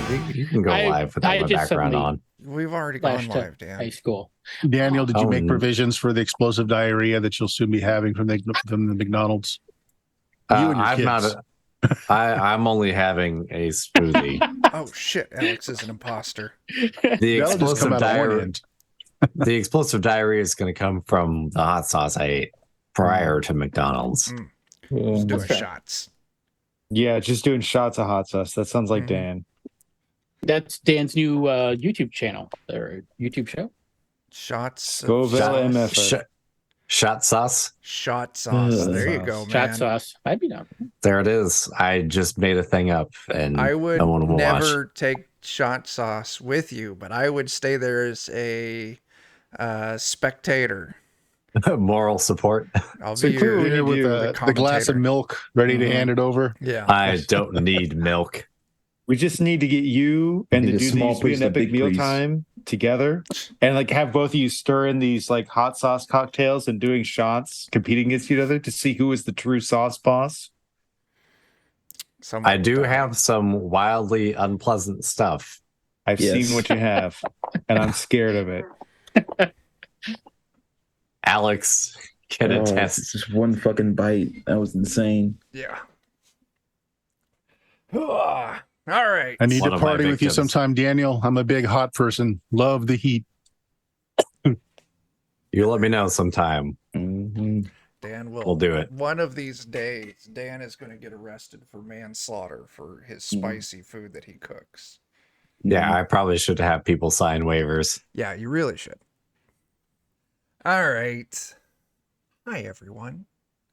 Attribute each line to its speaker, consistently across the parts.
Speaker 1: You can go live without my background on.
Speaker 2: We've already gone live, Dan.
Speaker 3: High school.
Speaker 4: Daniel, did you make provisions for the explosive diarrhea that you'll soon be having from the McDonald's? You and your kids.
Speaker 1: I'm only having a smoothie.
Speaker 2: Oh shit, Alex is an imposter.
Speaker 1: The explosive diarrhea is going to come from the hot sauce I ate prior to McDonald's.
Speaker 2: Just doing shots.
Speaker 5: Yeah, just doing shots of hot sauce. That sounds like Dan.
Speaker 3: That's Dan's new YouTube channel or YouTube show.
Speaker 2: Shots.
Speaker 5: Scoville MF.
Speaker 1: Shot sauce.
Speaker 2: Shot sauce. There you go, man.
Speaker 3: Shot sauce. I'd be down.
Speaker 1: There it is. I just made a thing up, and
Speaker 2: I would
Speaker 1: no one will
Speaker 2: never
Speaker 1: watch.
Speaker 2: take shot sauce with you, but I would stay there as a spectator.
Speaker 1: Moral support.
Speaker 2: I'll
Speaker 4: So
Speaker 2: be
Speaker 4: clearly
Speaker 2: your,
Speaker 4: with the glass of milk ready to hand it over.
Speaker 2: Yeah.
Speaker 1: I don't need milk.
Speaker 5: We just need to get you and the dude that used to be in Epic Mealtime together and like have both of you stir in these like hot sauce cocktails and doing shots, competing against each other to see who is the true sauce boss.
Speaker 1: I do have some wildly unpleasant stuff.
Speaker 5: I've seen what you have, and I'm scared of it.
Speaker 1: Alex can attest.
Speaker 6: Just one fucking bite. That was insane.
Speaker 2: Yeah. All right.
Speaker 4: I need to party with you sometime, Daniel. I'm a big hot person. Love the heat.
Speaker 1: You let me know sometime.
Speaker 2: Dan will.
Speaker 1: We'll do it.
Speaker 2: One of these days, Dan is going to get arrested for manslaughter for his spicy food that he cooks.
Speaker 1: Yeah, I probably should have people sign waivers.
Speaker 2: Yeah, you really should. All right. Hi, everyone.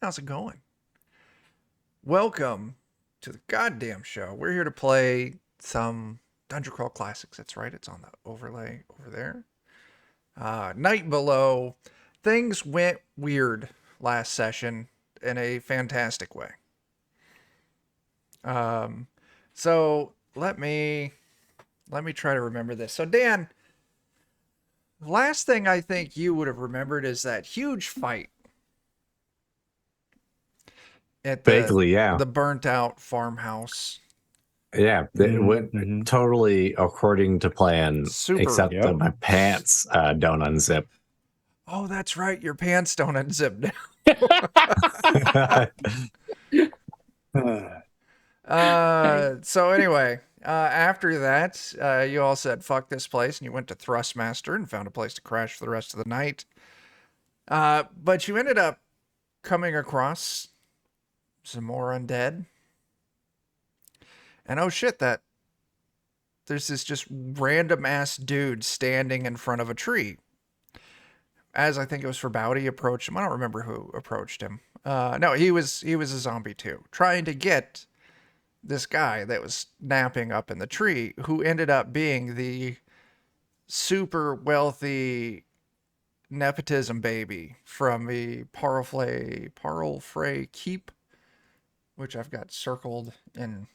Speaker 2: How's it going? Welcome to the goddamn show. We're here to play some Dungeon Crawl Classics. That's right. It's on the overlay over there. Night Below. Things went weird last session in a fantastic way. So let me try to remember this. So Dan, last thing I think you would have remembered is that huge fight at the burnt out farmhouse.
Speaker 1: Yeah, it went totally according to plan, except that my pants don't unzip.
Speaker 2: Oh, that's right. Your pants don't unzip now. So anyway, after that, you all said, fuck this place, and you went to Thrustmaster and found a place to crash for the rest of the night. But you ended up coming across some more undead. And oh shit, there's this just random ass dude standing in front of a tree. As I think it was Farbauti approached him. I don't remember who approached him. No, he was a zombie too, trying to get this guy that was napping up in the tree, who ended up being the super wealthy nepotism baby from the Parlfrey Keep, which I've got circled in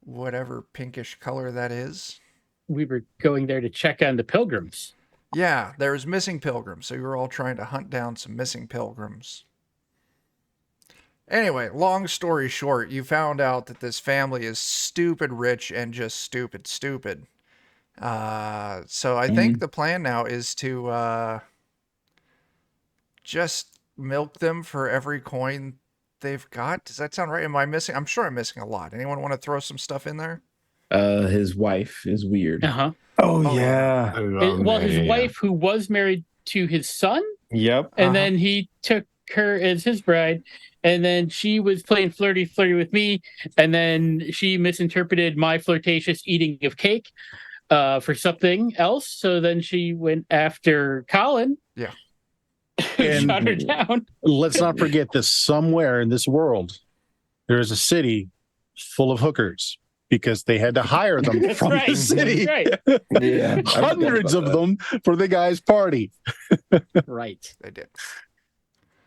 Speaker 2: whatever pinkish color that is.
Speaker 3: We were going there to check on the pilgrims.
Speaker 2: Yeah, there was missing pilgrims, so you were all trying to hunt down some missing pilgrims. Anyway, long story short, you found out that this family is stupid rich and just stupid. So I think the plan now is to just milk them for every coin they've got. Does that sound right? Am I missing? I'm sure I'm missing a lot. Anyone want to throw some stuff in there?
Speaker 6: His wife is weird.
Speaker 5: Oh yeah.
Speaker 3: His wife, who was married to his son.
Speaker 5: Yep.
Speaker 3: And then he took her as his bride, and then she was playing flirty with me, and then she misinterpreted my flirtatious eating of cake for something else. So then she went after Colin.
Speaker 2: Yeah.
Speaker 4: And
Speaker 3: shot her down.
Speaker 4: Let's not forget that somewhere in this world, there is a city full of hookers because they had to hire them from the city.
Speaker 3: Right.
Speaker 6: Yeah,
Speaker 4: Hundreds of them for the guy's party.
Speaker 3: Right.
Speaker 2: They did.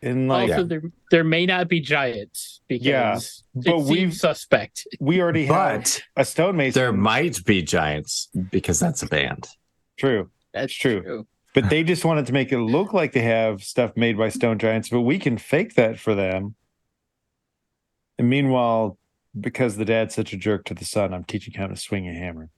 Speaker 5: And like,
Speaker 3: also, there may not be giants because it seems suspect.
Speaker 5: We already have a stonemason.
Speaker 1: There might be giants because that's a band.
Speaker 5: True.
Speaker 3: That's
Speaker 5: true. But they just wanted to make it look like they have stuff made by stone giants, but we can fake that for them. And meanwhile, because the dad's such a jerk to the son, I'm teaching him how to swing a hammer.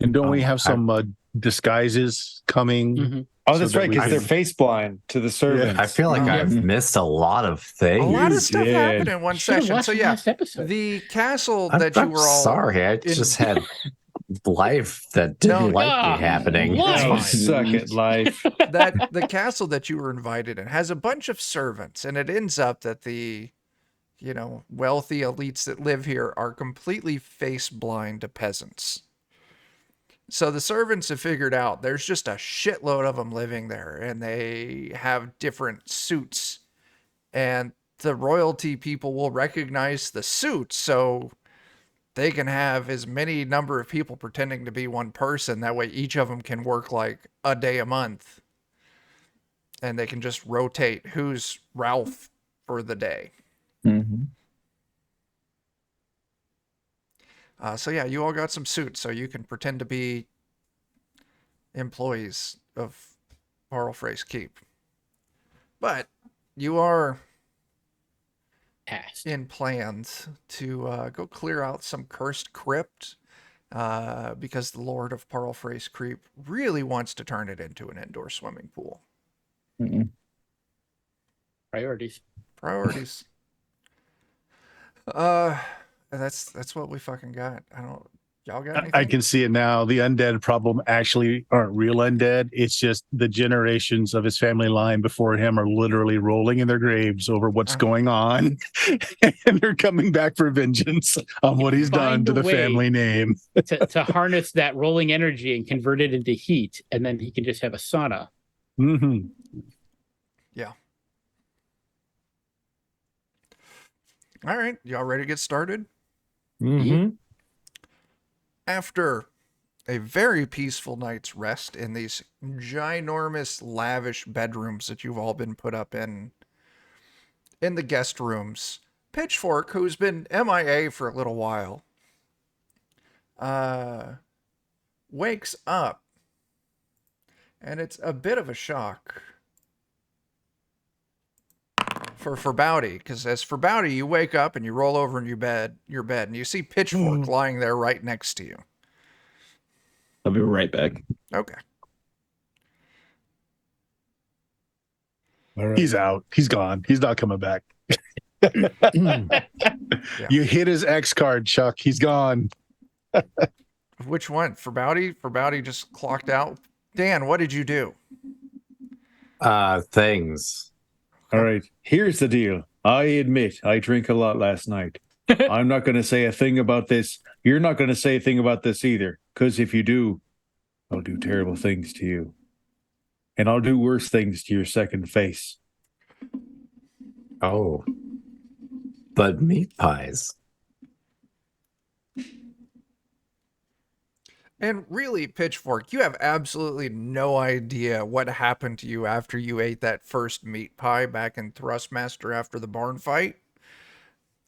Speaker 4: And don't we have some disguises coming?
Speaker 3: Mm-hmm.
Speaker 5: Oh, that's
Speaker 4: So that
Speaker 5: right,
Speaker 4: we
Speaker 5: because
Speaker 4: can-
Speaker 5: they're face blind to the servants.
Speaker 1: I feel like I've missed a lot of things.
Speaker 2: A lot
Speaker 5: You
Speaker 2: of stuff
Speaker 5: did.
Speaker 2: happened in one
Speaker 3: Should've
Speaker 2: session.
Speaker 3: watched
Speaker 2: So
Speaker 3: the
Speaker 2: yeah,
Speaker 3: last episode.
Speaker 2: the castle
Speaker 1: I'm,
Speaker 2: that you
Speaker 1: I'm
Speaker 2: were all
Speaker 1: sorry. I just had life that didn't like
Speaker 3: Ah,
Speaker 1: me happening.
Speaker 3: why?
Speaker 5: Oh,
Speaker 1: It's fine.
Speaker 5: suck at life.
Speaker 2: that the castle that you were invited in has a bunch of servants, and it ends up that the wealthy elites that live here are completely face blind to peasants. So the servants have figured out there's just a shitload of them living there, and they have different suits, and the royalty people will recognize the suits, so they can have as many number of people pretending to be one person. That way each of them can work like a day a month, and they can just rotate who's Ralph for the day.
Speaker 6: Mm-hmm.
Speaker 2: So yeah, you all got some suits, so you can pretend to be employees of Parlefrey's Keep. But you are in plans to go clear out some cursed crypt, because the Lord of Parlefrey's Keep really wants to turn it into an indoor swimming pool.
Speaker 6: Mm-mm.
Speaker 3: Priorities.
Speaker 2: That's what we fucking got. Y'all got anything?
Speaker 4: I can see it now. The undead problem actually aren't real undead. It's just the generations of his family line before him are literally rolling in their graves over what's going on. And they're coming back for vengeance on what he's done
Speaker 3: Find
Speaker 4: to
Speaker 3: a
Speaker 4: the
Speaker 3: way
Speaker 4: family name.
Speaker 3: to harness that rolling energy and convert it into heat, and then he can just have a sauna.
Speaker 4: Mm-hmm.
Speaker 2: Yeah. All right, y'all ready to get started?
Speaker 5: Mm-hmm.
Speaker 2: After a very peaceful night's rest in these ginormous, lavish bedrooms that you've all been put up in the guest rooms, Pitchfork, who's been MIA for a little while, wakes up, and it's a bit of a shock for Farbauti, because as Farbauti, you wake up and you roll over in your bed, and you see Pitchfork lying there right next to you.
Speaker 6: I'll be right back.
Speaker 2: Okay.
Speaker 5: All right.
Speaker 4: He's out. He's gone. He's not coming back. You hit his X card, Chuck. He's gone.
Speaker 2: Which one? Farbauti? Farbauti just clocked out. Dan, what did you do?
Speaker 1: Things.
Speaker 5: All right, here's the deal. I admit I drank a lot last night. I'm not going to say a thing about this. You're not going to say a thing about this either, because if you do, I'll do terrible things to you. And I'll do worse things to your second face.
Speaker 1: Oh. But meat pies.
Speaker 2: And really, Pitchfork, you have absolutely no idea what happened to you after you ate that first meat pie back in Thrustmaster after the barn fight.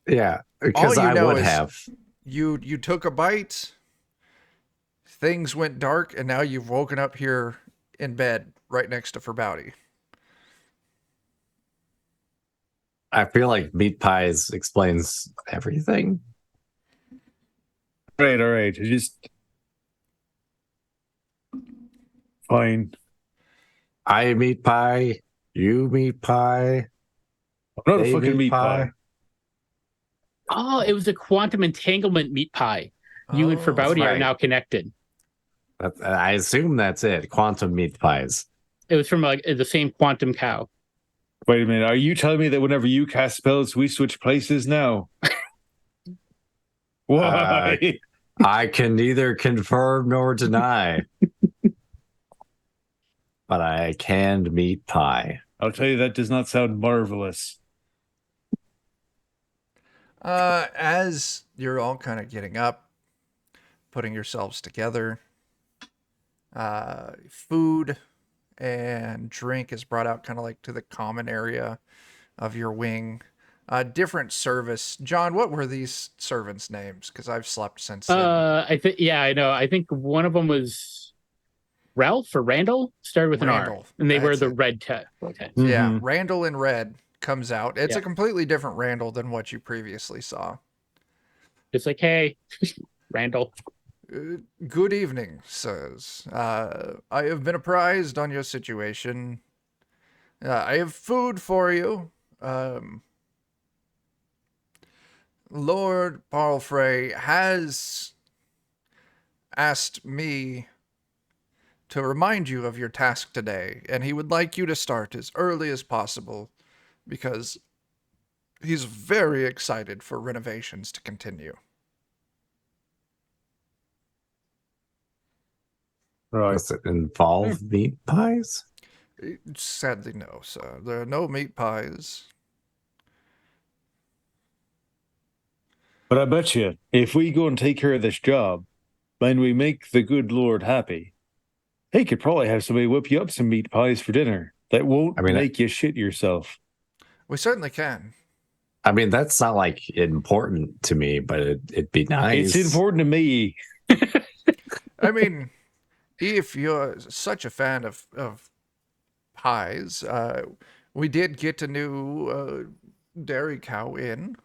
Speaker 1: Yeah, because I would have.
Speaker 2: You took a bite, things went dark, and now you've woken up here in bed right next to Farbauti.
Speaker 1: I feel like meat pies explains everything.
Speaker 5: All right. Just fine.
Speaker 1: I meat pie. You meat pie.
Speaker 5: I'm not
Speaker 1: They
Speaker 5: a fucking meat pie.
Speaker 3: Oh, it was a quantum entanglement meat pie. You and Farbauti are
Speaker 1: right.
Speaker 3: now connected.
Speaker 1: I assume that's it. Quantum meat pies.
Speaker 3: It was from the same quantum cow.
Speaker 5: Wait a minute. Are you telling me that whenever you cast spells, we switch places now? Why?
Speaker 1: I can neither confirm nor deny. But I canned meat pie.
Speaker 5: I'll tell you, that does not sound marvelous.
Speaker 2: As you're all kind of getting up, putting yourselves together, food and drink is brought out kind of like to the common area of your wing. Different service. John, what were these servants' names? Because I've slept since then.
Speaker 3: I know. I think one of them was Ralph or Randall, started with
Speaker 2: Randall.
Speaker 3: an R, and they wear
Speaker 2: That's
Speaker 3: the
Speaker 2: it.
Speaker 3: red tech.
Speaker 2: Yeah, Randall in red comes out. It's
Speaker 3: Yeah.
Speaker 2: a completely different Randall than what you previously saw.
Speaker 3: Just like, hey, Randall.
Speaker 2: Good evening, sirs. I have been apprised on your situation. I have food for you. Lord Parlfrey has asked me to remind you of your task today, and he would like you to start as early as possible because he's very excited for renovations to continue.
Speaker 4: Right.
Speaker 1: Does it involve meat pies?
Speaker 2: Sadly, no, sir. There are no meat pies.
Speaker 5: But I bet you, if we go and take care of this job, and we make the good Lord happy, he could probably have somebody whip you up some meat pies for dinner that won't make you shit yourself.
Speaker 2: We certainly can.
Speaker 1: I mean, that's not like important to me, but it'd be nice.
Speaker 5: It's important to me.
Speaker 2: I mean, if you're such a fan of pies, we did get a new dairy cow in.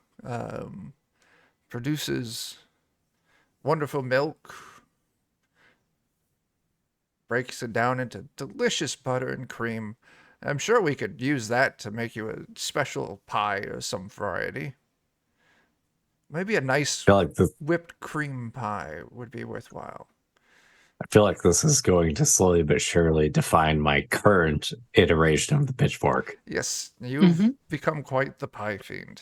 Speaker 2: Produces wonderful milk, breaks it down into delicious butter and cream. I'm sure we could use that to make you a special pie or some variety. Maybe a nice whipped cream pie would be worthwhile.
Speaker 1: I feel like this is going to slowly but surely define my current iteration of the Pitchfork.
Speaker 2: Yes, you've become quite the pie fiend.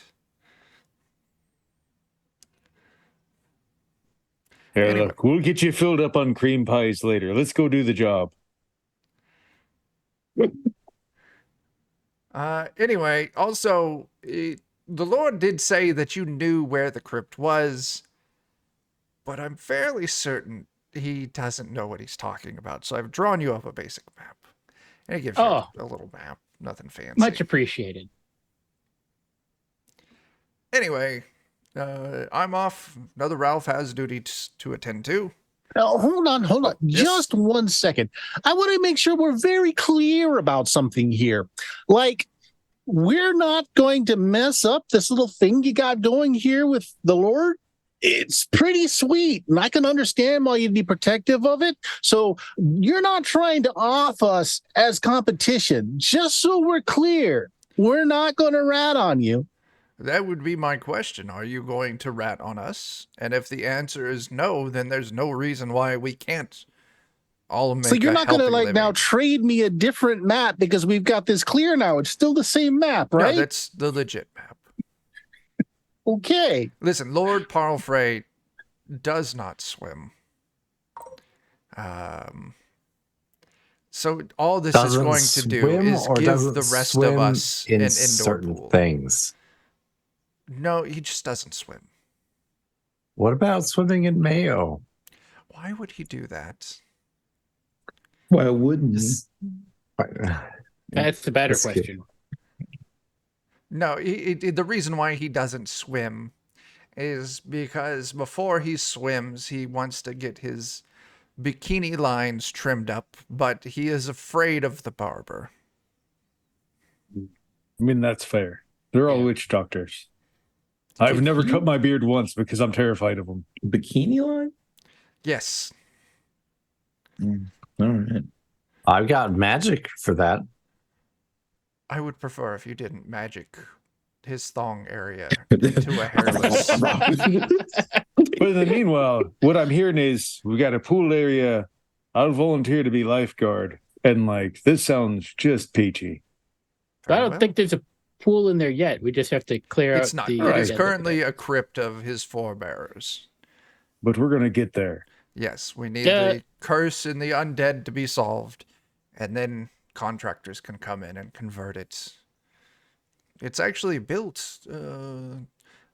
Speaker 5: Here, anyway. Look, we'll get you filled up on cream pies later. Let's go do the job.
Speaker 2: Anyway, also, the Lord did say that you knew where the crypt was, but I'm fairly certain he doesn't know what he's talking about. So I've drawn you up a basic map. And it gives you a little map. Nothing fancy.
Speaker 3: Much appreciated.
Speaker 2: Anyway, I'm off. Another Ralph has duty to attend to.
Speaker 4: Hold on.
Speaker 2: Yes.
Speaker 4: Just 1 second. I want to make sure we're very clear about something here. Like, we're not going to mess up this little thing you got going here with the Lord. It's pretty sweet, and I can understand why you'd be protective of it. So you're not trying to off us as competition. Just so we're clear, we're not going to rat on you.
Speaker 2: That would be my question. Are you going to rat on us? And if the answer is no, then there's no reason why we can't all make a healthy living.
Speaker 4: So you're not going to now trade me a different map because we've got this clear now. It's still the same map, right?
Speaker 2: No, that's the legit map.
Speaker 4: Okay.
Speaker 2: Listen, Lord Parlfrey does not swim. So all this is going to do is give the rest of us an indoor pool.
Speaker 1: Things.
Speaker 2: No, he just doesn't swim.
Speaker 1: What about swimming in Mayo?
Speaker 2: Why would he do that?
Speaker 6: Why wouldn't he?
Speaker 3: That's the better question.
Speaker 2: No, the reason why he doesn't swim is because before he swims, he wants to get his bikini lines trimmed up, but he is afraid of the barber.
Speaker 5: I mean, that's fair. They're all witch doctors. I've never cut my beard once because I'm terrified of them.
Speaker 6: Bikini line?
Speaker 2: Yes.
Speaker 6: All right.
Speaker 1: I've got magic for that.
Speaker 2: I would prefer if you didn't magic his thong area into a hairless.
Speaker 5: But in the meanwhile, what I'm hearing is we got a pool area. I'll volunteer to be lifeguard. And this sounds just peachy.
Speaker 3: I don't think there's a pool in there yet. We just have to clear out.
Speaker 2: It's not. It is currently a crypt of his forebears.
Speaker 5: But we're going to get there.
Speaker 2: Yes, we need the curse and the undead to be solved. And then contractors can come in and convert it. It's actually built.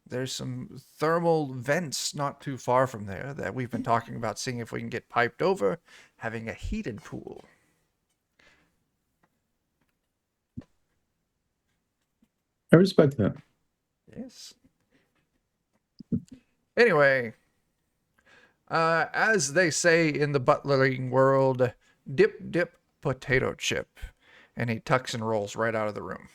Speaker 2: There's some thermal vents not too far from there that we've been talking about, seeing if we can get piped over, having a heated pool.
Speaker 6: I respect that.
Speaker 2: Yes. Anyway, as they say in the butlering world, dip, potato chip. And he tucks and rolls right out of the room.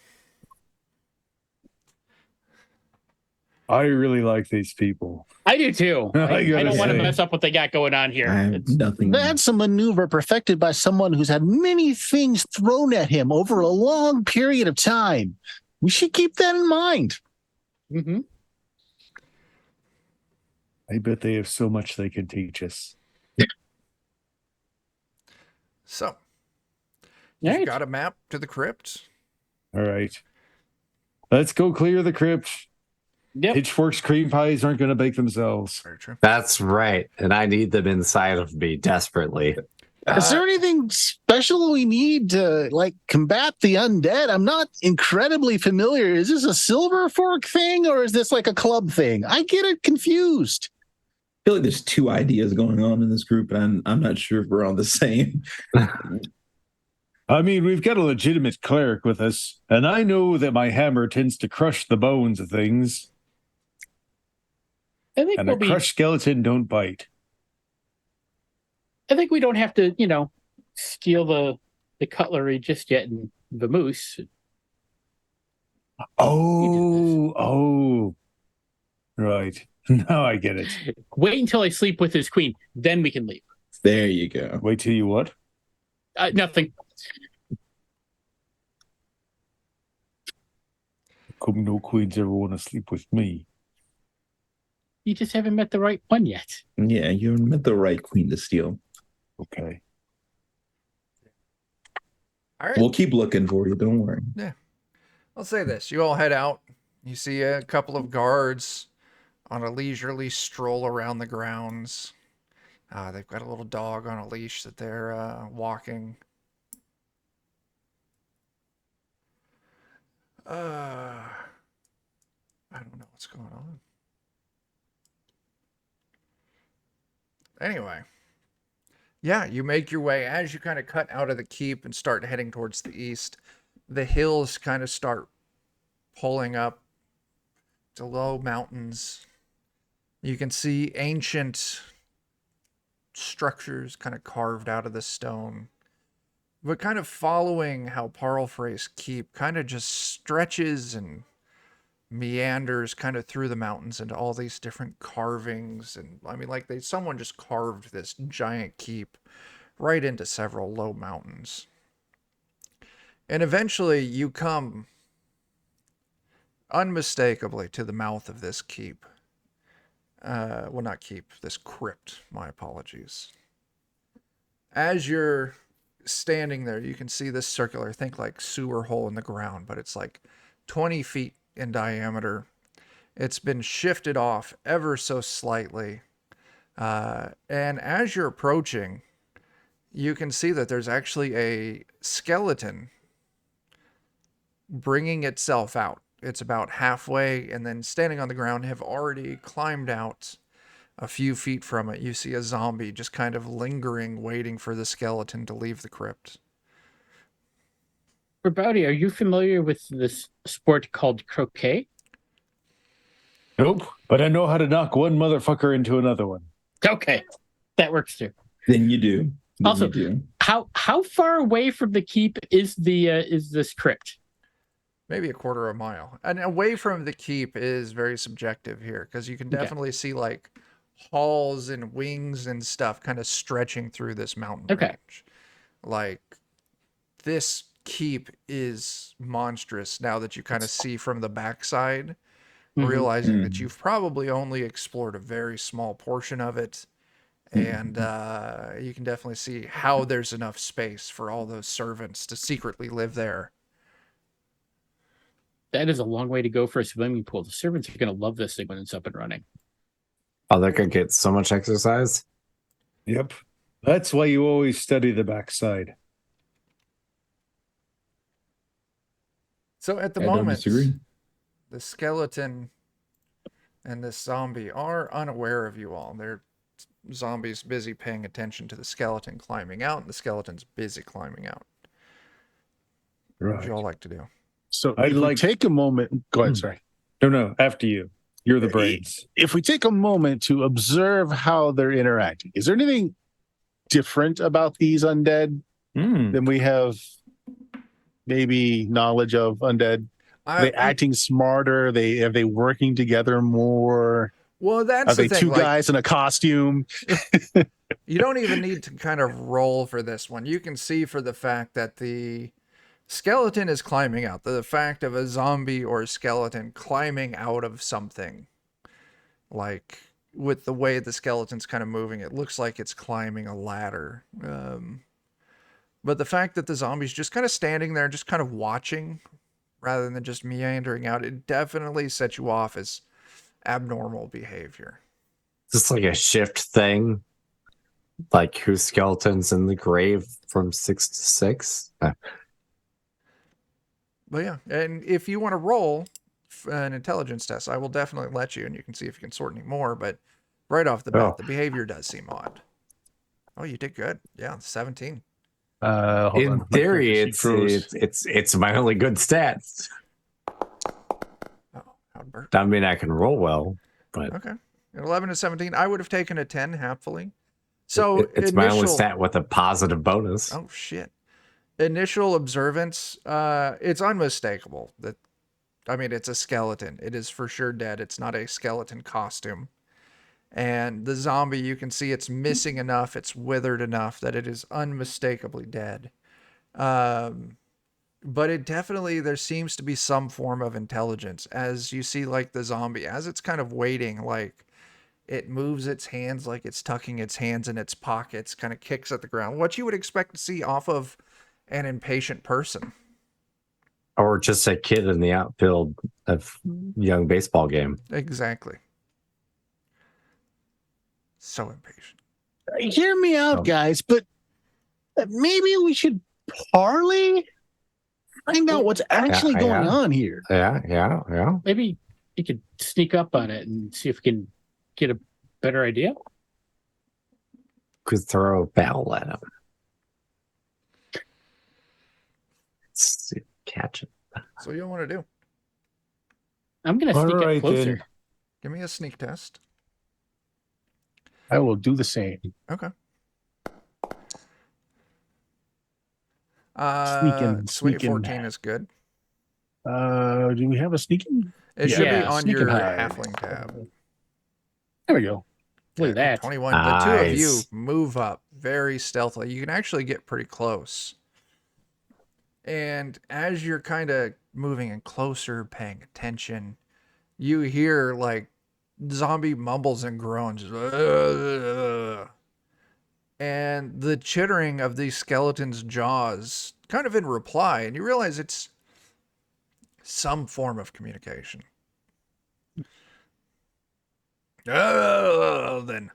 Speaker 5: I really like these people.
Speaker 3: I do too. I don't want to
Speaker 5: say.
Speaker 3: mess up what they got going on here.
Speaker 6: I have nothing.
Speaker 4: That's a maneuver perfected by someone who's had many things thrown at him over a long period of time. We should keep that in mind.
Speaker 3: Mm-hmm.
Speaker 5: I bet they have so much they can teach us.
Speaker 2: So, you've
Speaker 3: Right.
Speaker 2: got a map to the crypt.
Speaker 5: All right. Let's go clear the crypt.
Speaker 3: Yep.
Speaker 5: Pitchfork's cream pies aren't going to bake themselves.
Speaker 2: Very true.
Speaker 1: That's right. And I need them inside of me desperately.
Speaker 4: Is there anything special we need to combat the undead? I'm not incredibly familiar. Is this a silver fork thing or is this like a club thing? I get it confused.
Speaker 6: I feel like there's two ideas going on in this group, and I'm not sure if we're on the same.
Speaker 5: I mean, we've got a legitimate cleric with us, and I know that my hammer tends to crush the bones of things,
Speaker 3: I think
Speaker 5: and a crushed skeleton don't bite.
Speaker 3: I think we don't have to, steal the cutlery just yet in the moose.
Speaker 5: Oh, right. Now I get it.
Speaker 3: Wait until I sleep with his queen, then we can leave.
Speaker 6: There you go.
Speaker 5: Wait till you what?
Speaker 3: Nothing.
Speaker 5: Come no queens ever want to sleep with me.
Speaker 3: You just haven't met the right one yet.
Speaker 6: Yeah, you met the right queen to steal.
Speaker 5: Okay.
Speaker 2: All right.
Speaker 6: We'll keep looking for you. Don't worry.
Speaker 2: Yeah. I'll say this. You all head out. You see a couple of guards on a leisurely stroll around the grounds. They've got a little dog on a leash that they're walking. I don't know what's going on. Anyway. Yeah, you make your way as you kind of cut out of the keep and start heading towards the east. The hills kind of start pulling up to low mountains. You can see ancient structures kind of carved out of the stone. But kind of following how Parlfrey's keep kind of just stretches and meanders kind of through the mountains into all these different carvings. And I mean, someone just carved this giant keep right into several low mountains. And eventually you come unmistakably to the mouth of this keep. Well, not keep, this crypt. My apologies. As you're standing there, you can see this circular, think like sewer hole in the ground, but it's like 20 feet in diameter. It's been shifted off ever so slightly. And as you're approaching, you can see that there's actually a skeleton bringing itself out. It's about halfway, and then standing on the ground, have already climbed out a few feet from it. You see a zombie just kind of lingering, waiting for the skeleton to leave the crypt.
Speaker 3: Farbauti, are you familiar with this sport called croquet?
Speaker 5: Nope, but I know how to knock one motherfucker into another one.
Speaker 3: Okay, that works too.
Speaker 6: Then you do.
Speaker 3: Also, how far away from the keep is this crypt?
Speaker 2: Maybe a quarter of a mile. And away from the keep is very subjective here, because you can definitely see halls and wings and stuff kind of stretching through this mountain range. This keep is monstrous now that you kind of see from the backside, realizing that you've probably only explored a very small portion of it. And you can definitely see how there's enough space for all those servants to secretly live there.
Speaker 3: That is a long way to go for a swimming pool. The servants are going to love this thing when it's up and running.
Speaker 1: Oh, they could get so much exercise.
Speaker 5: Yep. That's why you always study the backside.
Speaker 2: So at the moment, the skeleton and this zombie are unaware of you all. They're zombies busy paying attention to the skeleton climbing out, and the skeleton's busy climbing out. What would you all like to do?
Speaker 4: So I'd take a moment. Go ahead, sorry.
Speaker 5: No, after you. You're the brains.
Speaker 4: If we take a moment to observe how they're interacting, is there anything different about these undead than we have maybe knowledge of undead? Are they acting smarter? Are they working together more?
Speaker 2: Well, that's the
Speaker 4: thing. Are they two guys in a costume?
Speaker 2: You don't even need to kind of roll for this one. You can see for the fact that the skeleton is climbing out. The fact of a zombie or a skeleton climbing out of something. Like, with the way the skeleton's kind of moving, it looks like it's climbing a ladder. But the fact that the zombie's just kind of standing there, just kind of watching, rather than just meandering out, it definitely sets you off as abnormal behavior.
Speaker 1: Is this like a shift thing? Like whose skeleton's in the grave from 6 to 6?
Speaker 2: But yeah, and if you want to roll an intelligence test, I will definitely let you, and you can see if you can sort any more. But right off the bat, the behavior does seem odd. Oh, you did good. Yeah, 17.
Speaker 1: In theory, it's my only good stats. I mean, I can roll well, but
Speaker 2: okay. 11 to 17, I would have taken a 10 happily. So
Speaker 1: it's my only stat with a positive bonus.
Speaker 2: Oh shit! Initial observance, it's unmistakable. It's a skeleton. It is for sure dead. It's not a skeleton costume. And the zombie, you can see it's missing enough, it's withered enough that it is unmistakably dead. But it definitely, there seems to be some form of intelligence. As you see, like the zombie, as it's kind of waiting, like it moves its hands like it's tucking its hands in its pockets, kind of kicks at the ground. What you would expect to see off of an impatient person.
Speaker 1: Or just a kid in the outfield of young baseball game.
Speaker 2: Exactly. So impatient.
Speaker 4: Hear me out, guys, but maybe we should parley? Find out what's actually going on here.
Speaker 1: Yeah.
Speaker 3: Maybe you could sneak up on it and see if we can get a better idea.
Speaker 1: Could throw a bell at him. Catch it.
Speaker 2: So you want to do?
Speaker 3: I'm going to sneak up closer. Then.
Speaker 2: Give me a sneak test.
Speaker 4: I will do the same.
Speaker 2: Okay.
Speaker 4: Sneaking.
Speaker 2: 14 is good.
Speaker 4: Do we have a sneaking?
Speaker 2: It should be on your halfling tab.
Speaker 4: There we go.
Speaker 3: Look at that.
Speaker 2: 21. The two of you move up very stealthily. You can actually get pretty close. And as you're kind of moving in closer, paying attention, you hear like zombie mumbles and groans. And the chittering of these skeletons' jaws kind of in reply. And you realize it's some form of communication. Then.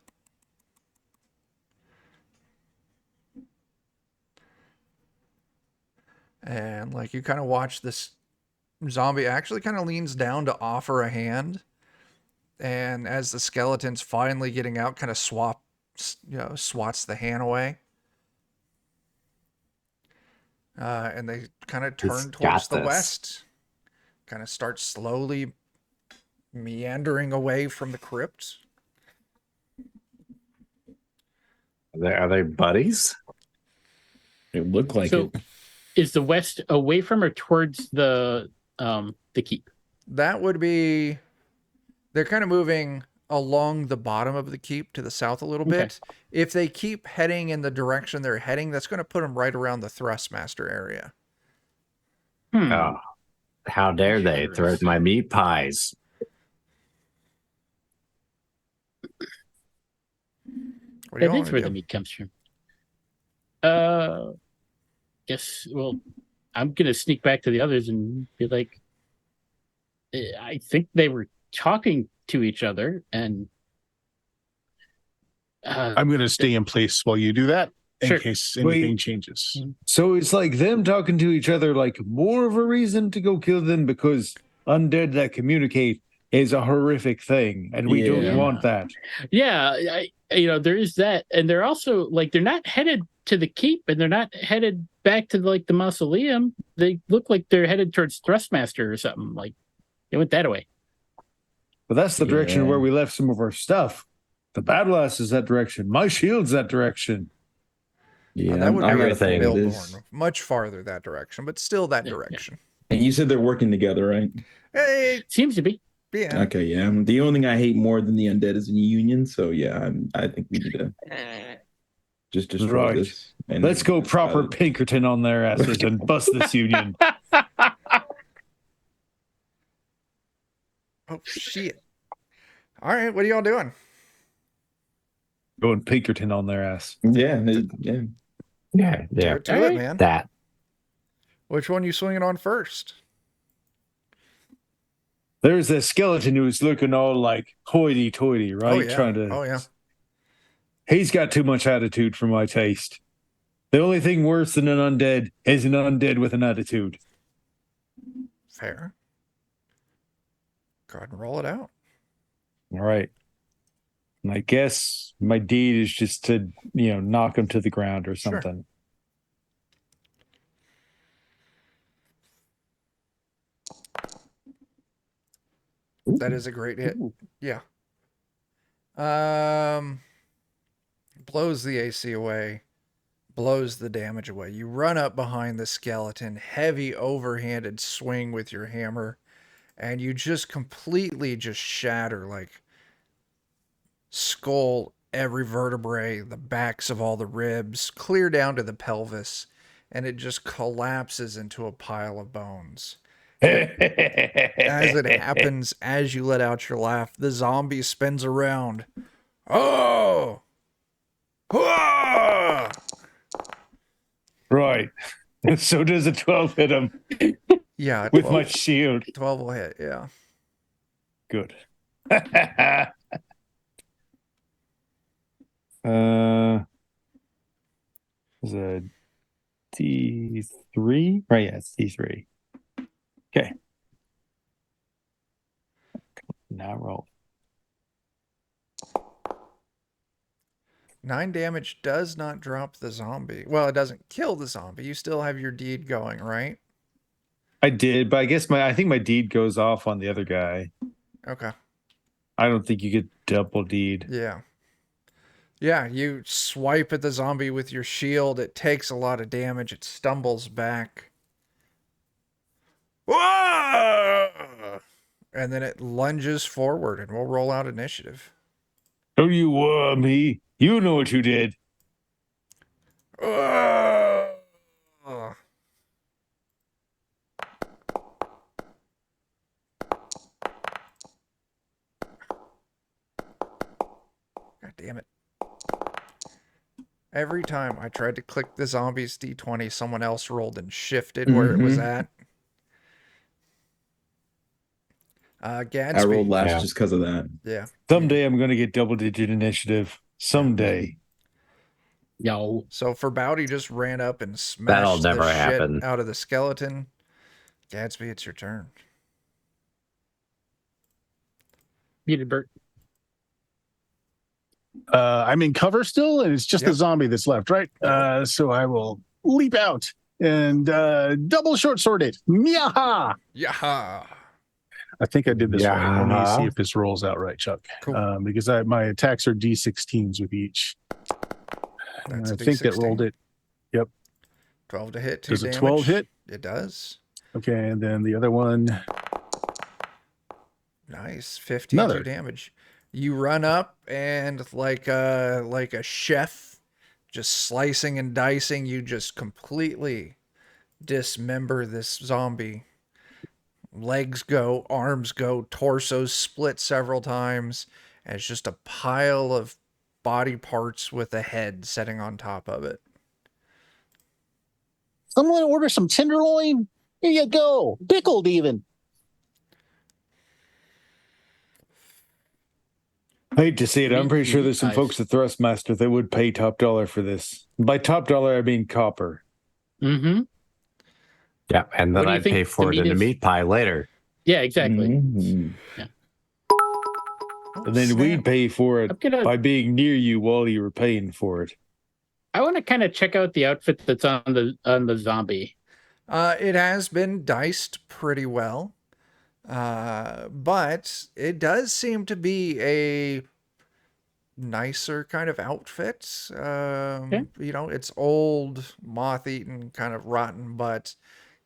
Speaker 2: And like you kind of watch this zombie actually kind of leans down to offer a hand. And as the skeleton's finally getting out, kind of swats the hand away. And they kind of turn towards the west. Kind of start slowly meandering away from the crypt.
Speaker 1: Are they buddies?
Speaker 6: It looked like it.
Speaker 3: Is the west away from or towards the keep?
Speaker 2: That would be... They're kind of moving along the bottom of the keep to the south a little bit. If they keep heading in the direction they're heading, that's going to put them right around the Thrustmaster area.
Speaker 1: Oh, how dare they throw my meat pies?
Speaker 2: What do you want
Speaker 3: That's where the meat comes from. Guess, well, I'm going to sneak back to the others and be like, I think they were talking to each other, and
Speaker 4: I'm going to stay in place while you do that in case anything changes.
Speaker 5: So it's like them talking to each other, like more of a reason to go kill them because undead that communicate is a horrific thing, and we don't want that.
Speaker 3: Yeah, there is that, and they're also like they're not headed to the keep, and they're not headed back to like the mausoleum. They look like they're headed towards Thrustmaster or something. Like they went that way.
Speaker 5: But that's the direction where we left some of our stuff. The battle axe is that direction. My shield's that direction.
Speaker 6: Yeah,
Speaker 2: that would be Milborn, much farther that direction, but still that direction.
Speaker 6: And you said they're working together, right?
Speaker 2: Hey,
Speaker 3: Seems to be.
Speaker 2: yeah.
Speaker 6: Okay, yeah. The only thing I hate more than the undead is a union. So yeah, I think we need to just destroy this. And
Speaker 5: let's go proper Pinkerton on their asses and bust this union.
Speaker 2: Oh shit! All right, what are y'all doing?
Speaker 5: Going Pinkerton on their ass.
Speaker 6: Yeah.
Speaker 2: Do it, man.
Speaker 1: That.
Speaker 2: Which one you swinging on first?
Speaker 5: There's a skeleton who's looking all like hoity-toity, right?
Speaker 2: Oh yeah.
Speaker 5: Trying to.
Speaker 2: Oh yeah.
Speaker 5: He's got too much attitude for my taste. The only thing worse than an undead is an undead with an attitude.
Speaker 2: Fair. Go ahead and roll it out.
Speaker 5: All right. And I guess my deed is just to, knock him to the ground or something.
Speaker 2: Sure. That is a great hit. Ooh. Yeah. Blows the AC away. Blows the damage away. You run up behind the skeleton, heavy overhanded swing with your hammer, and you just completely just shatter, like, skull, every vertebrae, the backs of all the ribs, clear down to the pelvis, and it just collapses into a pile of bones. As it happens, as you let out your laugh, the zombie spins around. Oh! Ah!
Speaker 5: Right. So does a 12 hit him?
Speaker 2: Yeah. 12,
Speaker 5: with my shield.
Speaker 2: 12 will hit, yeah.
Speaker 5: Good. Is a D3? Right, yeah, it's D3. Okay. Now roll.
Speaker 2: 9 damage does not drop the zombie. Well, it doesn't kill the zombie. You still have your deed going, right?
Speaker 5: I did, but I guess I think my deed goes off on the other guy.
Speaker 2: Okay.
Speaker 5: I don't think you get double deed.
Speaker 2: Yeah. Yeah, you swipe at the zombie with your shield. It takes a lot of damage. It stumbles back. Whoa! And then it lunges forward, and we'll roll out initiative.
Speaker 5: Oh, you me. You know what you did.
Speaker 2: God damn it. Every time I tried to click the zombie's D20, someone else rolled and shifted where it was at. Gadsby.
Speaker 6: I rolled last just because of that.
Speaker 2: Yeah.
Speaker 5: Someday I'm going to get double-digit initiative. Someday.
Speaker 3: No.
Speaker 2: So Farbauti just ran up and smashed the shit out of the skeleton. Gadsby, it's your turn.
Speaker 3: Muted Bert.
Speaker 4: I'm in cover still, and it's just the zombie that's left, right? So I will leap out and double short sword it. Yaha!
Speaker 2: Yaha!
Speaker 4: I think I did this right. Let me see if this rolls out right, Chuck.
Speaker 2: Cool.
Speaker 4: Because my attacks are D16s with each.
Speaker 2: That's
Speaker 4: I think that rolled it. Yep.
Speaker 2: 12 to hit. 2
Speaker 4: does
Speaker 2: damage.
Speaker 4: A 12 hit?
Speaker 2: It does.
Speaker 4: Okay, and then the other one.
Speaker 2: Nice. 15 2 damage. You run up and like a chef, just slicing and dicing, you just completely dismember this zombie. Legs go, arms go, torsos split several times, and it's just a pile of body parts with a head sitting on top of it.
Speaker 4: Someone order some tenderloin? Here you go. Pickled even.
Speaker 5: I hate to see it. I'm pretty sure there's some folks at Thrustmaster that would pay top dollar for this. By top dollar, I mean copper.
Speaker 3: Mm-hmm.
Speaker 1: Yeah, and then I'd pay for it in a meat pie later.
Speaker 3: Yeah, exactly.
Speaker 6: Mm-hmm.
Speaker 3: Yeah.
Speaker 5: And then we'd pay for it by being near you while you were paying for it.
Speaker 3: I want to kind of check out the outfit that's on the zombie.
Speaker 2: It has been diced pretty well. But it does seem to be a nicer kind of outfit. You know, it's old, moth-eaten, kind of rotten, but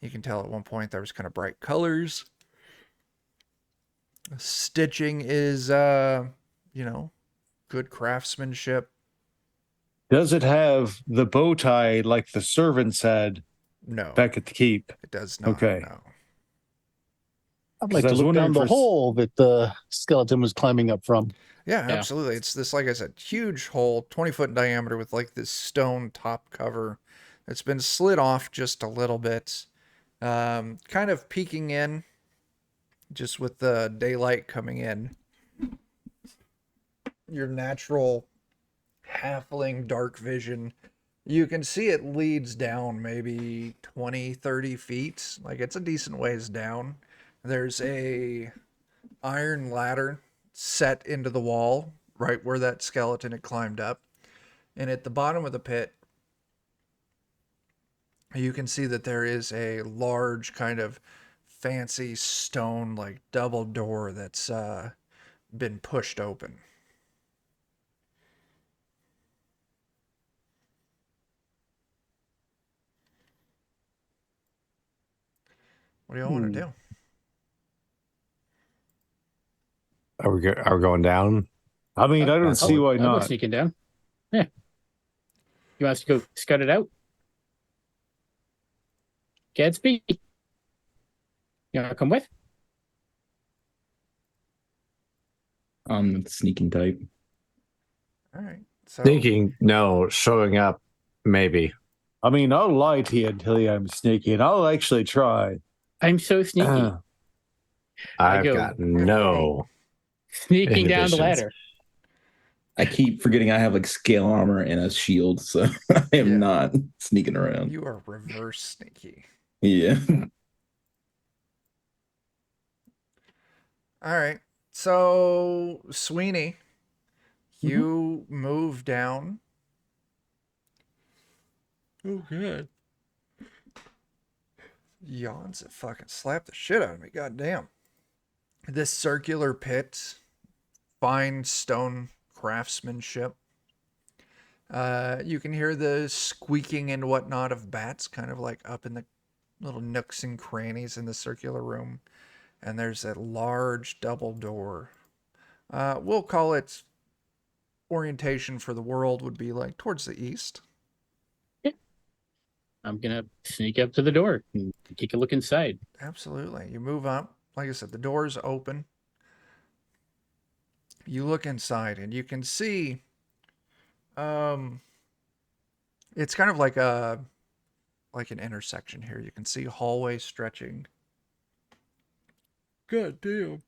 Speaker 2: You can tell at one point there was kind of bright colors. Stitching is, you know, good craftsmanship.
Speaker 5: Does it have the bow tie like the servants had
Speaker 2: No,
Speaker 5: back at the keep?
Speaker 2: it does not.
Speaker 5: Okay.
Speaker 2: No.
Speaker 4: I'd like
Speaker 5: I
Speaker 4: to
Speaker 5: was
Speaker 4: look
Speaker 5: wondering
Speaker 4: down the
Speaker 5: for
Speaker 4: hole that the skeleton was climbing up from.
Speaker 2: Yeah, absolutely. It's this, like I said, huge hole, 20-foot in diameter with like this stone top cover that's been slid off just a little bit. Kind of peeking in just with the daylight coming in. Your natural halfling dark vision. You can see it leads down maybe 20, 30 feet. Like it's a decent ways down. There's a iron ladder set into the wall right where that skeleton had climbed up. And at the bottom of the pit, you can see that there is a large kind of fancy stone like double door that's been pushed open. What do y'all want to do?
Speaker 1: Are we going down?
Speaker 5: I mean, I don't see why
Speaker 3: I'll go
Speaker 5: not.
Speaker 3: sneaking down. Yeah. You want us to go scout it out? Gadsby? You want to come with?
Speaker 6: The sneaking type.
Speaker 2: All right. So
Speaker 1: Sneaking, no. Showing up, maybe.
Speaker 5: I mean, I'll lie to you and tell you I'm sneaky, and I'll actually try.
Speaker 3: I'm so sneaky.
Speaker 1: I've
Speaker 3: go.
Speaker 1: got no
Speaker 3: Sneaking down the
Speaker 1: inhibitions.
Speaker 3: ladder.
Speaker 6: I keep forgetting I have like scale armor and a shield, so I am not sneaking around.
Speaker 2: you are reverse sneaky.
Speaker 6: Yeah.
Speaker 2: All right. So, Sweeney, you move down. Oh, good. Yawns that fucking slapped the shit out of me. God damn. This circular pit, fine stone craftsmanship. You can hear the squeaking and whatnot of bats kind of like up in the little nooks and crannies in the circular room. And there's a large double door. We'll call it orientation for the world would be like towards the east.
Speaker 3: I'm going to sneak up to the door and take a look inside.
Speaker 2: Absolutely. You move up. Like I said, the door's open. You look inside and you can see it's kind of like an intersection here. You can see hallway stretching. God damn.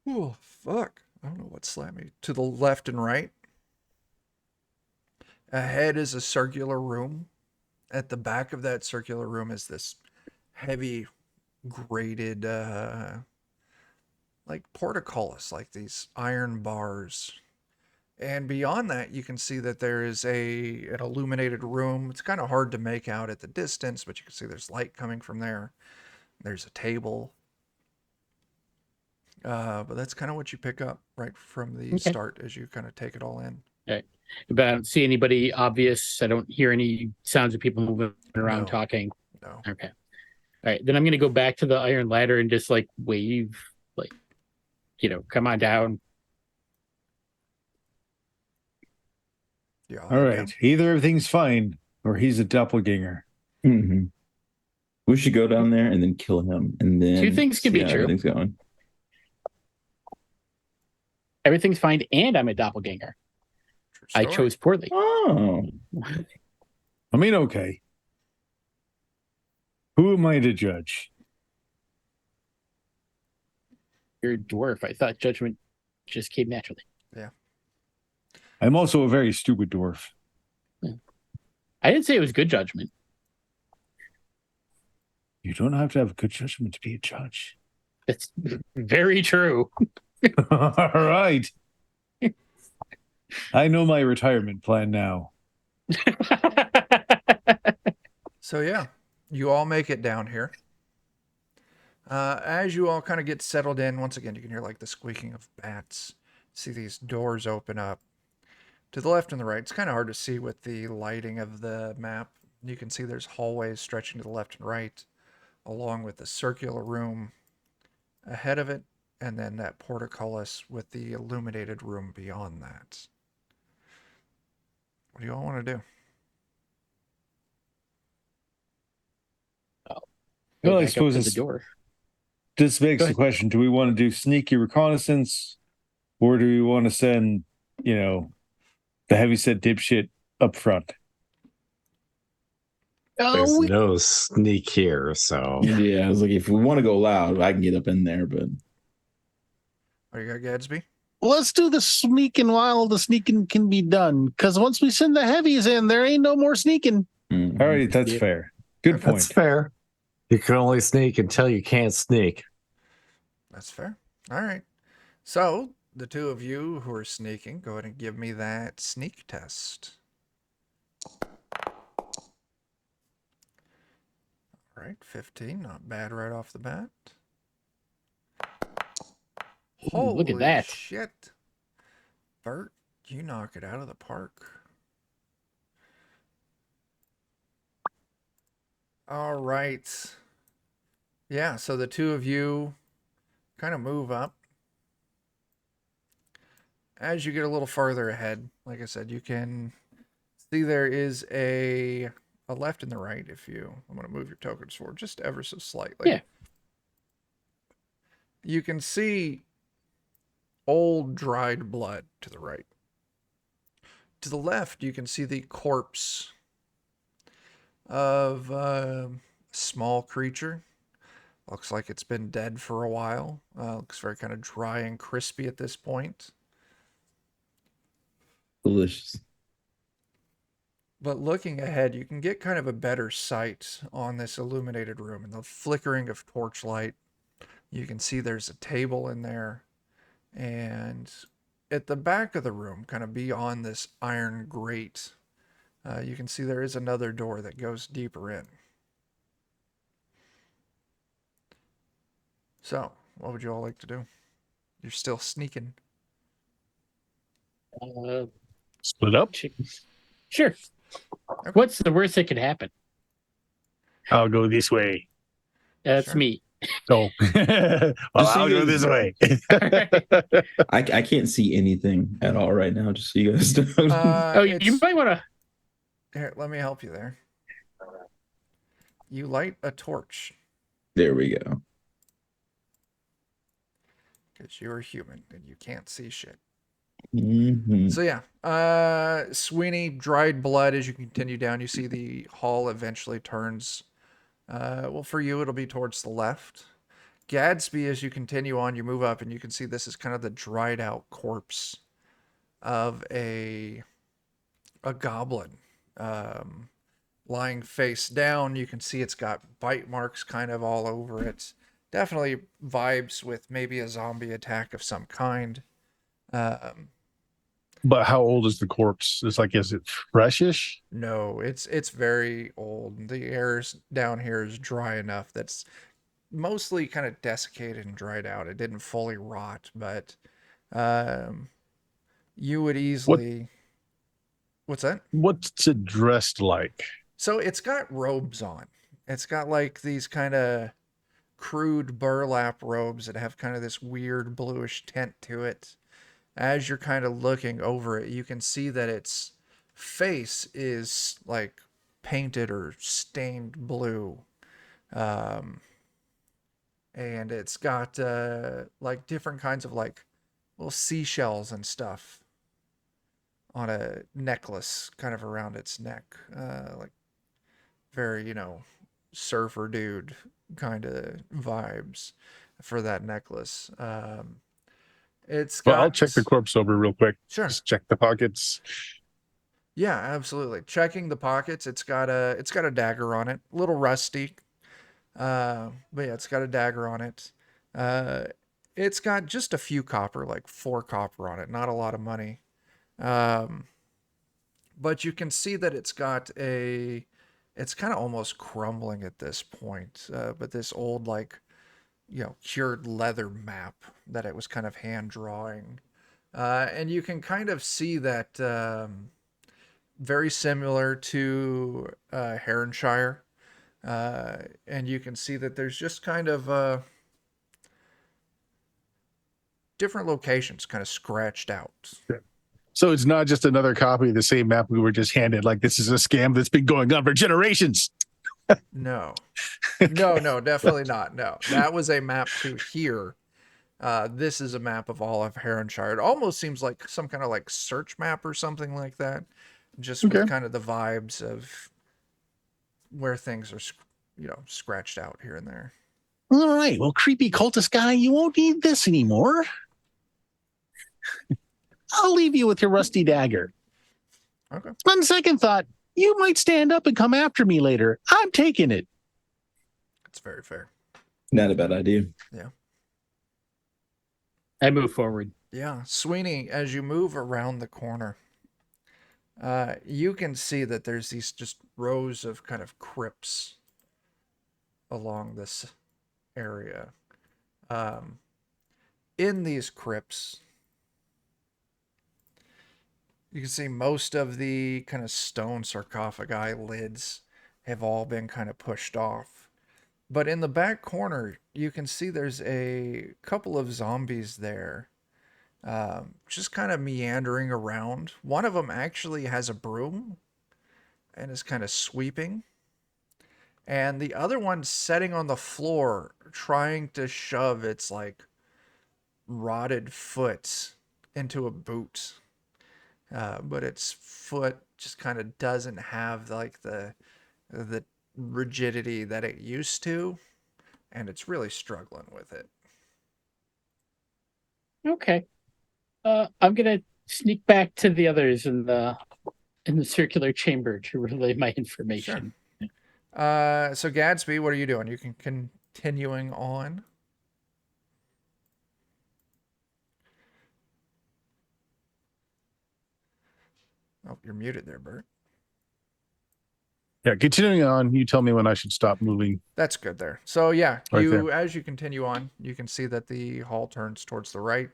Speaker 2: Oh, fuck. I don't know what slapped me. To the left and right. Ahead is a circular room. At the back of that circular room is this heavy grated like portcullis, like these iron bars. And beyond that, you can see that there is an illuminated room. It's kind of hard to make out at the distance, but you can see there's light coming from there. There's a table. But that's kind of what you pick up right from the start as you kind of take it all in.
Speaker 3: Okay. But I don't see anybody obvious. I don't hear any sounds of people moving around talking.
Speaker 2: No.
Speaker 3: Okay. All right. Then I'm going to go back to the iron ladder and just like wave, like, come on down.
Speaker 2: Yeah.
Speaker 5: All right. Either everything's fine or he's a doppelganger.
Speaker 6: Mm-hmm. We should go down there and then kill him. And then
Speaker 3: Two things can be true.
Speaker 6: Everything's going.
Speaker 3: Everything's fine and I'm a doppelganger. I chose poorly.
Speaker 6: Oh.
Speaker 5: I mean, okay. Who am I to judge?
Speaker 3: You're a dwarf. I thought judgment just came naturally.
Speaker 2: Yeah.
Speaker 5: I'm also a very stupid dwarf.
Speaker 3: I didn't say it was good judgment.
Speaker 5: You don't have to have good judgment to be a judge.
Speaker 3: That's very true.
Speaker 5: All right. I know my retirement plan now.
Speaker 2: So yeah, you all make it down here. As you all kind of get settled in, once again, you can hear like the squeaking of bats. See these doors open up. To the left and the right, it's kind of hard to see with the lighting of the map. You can see there's hallways stretching to the left and right. along with the circular room ahead of it, and then that portcullis with the illuminated room beyond that. What do you all want to do?
Speaker 3: Go
Speaker 5: Well, I
Speaker 3: back up
Speaker 5: suppose
Speaker 3: to the
Speaker 5: it's-
Speaker 3: door.
Speaker 5: This begs
Speaker 3: Go
Speaker 5: the
Speaker 3: ahead.
Speaker 5: question: do we want to do sneaky reconnaissance, or do we want to send, the heavyset dipshit up front?
Speaker 1: There's no sneak here, so
Speaker 6: Yeah, I was like, if we want to go loud, I can get up in there, but
Speaker 2: Oh, you got Gadsby?
Speaker 4: Let's do the sneaking while the sneaking can be done. Because once we send the heavies in, there ain't no more sneaking.
Speaker 5: All right, that's
Speaker 3: Yeah.
Speaker 5: fair. Good
Speaker 2: Okay.
Speaker 5: point.
Speaker 1: that's fair. You can only sneak until you can't sneak.
Speaker 2: That's fair. All right. So, the two of you who are sneaking, go ahead and give me that sneak test. All right, 15. Not bad right off the bat.
Speaker 3: Ooh, look at
Speaker 2: Holy
Speaker 3: that.
Speaker 2: shit. Bert, you knock it out of the park. All right. Yeah, so the two of you kind of move up. As you get a little farther ahead, like I said, you can see there is a left and the right if you... I'm going to move your tokens forward just ever so slightly.
Speaker 3: Yeah.
Speaker 2: You can see old dried blood to the right. To the left, you can see the corpse of a small creature. Looks like it's been dead for a while. Looks very kind of dry and crispy at this point.
Speaker 6: delicious.
Speaker 2: But looking ahead, you can get kind of a better sight on this illuminated room. And the flickering of torchlight, you can see there's a table in there. And at the back of the room, kind of beyond this iron grate, you can see there is another door that goes deeper in. So, what would you all like to do? You're still sneaking.
Speaker 4: Split up.
Speaker 3: Sure.
Speaker 2: Okay.
Speaker 3: What's the worst that could happen?
Speaker 4: I'll go this way.
Speaker 3: That's
Speaker 2: Sure.
Speaker 3: me.
Speaker 4: Oh, well,
Speaker 6: Just so
Speaker 4: I'll
Speaker 6: you
Speaker 4: go
Speaker 6: guys-
Speaker 4: this way.
Speaker 6: I can't see anything at all right now, just so you guys know.
Speaker 3: Oh, you
Speaker 2: It's-
Speaker 3: might want to.
Speaker 2: Here, let me help you there. You light a torch
Speaker 6: There we go.
Speaker 2: because you're human and you can't see shit.
Speaker 6: Mhm.
Speaker 2: So yeah, Sweeney, dried blood. As you continue down, you see the hall eventually turns. Well, for you, it'll be towards the left. Gadsby, as you continue on, you move up, and you can see this is kind of the dried out corpse of a goblin, lying face down. You can see it's got bite marks kind of all over it. Definitely vibes with maybe a zombie attack of some kind.
Speaker 4: But how old is the corpse? Is it freshish?
Speaker 2: No, it's very old. The air down here is dry enough that's mostly kind of desiccated and dried out. It didn't fully rot, but you would easily... What's that?
Speaker 4: What's it dressed like?
Speaker 2: So it's got robes on. It's got like these kind of crude burlap robes that have kind of this weird bluish tint to it. As you're kind of looking over it, you can see that its face is like painted or stained blue. And it's got like different kinds of like little seashells and stuff on a necklace kind of around its neck. Like very, surfer dude kind of vibes for that necklace. It's got...
Speaker 4: Well, I'll check the corpse over real quick.
Speaker 2: Sure.
Speaker 4: Just check the pockets.
Speaker 2: Yeah, absolutely. Checking the pockets, it's got a dagger on it. A little rusty. But yeah, it's got a dagger on it. It's got just a few copper, like 4 copper on it. Not a lot of money. But you can see that it's got it's kind of almost crumbling at this point. But this old, like, cured leather map that it was kind of hand drawing. And you can kind of see that very similar to Haranshire, And you can see that there's just kind of different locations kind of scratched out.
Speaker 4: So it's not just another copy of the same map we were just handed. Like, this is a scam that's been going on for generations.
Speaker 2: No, definitely not. No, that was a map to here. This is a map of all of Haranshire. It almost seems like some kind of like search map or something like that. Just with kind of the vibes of where things are, scratched out here and there.
Speaker 4: All right. Well, creepy cultist guy, you won't need this anymore. I'll leave you with your rusty dagger.
Speaker 2: Okay.
Speaker 4: On second thought, you might stand up and come after me later. I'm taking it.
Speaker 2: It's very fair.
Speaker 6: Not a bad idea.
Speaker 2: Yeah.
Speaker 3: I move forward.
Speaker 2: Yeah. Sweeney, as you move around the corner, you can see that there's these just rows of kind of crypts along this area. In these crypts, you can see most of the kind of stone sarcophagi lids have all been kind of pushed off. But in the back corner, you can see there's a couple of zombies there, just kind of meandering around. One of them actually has a broom and is kind of sweeping. And the other one's sitting on the floor trying to shove its like rotted foot into a boot. But its foot just kind of doesn't have like the rigidity that it used to, and it's really struggling with it.
Speaker 3: Okay. I'm gonna sneak back to the others in the circular chamber to relay my information.
Speaker 2: Sure. So Gadsby, what are you doing? You can continuing on. Oh, you're muted there, Bert.
Speaker 4: Yeah, continuing on, you tell me when I should stop moving.
Speaker 2: That's good there. So yeah,
Speaker 4: Right
Speaker 2: as you continue on, you can see that the hall turns towards the right,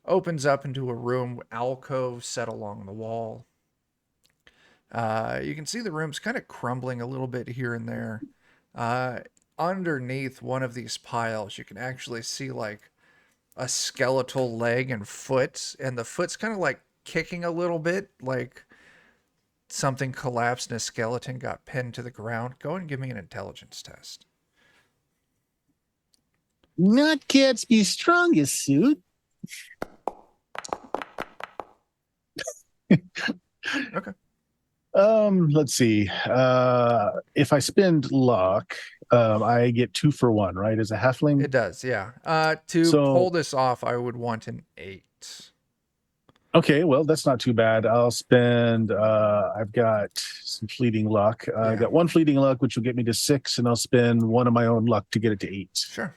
Speaker 2: opens up into a room, alcove set along the wall. You can see the room's kind of crumbling a little bit here and there. Underneath one of these piles, you can actually see like a skeletal leg and foot, and the foot's kind of like kicking a little bit, like something collapsed and a skeleton got pinned to the ground. Go and give me an intelligence test.
Speaker 4: Not Gadsby's strongest suit.
Speaker 2: Okay.
Speaker 4: Let's see. If I spend luck, I get 2 for 1, right? As a halfling?
Speaker 2: It does, yeah. To pull this off, I would want an 8.
Speaker 4: Okay, well, that's not too bad. I'll spend, I've got some fleeting luck. I got 1 fleeting luck, which will get me to 6, and I'll spend 1 of my own luck to get it to 8.
Speaker 2: Sure.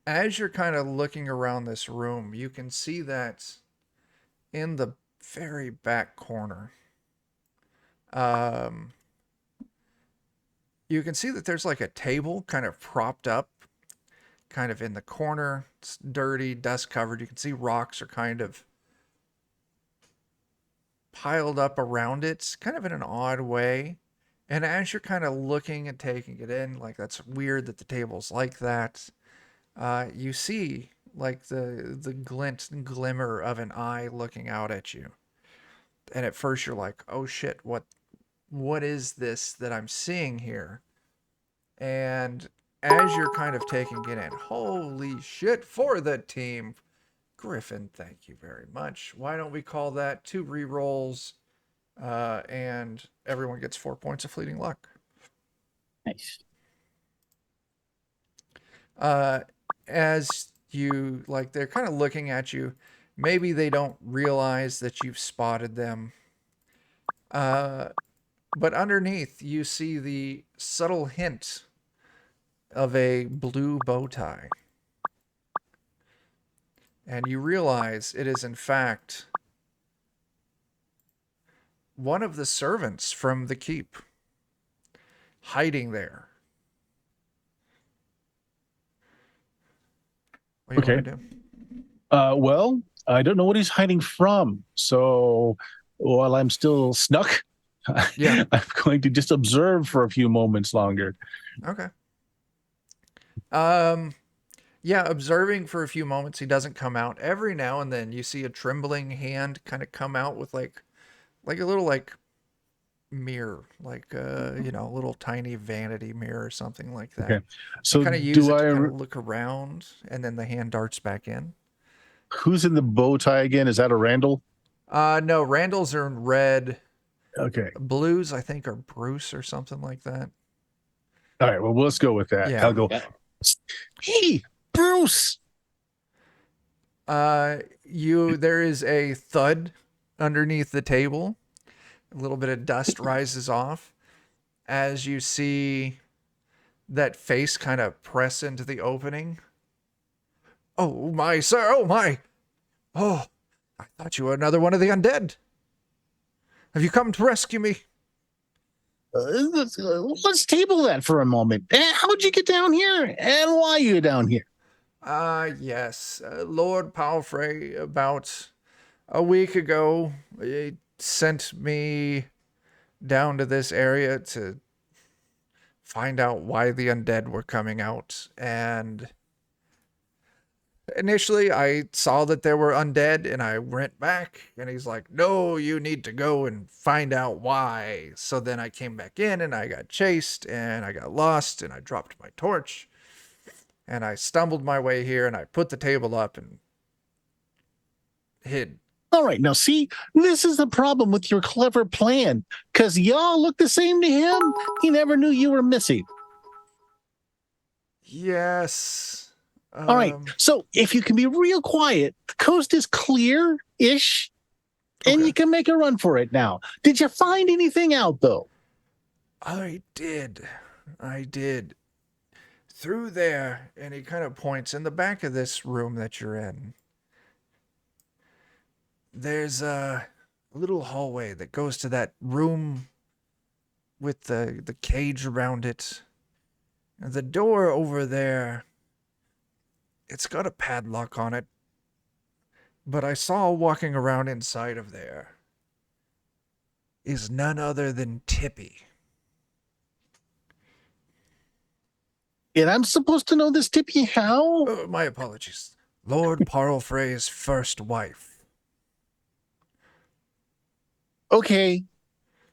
Speaker 2: As you're kind of looking around this room, you can see that in the very back corner, you can see that there's like a table kind of propped up, kind of in the corner. It's dirty, dust covered. You can see rocks are kind of piled up around it, kind of in an odd way. And as you're kind of looking and taking it in, like that's weird that the table's like that, you see like the glint and glimmer of an eye looking out at you. And at first you're like, oh shit, what is this that I'm seeing here? And as you're kind of taking it in, holy shit for the team. Griffin, thank you very much. Why don't we call that 2 rerolls, and everyone gets 4 points of fleeting luck.
Speaker 3: Nice.
Speaker 2: As you, like, they're kind of looking at you. Maybe they don't realize that you've spotted them. But underneath, you see the subtle hint of a blue bow tie. And you realize it is, in fact, one of the servants from the keep hiding there. What do you want to do?
Speaker 4: Well, I don't know what he's hiding from. So while I'm still snuck,
Speaker 2: Yeah.
Speaker 4: I'm going to just observe for a few moments longer.
Speaker 2: Okay. Yeah, observing for a few moments, he doesn't come out. Every now and then you see a trembling hand kind of come out with like a little like mirror, like a little tiny vanity mirror or something like that.
Speaker 4: Okay. So
Speaker 2: kind of use it to kind of look around, and then the hand darts back in.
Speaker 4: Who's in the bow tie again? Is that a Randall?
Speaker 2: No, Randall's are in red.
Speaker 4: Okay.
Speaker 2: Blues, I think, are Bruce or something like that.
Speaker 4: All right. Well, let's go with that.
Speaker 2: Yeah.
Speaker 4: I'll go. Hey, Bruce.
Speaker 2: There is a thud underneath the table. A little bit of dust rises off as you see that face kind of press into the opening. Oh my, sir! Oh my! Oh, I thought you were another one of the undead. Have you come to rescue me?
Speaker 4: Let's table that for a moment. How'd you get down here? And why are you down here?
Speaker 2: Yes. Lord Palfrey, about a week ago, he sent me down to this area to find out why the undead were coming out. And initially, I saw that there were undead, and I went back, and he's like, no, you need to go and find out why. So then I came back in, and I got chased, and I got lost, and I dropped my torch, and I stumbled my way here, and I put the table up and hid.
Speaker 4: All right, now see, this is the problem with your clever plan, because y'all look the same to him. He never knew you were missing.
Speaker 2: Yes.
Speaker 4: All right, so if you can be real quiet, the coast is clear-ish, and you can make a run for it now. Did you find anything out, though?
Speaker 2: I did. Through there, and he kind of points in the back of this room that you're in. There's a little hallway that goes to that room with the cage around it. And the door over there, it's got a padlock on it, but I saw walking around inside of there is none other than Tippy.
Speaker 4: And I'm supposed to know this Tippy how?
Speaker 2: My apologies. Lord Parlfrey's first wife.
Speaker 4: Okay,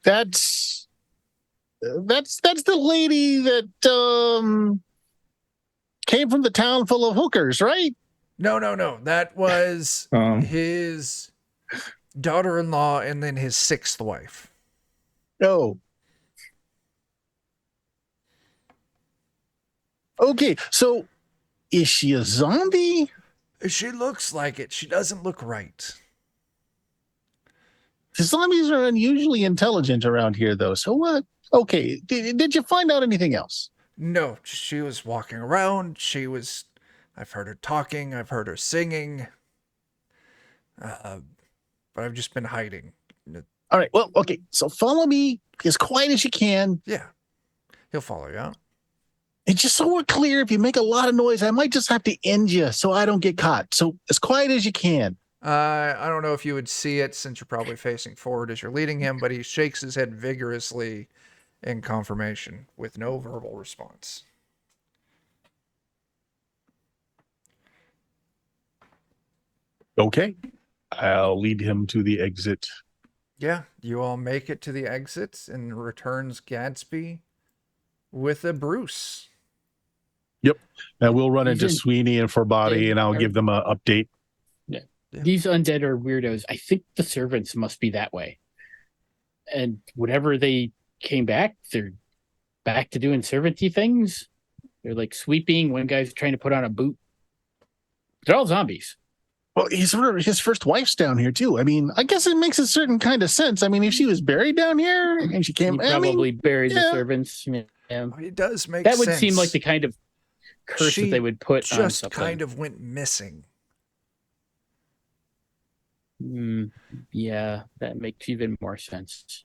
Speaker 4: that's the lady that came from the town full of hookers, right?
Speaker 2: No. That was his daughter-in-law and then his sixth wife.
Speaker 4: Oh. Okay, so is she a zombie?
Speaker 2: She looks like it. She doesn't look right.
Speaker 4: The zombies are unusually intelligent around here, though. So what? Okay, did you find out anything else?
Speaker 2: No, she was walking around. I've heard her talking. I've heard her singing. But I've just been hiding.
Speaker 4: All right, well, okay. So follow me as quiet as you can.
Speaker 2: Yeah, he'll follow you out.
Speaker 4: And just so we're clear, if you make a lot of noise, I might just have to end you so I don't get caught. So as quiet as you can.
Speaker 2: I don't know if you would see it since you're probably facing forward as you're leading him, but he shakes his head vigorously in confirmation with no verbal response.
Speaker 4: Okay. I'll lead him to the exit.
Speaker 2: Yeah, you all make it to the exit and returns Gadsby with a Bruce.
Speaker 4: Yep. And we'll run into Sweeney and Farbauti, and I'll give them an update.
Speaker 3: Yeah. These undead are weirdos. I think the servants must be that way. And whenever they came back, they're back to doing servant-y things. They're like sweeping. One guy's trying to put on a boot. They're all zombies.
Speaker 4: Well, his first wife's down here, too. I mean, I guess it makes a certain kind of sense. I mean, if she was buried down here and she came...
Speaker 3: Probably buried the servants. Yeah.
Speaker 2: It does make
Speaker 3: sense.
Speaker 2: That
Speaker 3: would seem like the kind of curse that they would put on something.
Speaker 2: Just kind of went missing.
Speaker 3: Yeah, that makes even more sense.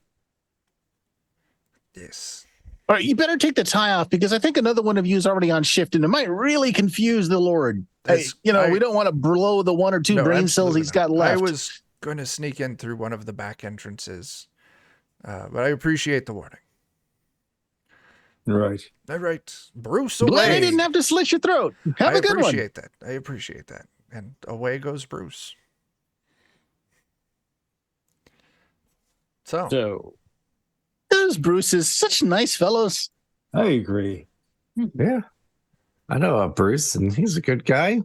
Speaker 2: Yes.
Speaker 4: All right, you better take the tie off because I think another one of you is already on shift and it might really confuse the Lord. Hey, we don't want to blow the one or two brain cells he's got left.
Speaker 2: I was going to sneak in through one of the back entrances But I appreciate the warning.
Speaker 5: Right.
Speaker 2: All right, Bruce away.
Speaker 4: Glad I didn't have to slit your throat. Have a good one.
Speaker 2: I appreciate that. And away goes Bruce. So
Speaker 4: those Bruces, such nice fellows.
Speaker 5: I agree.
Speaker 1: Yeah. I know Bruce, and he's a good guy.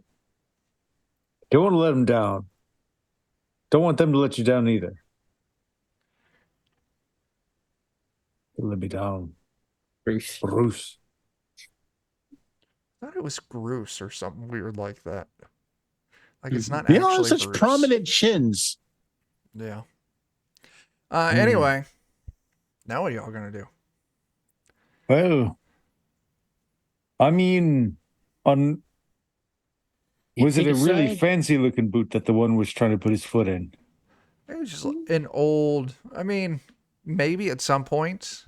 Speaker 5: Don't want to let him down. Don't want them to let you down either. Don't let me down. Bruce.
Speaker 2: I thought it was Bruce or something weird like that. Like it's not
Speaker 4: You
Speaker 2: actually
Speaker 4: know, such
Speaker 2: Bruce.
Speaker 4: prominent chins.
Speaker 2: Yeah. Anyway, now what are y'all gonna do?
Speaker 5: Well, I mean, was it a really fancy looking boot that the one was trying to put his foot in?
Speaker 2: It was just an old. I mean, maybe at some point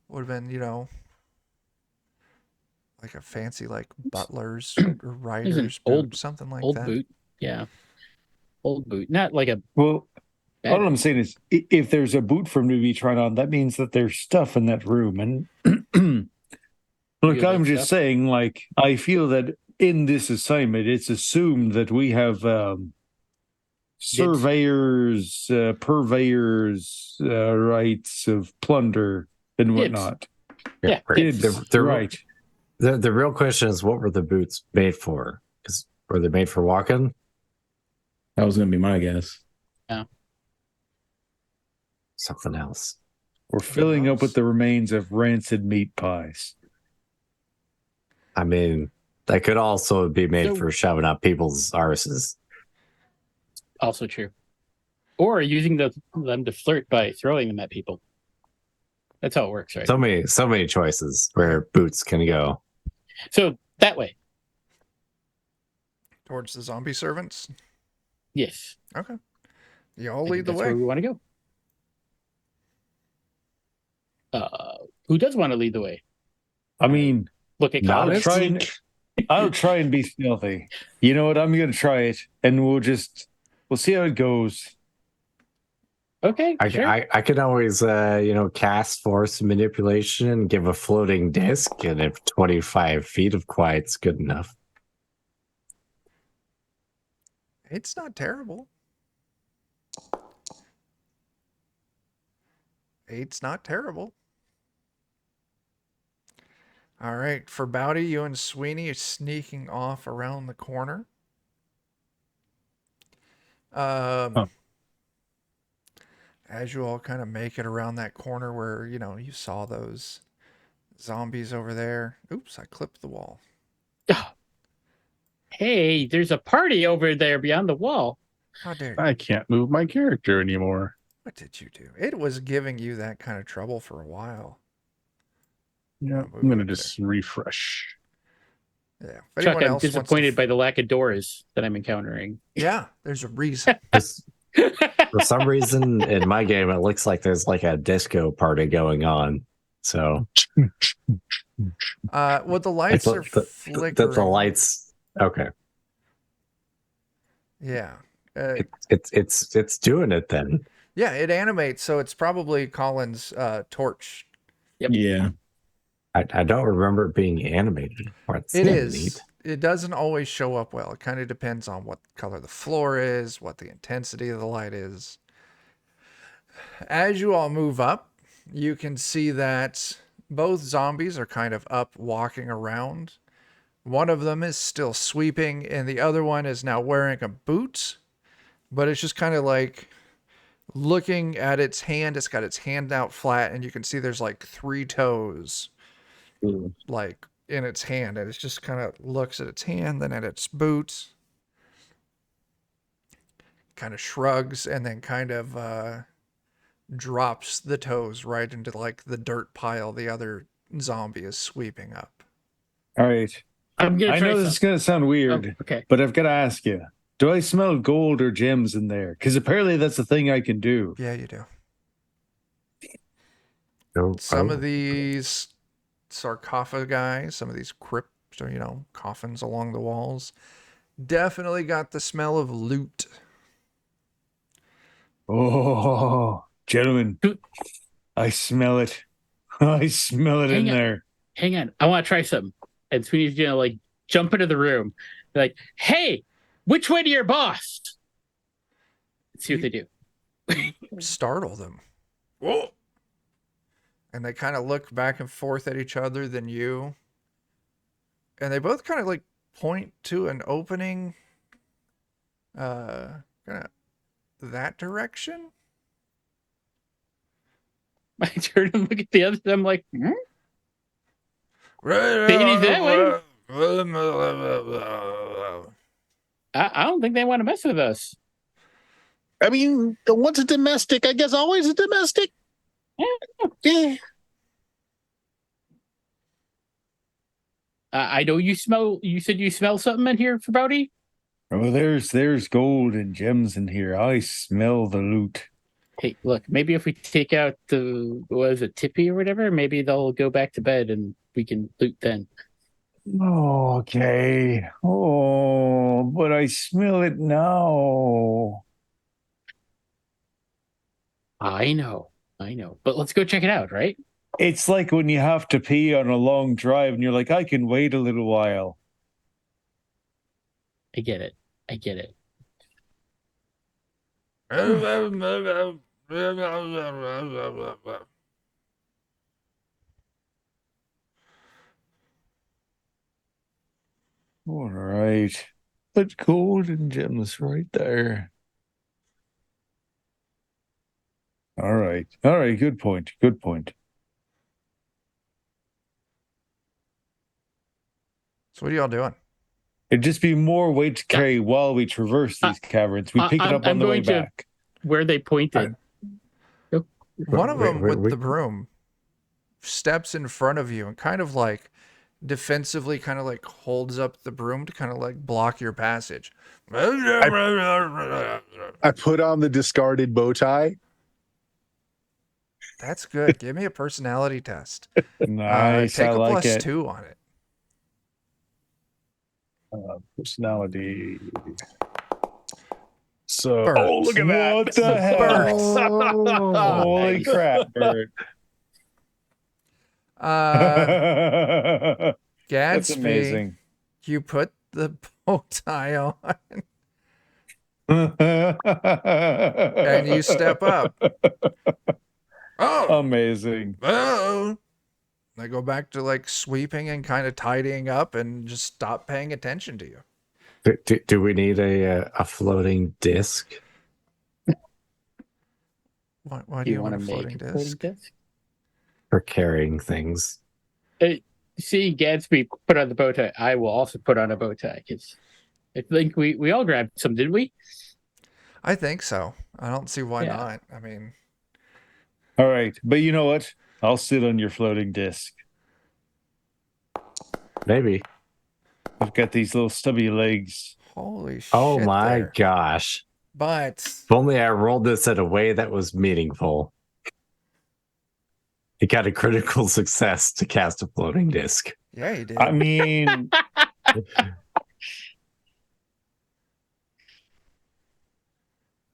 Speaker 2: would have been, like a fancy like butler's or rider's boot, something like
Speaker 3: old
Speaker 2: that.
Speaker 3: Boot, yeah, old boot, not like a.
Speaker 5: Well, all I'm saying is, if there's a boot for him to be trying on, that means that there's stuff in that room. And look, I'm just saying, like, I feel that in this assignment, it's assumed that we have surveyors, purveyors, rights of plunder and whatnot.
Speaker 3: Yeah,
Speaker 5: right.
Speaker 1: The real question is, what were the boots made for? Were they made for walking?
Speaker 6: That was going to be my guess.
Speaker 3: Yeah.
Speaker 1: Something else.
Speaker 5: We're filling up with the remains of rancid meat pies.
Speaker 1: I mean, that could also be made for shoving up people's arses.
Speaker 3: Also true. Or using them to flirt by throwing them at people. That's how it works, right?
Speaker 1: So many choices where boots can go.
Speaker 3: So that way.
Speaker 2: Towards the zombie servants?
Speaker 3: Yes.
Speaker 2: Okay. Y'all lead the way.
Speaker 3: That's where we want to go. Who does want to lead the way?
Speaker 5: I mean,
Speaker 3: look at Colin.
Speaker 5: I'll try and be stealthy. You know what? I'm going to try it, and we'll see how it goes.
Speaker 3: Okay, sure.
Speaker 1: I could always, cast force manipulation and give a floating disc, and if 25 feet of quiet's good enough.
Speaker 2: It's not terrible. It's not terrible. All right, Farbauti, you and Sweeney are sneaking off around the corner. As you all kind of make it around that corner where, you saw those zombies over there. Oops, I clipped the wall.
Speaker 3: Hey, there's a party over there beyond the wall.
Speaker 2: How dare you?
Speaker 4: I can't move my character anymore.
Speaker 2: What did you do? It was giving you that kind of trouble for a while.
Speaker 4: Yeah, I'm going to just refresh.
Speaker 2: Yeah.
Speaker 3: Chuck, I'm disappointed by the lack of doors that I'm encountering.
Speaker 2: Yeah, there's a reason.
Speaker 1: For some reason, in my game, it looks like there's like a disco party going on. So,
Speaker 2: well, the lights are flickering.
Speaker 1: The lights, okay.
Speaker 2: Yeah,
Speaker 1: it's doing it then.
Speaker 2: Yeah, it animates, so it's probably Colin's torch.
Speaker 3: Yep.
Speaker 6: Yeah.
Speaker 1: I don't remember it being animated.
Speaker 2: It is. Neat. It doesn't always show up well. It kind of depends on what color the floor is, what the intensity of the light is. As you all move up, you can see that both zombies are kind of up walking around. One of them is still sweeping, and the other one is now wearing a boot, but it's just kind of like looking at its hand. It's got its hand out flat, and you can see there's like 3 toes like in its hand, and it just kind of looks at its hand, then at its boot, kind of shrugs, and then kind of drops the toes right into like the dirt pile the other zombie is sweeping up.
Speaker 5: All right.
Speaker 3: I know
Speaker 5: this is going to sound weird, but I've got to ask you, do I smell gold or gems in there? Because apparently that's the thing I can do.
Speaker 2: Yeah, you do. Some of these sarcophagi, some of these crypt, coffins along the walls, definitely got the smell of loot.
Speaker 5: Oh, gentlemen, I smell it. I smell it in there.
Speaker 3: Hang on. I want to try something. And Sweeney's gonna like jump into the room. Like, hey, which way to your boss? Let's see what they do.
Speaker 2: Startle them. Whoa. And they kind of look back and forth at each other, then you. And they both kind of like point to an opening kind of that direction.
Speaker 3: I turn and look at the other. I'm like, Bailey's that way. I don't think they want to mess with us.
Speaker 4: I mean, once a domestic, I guess always a domestic. Yeah.
Speaker 3: I know you smell. You said you smell something in here, Farbauti?
Speaker 5: Oh, there's gold and gems in here. I smell the loot.
Speaker 3: Hey, look, maybe if we take out the, was it Tippy or whatever, maybe they'll go back to bed and we can loot then.
Speaker 5: Oh, okay. Oh, but I smell it now.
Speaker 3: I know. But let's go check it out, right?
Speaker 5: It's like when you have to pee on a long drive and you're like, I can wait a little while.
Speaker 3: I get it.
Speaker 5: All right. But gold and gems right there. All right. Good point.
Speaker 2: So what are y'all doing?
Speaker 5: It'd just be more weight to carry while we traverse these caverns. We pick it up on the way back.
Speaker 3: Where they pointed.
Speaker 2: One of them with the broom steps in front of you and kind of like defensively kind of like holds up the broom to kind of like block your passage.
Speaker 4: I put on the discarded bow tie.
Speaker 2: That's good. Give me a personality test.
Speaker 5: Nice.
Speaker 2: Take
Speaker 5: I
Speaker 2: a
Speaker 5: like it.
Speaker 2: +2 on it.
Speaker 4: Personality. So,
Speaker 2: Birds.
Speaker 4: oh, look at that.
Speaker 5: What the hell?
Speaker 2: Birds.
Speaker 5: Holy crap, Bert. That's
Speaker 2: Gadsby,
Speaker 5: amazing.
Speaker 2: you put the bow tie on
Speaker 5: And
Speaker 2: and you step up. Oh,
Speaker 5: amazing.
Speaker 2: oh. I go back to like sweeping and kind of tidying up and just stop paying attention to you.
Speaker 1: Do we need a floating disc?
Speaker 2: Why do you want a floating disc?
Speaker 1: For carrying things?
Speaker 3: See Gadsby put on the bow tie. I will also put on a bow tie because I think we all grabbed some, didn't we?
Speaker 2: I think so. I don't see why not. I mean,
Speaker 5: All right. But you know what? I'll sit on your floating disc.
Speaker 1: Maybe.
Speaker 5: I've got these little stubby legs.
Speaker 2: holy shit.
Speaker 1: Oh my
Speaker 2: there.
Speaker 1: gosh.
Speaker 2: But
Speaker 1: If only I rolled this in a way that was meaningful. It got a critical success to cast a floating disc.
Speaker 2: yeah, you did.
Speaker 5: I mean,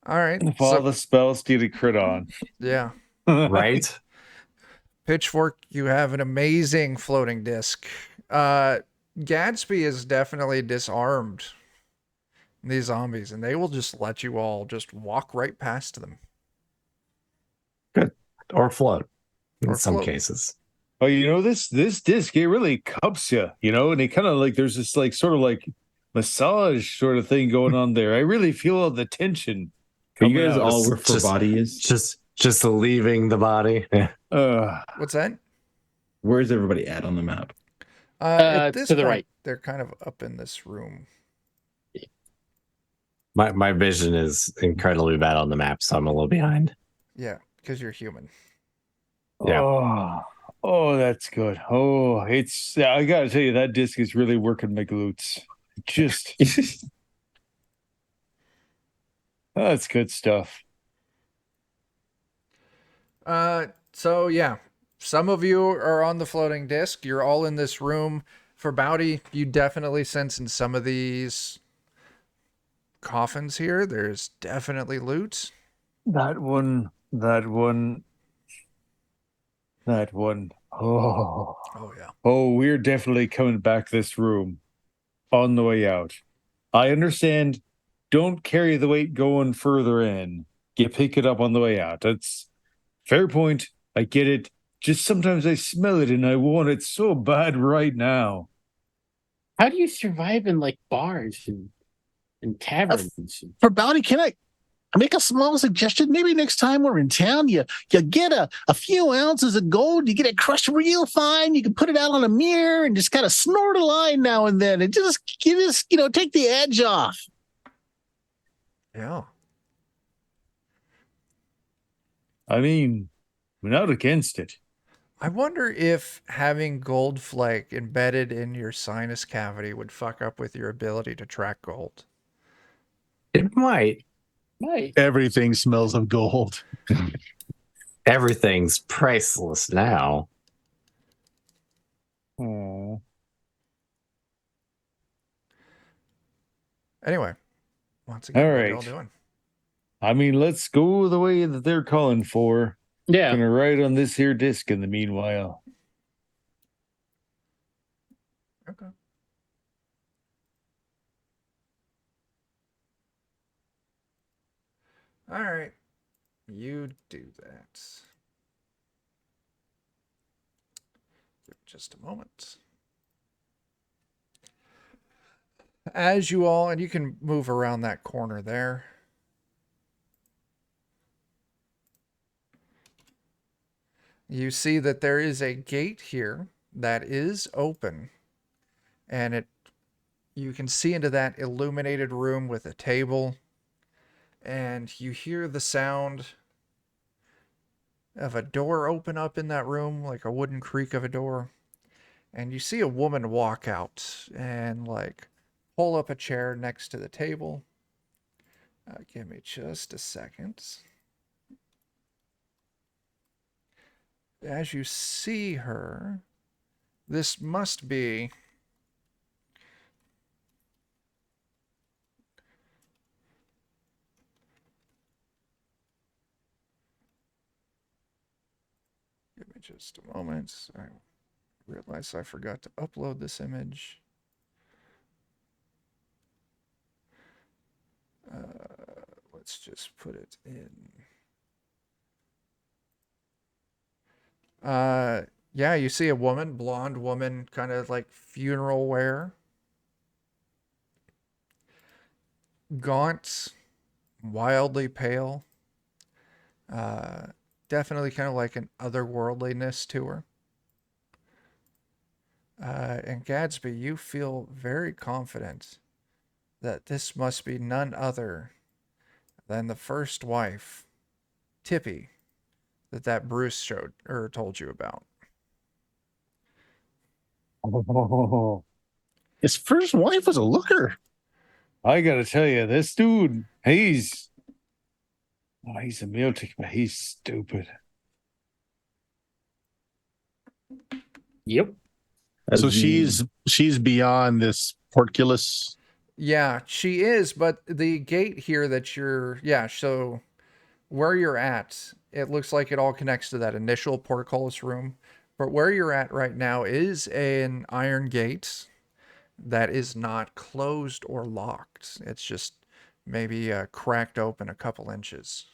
Speaker 2: All right.
Speaker 5: if all the spells get a crit on.
Speaker 2: Yeah.
Speaker 1: Right?
Speaker 2: Pitchfork, you have an amazing floating disc. Gadsby is definitely disarmed these zombies, and they will just let you all just walk right past them.
Speaker 1: Good. Or float in
Speaker 2: Or
Speaker 1: some
Speaker 2: float.
Speaker 1: cases.
Speaker 5: Oh, you know, this disc, it really cups you, you know, and it kind of like, there's this like sort of like massage sort of thing going on there. I really feel all the tension.
Speaker 6: Are you guys
Speaker 5: out.
Speaker 6: all where Farbauti is?
Speaker 1: Just leaving the body. Yeah.
Speaker 2: What's that?
Speaker 6: Where's everybody at on the map?
Speaker 2: At this
Speaker 3: to the
Speaker 2: point,
Speaker 3: right.
Speaker 2: They're kind of up in this room.
Speaker 1: My vision is incredibly bad on the map, so I'm a little behind.
Speaker 2: Yeah, because you're human.
Speaker 1: Yeah.
Speaker 5: Oh, that's good. Oh, I gotta tell you, that disc is really working my glutes. Just, that's good stuff.
Speaker 2: So yeah, some of you are on the floating disc. You're all in this room. Farbauti, you definitely sense in some of these coffins here, there's definitely loot.
Speaker 5: That one That one. Oh.
Speaker 2: Oh yeah.
Speaker 5: Oh, we're definitely coming back this room on the way out. I understand. Don't carry the weight going further in. You pick it up on the way out. That's fair point. I get it. Just sometimes I smell it and I want it so bad right now.
Speaker 3: How do you survive in like bars and taverns?
Speaker 4: Farbauti, can I make a small suggestion? Maybe next time we're in town, you get a few ounces of gold, you get it crushed real fine, you can put it out on a mirror and just kind of snort a line now and then, and just take the edge off.
Speaker 2: Yeah.
Speaker 5: I mean, we're not against it.
Speaker 2: I wonder if having gold flake embedded in your sinus cavity would fuck up with your ability to track gold.
Speaker 1: It might.
Speaker 3: Right.
Speaker 4: Everything smells of gold.
Speaker 1: Everything's priceless now.
Speaker 5: Oh.
Speaker 2: Anyway, once again,
Speaker 5: All
Speaker 2: what are
Speaker 5: right.
Speaker 2: y'all doing?
Speaker 5: I mean, let's go the way that they're calling for.
Speaker 3: Yeah.
Speaker 5: Gonna write on this here disc in the meanwhile.
Speaker 2: Okay. All right. You do that. Give it just a moment. As you all, and you can move around that corner there. You see that there is a gate here that is open, and you can see into that illuminated room with a table, and you hear the sound of a door open up in that room, like a wooden creak of a door, and you see a woman walk out and like pull up a chair next to the table. Give me just a second. As you see her, this must be give me just a moment. I realize I forgot to upload this image. Let's just put it in. Yeah, you see a woman, blonde woman, kind of like funeral wear. Gaunt, wildly pale. Definitely kind of like an otherworldliness to her. And Gadsby, you feel very confident that this must be none other than the first wife, Tippy, that Bruce showed or told you about.
Speaker 5: Oh,
Speaker 4: His first wife was a looker.
Speaker 5: I gotta tell you, this dude, he's a meal ticket, but he's stupid.
Speaker 3: Yep.
Speaker 4: So she's beyond this portcullis.
Speaker 2: Yeah, she is, but the gate here that so where you're at, it looks like it all connects to that initial portcullis room. But where you're at right now is an iron gate that is not closed or locked. It's just maybe cracked open a couple inches.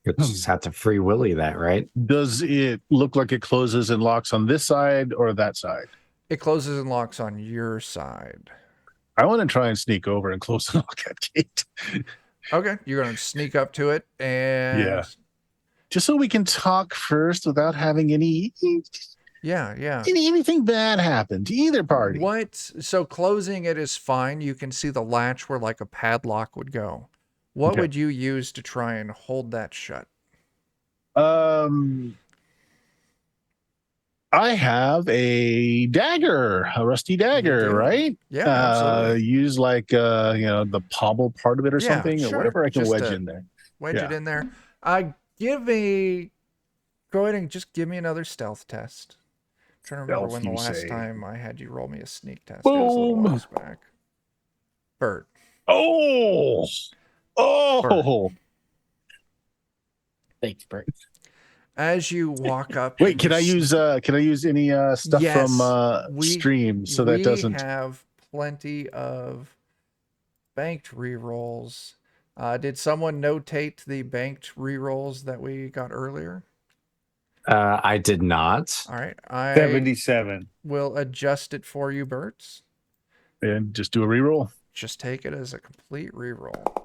Speaker 1: You just have to free willy that, right?
Speaker 4: Does it look like it closes and locks on this side or that side?
Speaker 2: It closes and locks on your side.
Speaker 4: I want to try and sneak over and close and lock that gate.
Speaker 2: Okay, you're going to sneak up to it and...
Speaker 4: Yeah. Just so we can talk first without having anything bad happen to either party.
Speaker 2: So closing it is fine. You can see the latch where like a padlock would go. What would you use to try and hold that shut?
Speaker 4: I have a dagger, a rusty dagger, right?
Speaker 2: Yeah, absolutely.
Speaker 4: Use like the pobble part of it or something, or whatever I can
Speaker 2: Just
Speaker 4: wedge in there.
Speaker 2: Wedge it in there. Go ahead and just give me another stealth test. I'm trying to remember when the last time I had you roll me a sneak test.
Speaker 4: Boom.
Speaker 2: It was a little while back. Bert.
Speaker 4: Oh.
Speaker 3: Thanks, Bert.
Speaker 2: As you walk up,
Speaker 4: Wait,
Speaker 2: and
Speaker 4: can I
Speaker 2: you
Speaker 4: use any stuff
Speaker 2: Yes,
Speaker 4: from stream so that doesn't?
Speaker 2: We have plenty of banked rerolls. Did someone notate the banked rerolls that we got earlier?
Speaker 1: I did not.
Speaker 2: All right, I
Speaker 5: 77.
Speaker 2: will adjust it for you, Berts.
Speaker 4: And just do a reroll.
Speaker 2: Just take it as a complete reroll.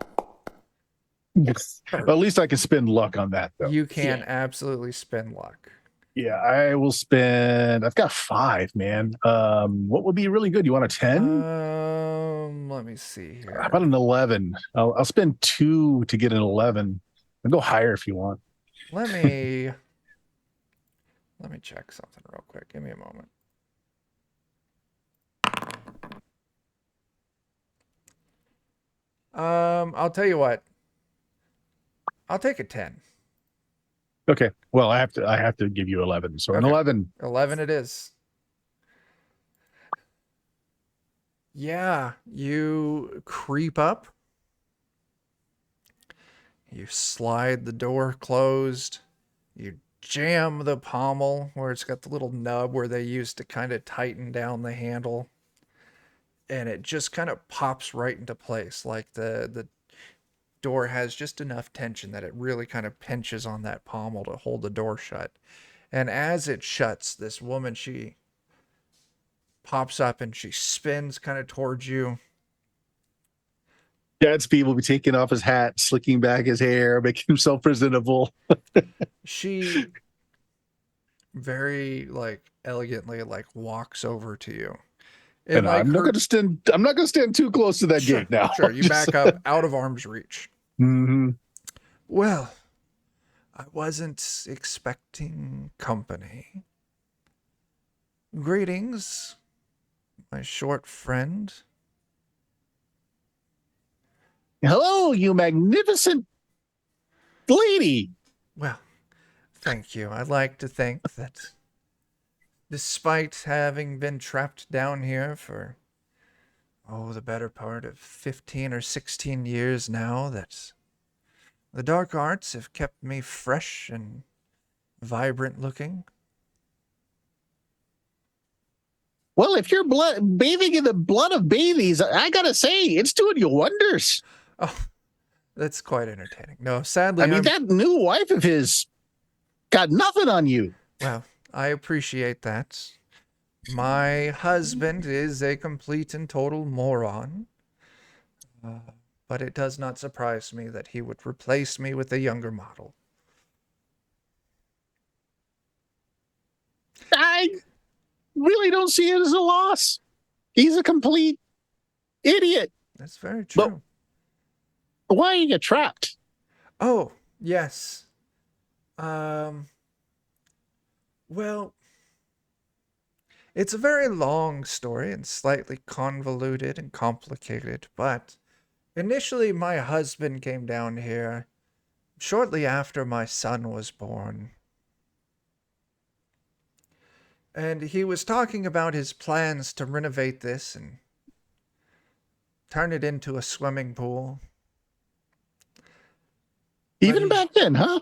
Speaker 4: Well, at least I can spend luck on that, though.
Speaker 2: You can absolutely spend luck.
Speaker 4: Yeah, I will spend. I've got 5, man. What would be really good? You want a 10?
Speaker 2: Let me see here.
Speaker 4: How about an 11? I'll spend 2 to get an 11. I'll go higher if you want.
Speaker 2: Let me check something real quick. Give me a moment. I'll tell you what. I'll take a 10.
Speaker 4: Okay. Well, I have to give you 11. So an
Speaker 2: Okay.
Speaker 4: 11.
Speaker 2: 11 it is. Yeah, you creep up. You slide the door closed. You jam the pommel where it's got the little nub where they used to kind of tighten down the handle. And it just kind of pops right into place. Like the door has just enough tension that it really kind of pinches on that pommel to hold the door shut. And as it shuts, this woman, she pops up and she spins kind of towards you.
Speaker 4: Gadsby will be taking off his hat, slicking back his hair, making himself presentable.
Speaker 2: She very elegantly walks over to you.
Speaker 4: And I'm not going to stand too close to that gate now.
Speaker 2: Sure, you back up out of arm's reach.
Speaker 4: Mm-hmm.
Speaker 2: Well, I wasn't expecting company. Greetings, my short friend.
Speaker 4: Hello, you magnificent lady.
Speaker 2: Well, thank you. I'd like to think that despite having been trapped down here for, the better part of 15 or 16 years now, that the dark arts have kept me fresh and vibrant looking.
Speaker 4: Well, if you're bathing in the blood of babies, I gotta say, it's doing you wonders.
Speaker 2: Oh, that's quite entertaining. No, sadly,
Speaker 4: I mean, that new wife of his got nothing on you.
Speaker 2: Well, I appreciate that. My husband is a complete and total moron. But it does not surprise me that he would replace me with a younger model.
Speaker 4: I really don't see it as a loss. He's a complete idiot.
Speaker 2: That's very true.
Speaker 4: But why you get trapped?
Speaker 2: Oh, yes. Well, it's a very long story and slightly convoluted and complicated, but initially my husband came down here shortly after my son was born. And he was talking about his plans to renovate this and turn it into a swimming pool.
Speaker 4: Even back then, huh?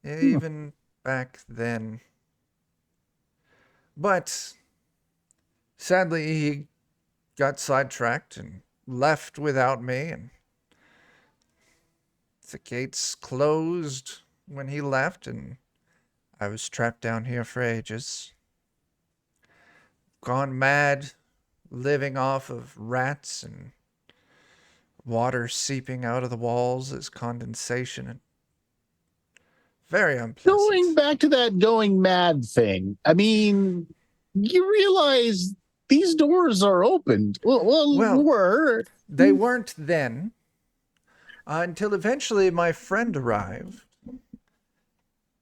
Speaker 2: Even back then. But sadly, he got sidetracked and left without me, and the gates closed when he left, and I was trapped down here for ages. Gone mad, living off of rats and water seeping out of the walls as condensation, and very unpleasant.
Speaker 4: Going back to that going mad thing, I mean, you realize these doors are opened. Well,
Speaker 2: they weren't then, until eventually my friend arrived,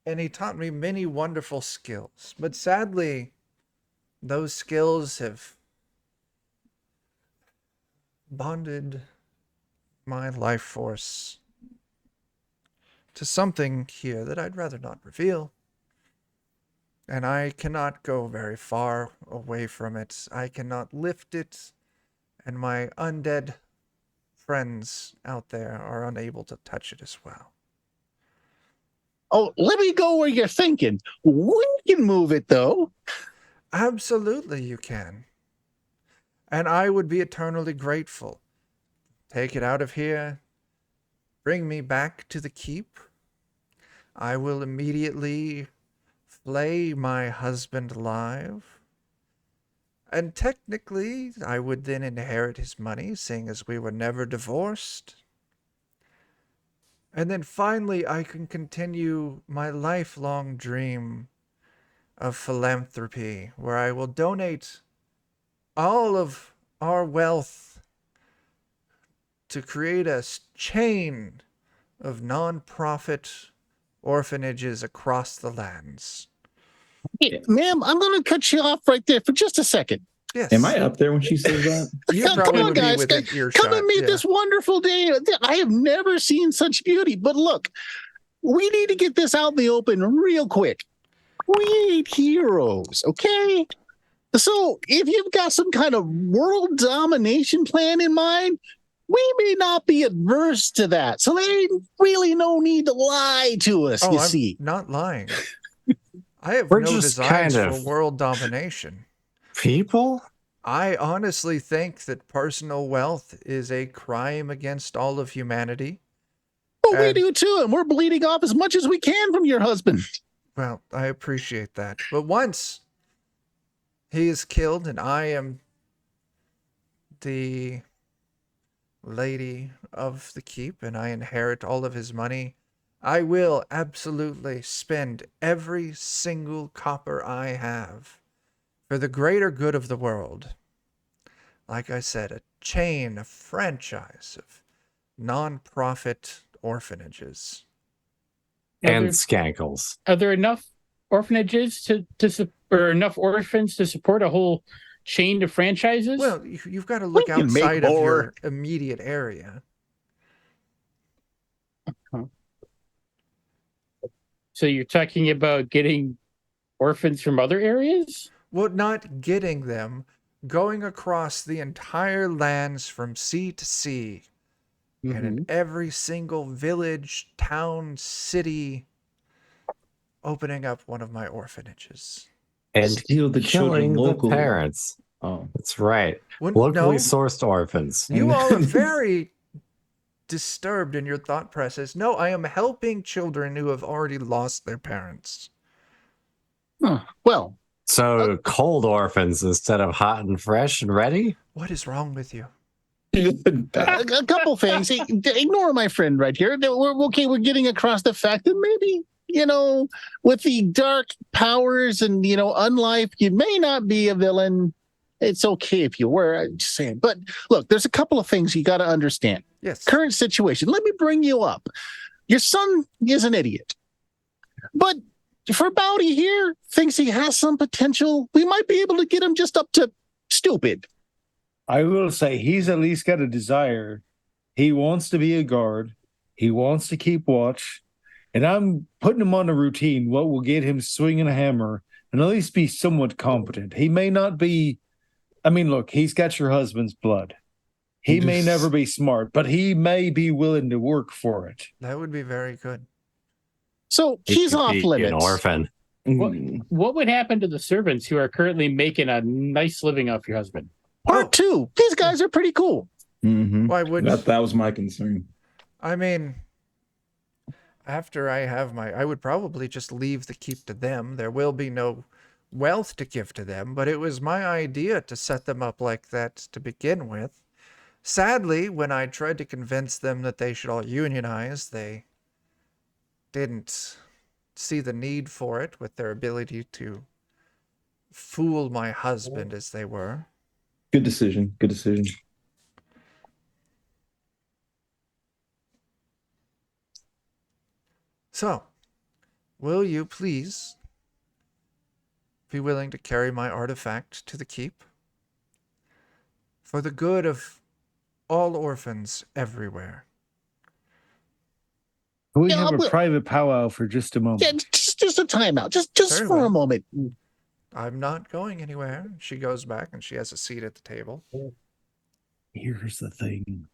Speaker 2: and he taught me many wonderful skills. But sadly, those skills have bonded my life force to something here that I'd rather not reveal. And I cannot go very far away from it. I cannot lift it, and my undead friends out there are unable to touch it as well.
Speaker 4: Oh, let me go where you're thinking. We can move it, though.
Speaker 2: Absolutely, you can. And I would be eternally grateful. Take it out of here. Bring me back to the keep. I will immediately flay my husband alive. And technically, I would then inherit his money, seeing as we were never divorced. And then finally, I can continue my lifelong dream of philanthropy, where I will donate all of our wealth to create a chain of non-profit orphanages across the lands.
Speaker 4: Hey, ma'am, I'm going to cut you off right there for just a second.
Speaker 2: Yes.
Speaker 6: Am I up there when she says that?
Speaker 2: You
Speaker 4: Come
Speaker 2: probably
Speaker 4: on,
Speaker 2: would
Speaker 4: guys.
Speaker 2: be within earshot.
Speaker 4: Come and meet this wonderful day. I have never seen such beauty. But look, we need to get this out in the open real quick. We ain't heroes, okay? So if you've got some kind of world domination plan in mind, we may not be adverse to that. So there ain't really no need to lie to us,
Speaker 2: Oh,
Speaker 4: you
Speaker 2: I'm
Speaker 4: see.
Speaker 2: not lying. I have
Speaker 1: We're
Speaker 2: no
Speaker 1: just
Speaker 2: designs
Speaker 1: kind
Speaker 2: for
Speaker 1: of-
Speaker 2: world domination.
Speaker 1: People?
Speaker 2: I honestly think that personal wealth is a crime against all of humanity.
Speaker 4: Well, we
Speaker 2: And-
Speaker 4: do too, and we're bleeding off as much as we can from your husband.
Speaker 2: Well, I appreciate that. But once he is killed and I am the lady of the keep and I inherit all of his money, I will absolutely spend every single copper I have for the greater good of the world. Like I said, a chain, a franchise of non-profit orphanages.
Speaker 1: And skankles.
Speaker 3: Are there enough orphanages or enough orphans to support a whole chain of franchises?
Speaker 2: Well, you've got to look
Speaker 4: We can make
Speaker 2: outside of
Speaker 4: more.
Speaker 2: your immediate area.
Speaker 3: So you're talking about getting orphans from other areas?
Speaker 2: Well, not getting them, going across the entire lands from sea to sea, and in every single village, town, city, opening up one of my orphanages.
Speaker 1: And
Speaker 6: Steal the
Speaker 1: killing
Speaker 6: children
Speaker 1: the
Speaker 6: locally.
Speaker 1: parents.
Speaker 6: Oh.
Speaker 1: That's right.
Speaker 2: Well,
Speaker 1: Locally
Speaker 2: no,
Speaker 1: sourced orphans.
Speaker 2: you all are very disturbed in your thought process. No, I am helping children who have already lost their parents.
Speaker 4: Well,
Speaker 1: So cold orphans instead of hot and fresh and ready?
Speaker 2: What is wrong with you?
Speaker 4: a couple things. Hey, ignore my friend right here. We're getting across the fact that maybe, with the dark powers and, unlife, you may not be a villain. It's okay if you were, I'm just saying. But look, there's a couple of things you got to understand.
Speaker 2: Yes.
Speaker 4: Current situation. Let me bring you up. Your son is an idiot. But Farbauti here thinks he has some potential. We might be able to get him just up to stupid.
Speaker 5: I will say he's at least got a desire. He wants to be a guard. He wants to keep watch. And I'm putting him on a routine, what will get him swinging a hammer and at least be somewhat competent. He may not be, look, he's got your husband's blood. He may never be smart, but he may be willing to work for it.
Speaker 2: That would be very good.
Speaker 4: So
Speaker 1: He
Speaker 4: he's
Speaker 1: could
Speaker 4: off
Speaker 1: be
Speaker 4: limits.
Speaker 1: An orphan.
Speaker 3: What would happen to the servants who are currently making a nice living off your husband?
Speaker 4: Part two. These guys are pretty cool.
Speaker 2: Why wouldn't
Speaker 6: That was my concern.
Speaker 2: After I would probably just leave the keep to them. There will be no wealth to give to them, but it was my idea to set them up like that to begin with. Sadly, when I tried to convince them that they should all unionize, they didn't see the need for it with their ability to fool my husband as they were.
Speaker 6: Good decision. Good decision.
Speaker 2: So, will you please be willing to carry my artifact to the keep? For the good of all orphans everywhere.
Speaker 5: Can we
Speaker 4: Yeah,
Speaker 5: have a
Speaker 4: well-
Speaker 5: private powwow for just a moment?
Speaker 4: Yeah, just a timeout. Just
Speaker 2: Very
Speaker 4: for
Speaker 2: well.
Speaker 4: a moment.
Speaker 2: I'm not going anywhere. She goes back and she has a seat at the table.
Speaker 5: Here's the thing.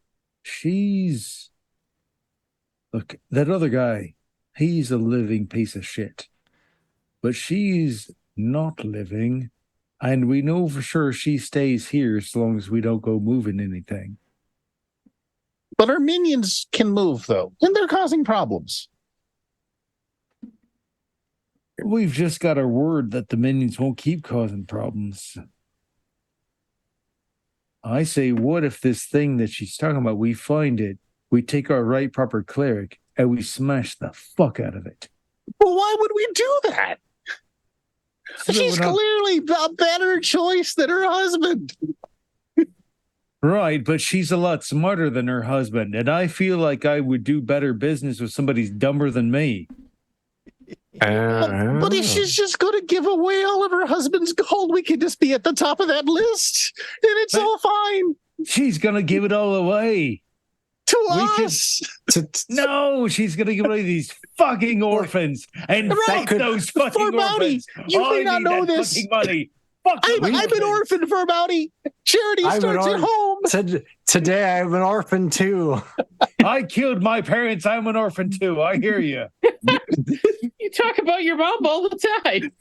Speaker 5: Look, that other guy,
Speaker 7: he's a living piece of shit. But she's not living, and we know for sure she stays here as long as we don't go moving anything.
Speaker 4: But our minions can move, though, and they're causing problems.
Speaker 7: We've just got our word that the minions won't keep causing problems. I say, what if this thing that she's talking about, we find it, we take our right proper cleric, and we smash the fuck out of it?
Speaker 4: Well, why would we do that?
Speaker 7: So
Speaker 4: She's clearly a better choice than her husband.
Speaker 7: Right, but she's a lot smarter than her husband, and I feel like I would do better business with somebody dumber than me.
Speaker 4: But if she's just going to give away all of her husband's gold, we could just be at the top of that list, and it's all fine.
Speaker 7: She's going to give it all away.
Speaker 4: To us.
Speaker 7: No, she's going to give away these fucking orphans. And fuck those fucking orphans.
Speaker 4: You may not know this.
Speaker 7: Money.
Speaker 4: I'm an orphan, Farbauti. Charity starts at home.
Speaker 1: Today I'm an orphan too.
Speaker 7: I killed my parents. I'm an orphan too. I hear you.
Speaker 3: You talk about your mom all the time.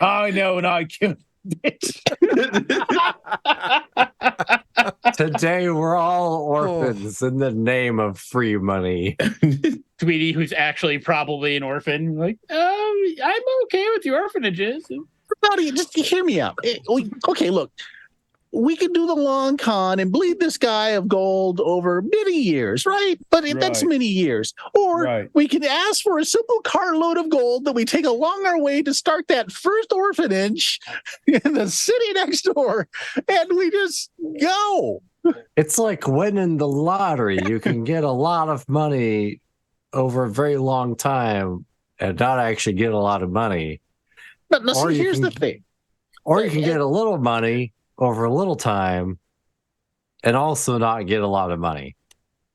Speaker 7: I know, and I killed bitch.
Speaker 1: Today we're all orphans in the name of free money.
Speaker 3: Sweeney, who's actually probably an orphan, like, I'm okay with the orphanages.
Speaker 4: Farbauti, just hear me out. Okay, look. We could do the long con and bleed this guy of gold over many years, right? But that's many years. Or we can ask for a simple carload of gold that we take along our way to start that first orphanage in the city next door, and we just go.
Speaker 1: It's like winning the lottery. You can get a lot of money over a very long time and not actually get a lot of money.
Speaker 4: But no, see, here's the thing.
Speaker 1: Or you can get a little money over a little time and also not get a lot of money.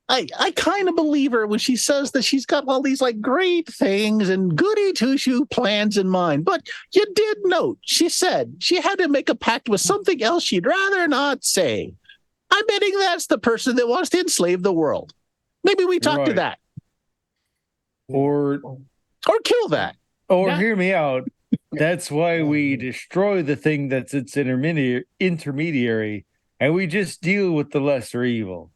Speaker 4: I kind of believe her when she says that she's got all these like great things and goody two-shoe plans in mind. But you did note, she said she had to make a pact with something else she'd rather not say. I'm betting that's the person that wants to enslave the world. Maybe we talk to that.
Speaker 7: Or
Speaker 4: kill that.
Speaker 7: Or hear me out. That's why we destroy the thing that's its intermediary, and we just deal with the lesser evil.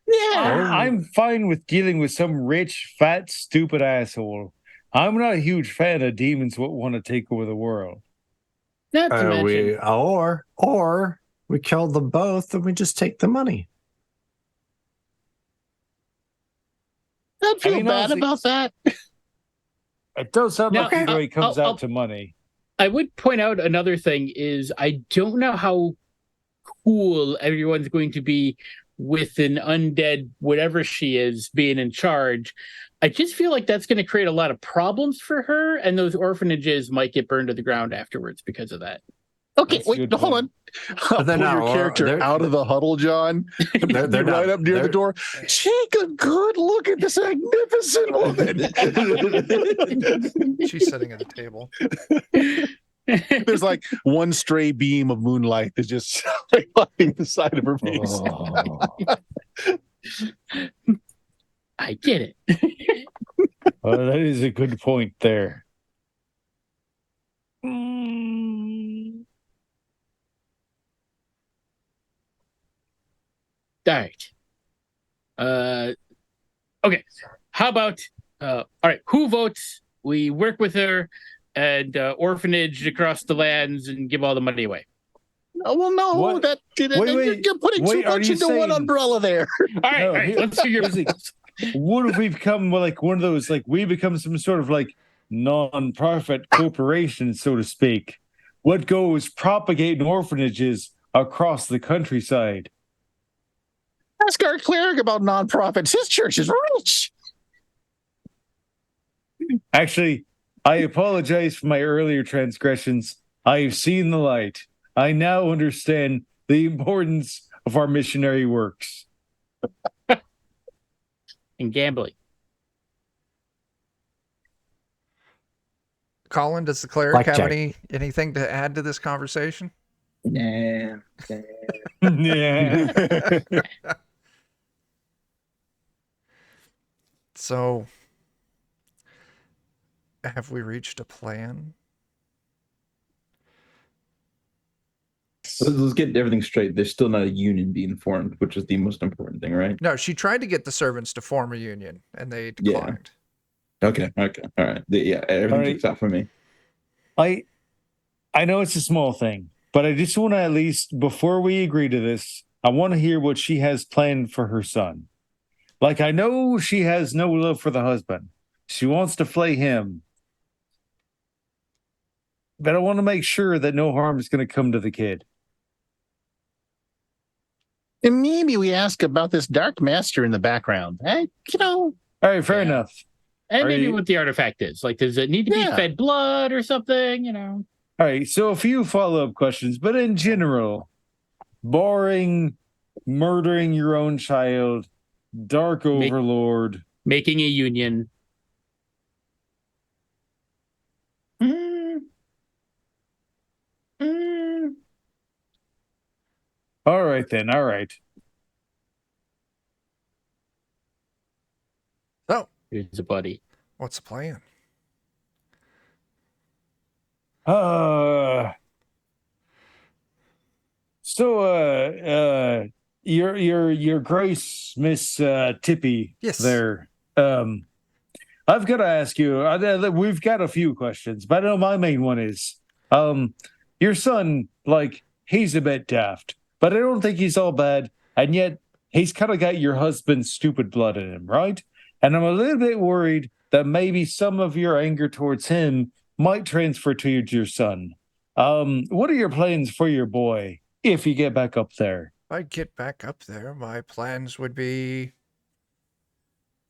Speaker 4: Yeah.
Speaker 7: I'm fine with dealing with some rich, fat, stupid asshole. I'm not a huge fan of demons that want to take over the world.
Speaker 3: Not to mention.
Speaker 1: Or we kill them both and we just take the money.
Speaker 4: I don't feel bad about that.
Speaker 7: It does sound like either way it comes out to money.
Speaker 3: I would point out another thing is I don't know how cool everyone's going to be with an undead, whatever she is, being in charge. I just feel like that's going to create a lot of problems for her, and those orphanages might get burned to the ground afterwards because of that.
Speaker 4: Okay, wait, hold on. Pull your character out of the huddle, John. They're right up near the door. Take a good look at this magnificent woman.
Speaker 2: She's sitting at the table.
Speaker 4: There's like one stray beam of moonlight that's just lighting the side of her face.
Speaker 3: I get it.
Speaker 7: Well, that is a good point there.
Speaker 3: All right. Okay. How about all right, who votes? We work with her and orphanage across the lands and give all the money away.
Speaker 4: Oh, well, no,
Speaker 7: what?
Speaker 4: You're putting too much into one umbrella there.
Speaker 3: All right, let's figure
Speaker 7: this. What if we become like one of those, like we become some sort of like non-profit corporation, so to speak? What goes propagating orphanages across the countryside?
Speaker 4: Ask our cleric about nonprofits. His church is rich.
Speaker 7: Actually, I apologize for my earlier transgressions. I have seen the light. I now understand the importance of our missionary works.
Speaker 3: And gambling.
Speaker 2: Colin, does the cleric have anything to add to this conversation?
Speaker 6: Nah.
Speaker 7: Yeah.
Speaker 2: So have we reached a plan?
Speaker 6: Let's get everything straight. There's still not a union being formed, which is the most important thing, right?
Speaker 2: No, she tried to get the servants to form a union, and they declined.
Speaker 6: Okay, all right. Everything checks out for me.
Speaker 7: I know it's a small thing, but I just want to at least, before we agree to this, I want to hear what she has planned for her son. Like, I know she has no love for the husband. She wants to flay him. But I want to make sure that no harm is going to come to the kid.
Speaker 8: And maybe we ask about this dark master in the background.
Speaker 7: All right, fair enough.
Speaker 3: And maybe what the artifact is. Like, does it need to be fed blood or something?
Speaker 7: All right, so a few follow-up questions, but in general, barring murdering your own child, dark overlord,
Speaker 3: making a union.
Speaker 7: All right, then. All right.
Speaker 2: So,
Speaker 3: here's a buddy.
Speaker 2: What's the plan?
Speaker 7: Your Grace, Miss Tippy.
Speaker 2: Yes.
Speaker 7: There. I've got to ask you. We've got a few questions, but I know my main one is, your son, like, he's a bit daft, but I don't think he's all bad, and yet he's kind of got your husband's stupid blood in him, right? And I'm a little bit worried that maybe some of your anger towards him might transfer to your son. What are your plans for your boy if you get back up there?
Speaker 2: If I get back up there, my plans would be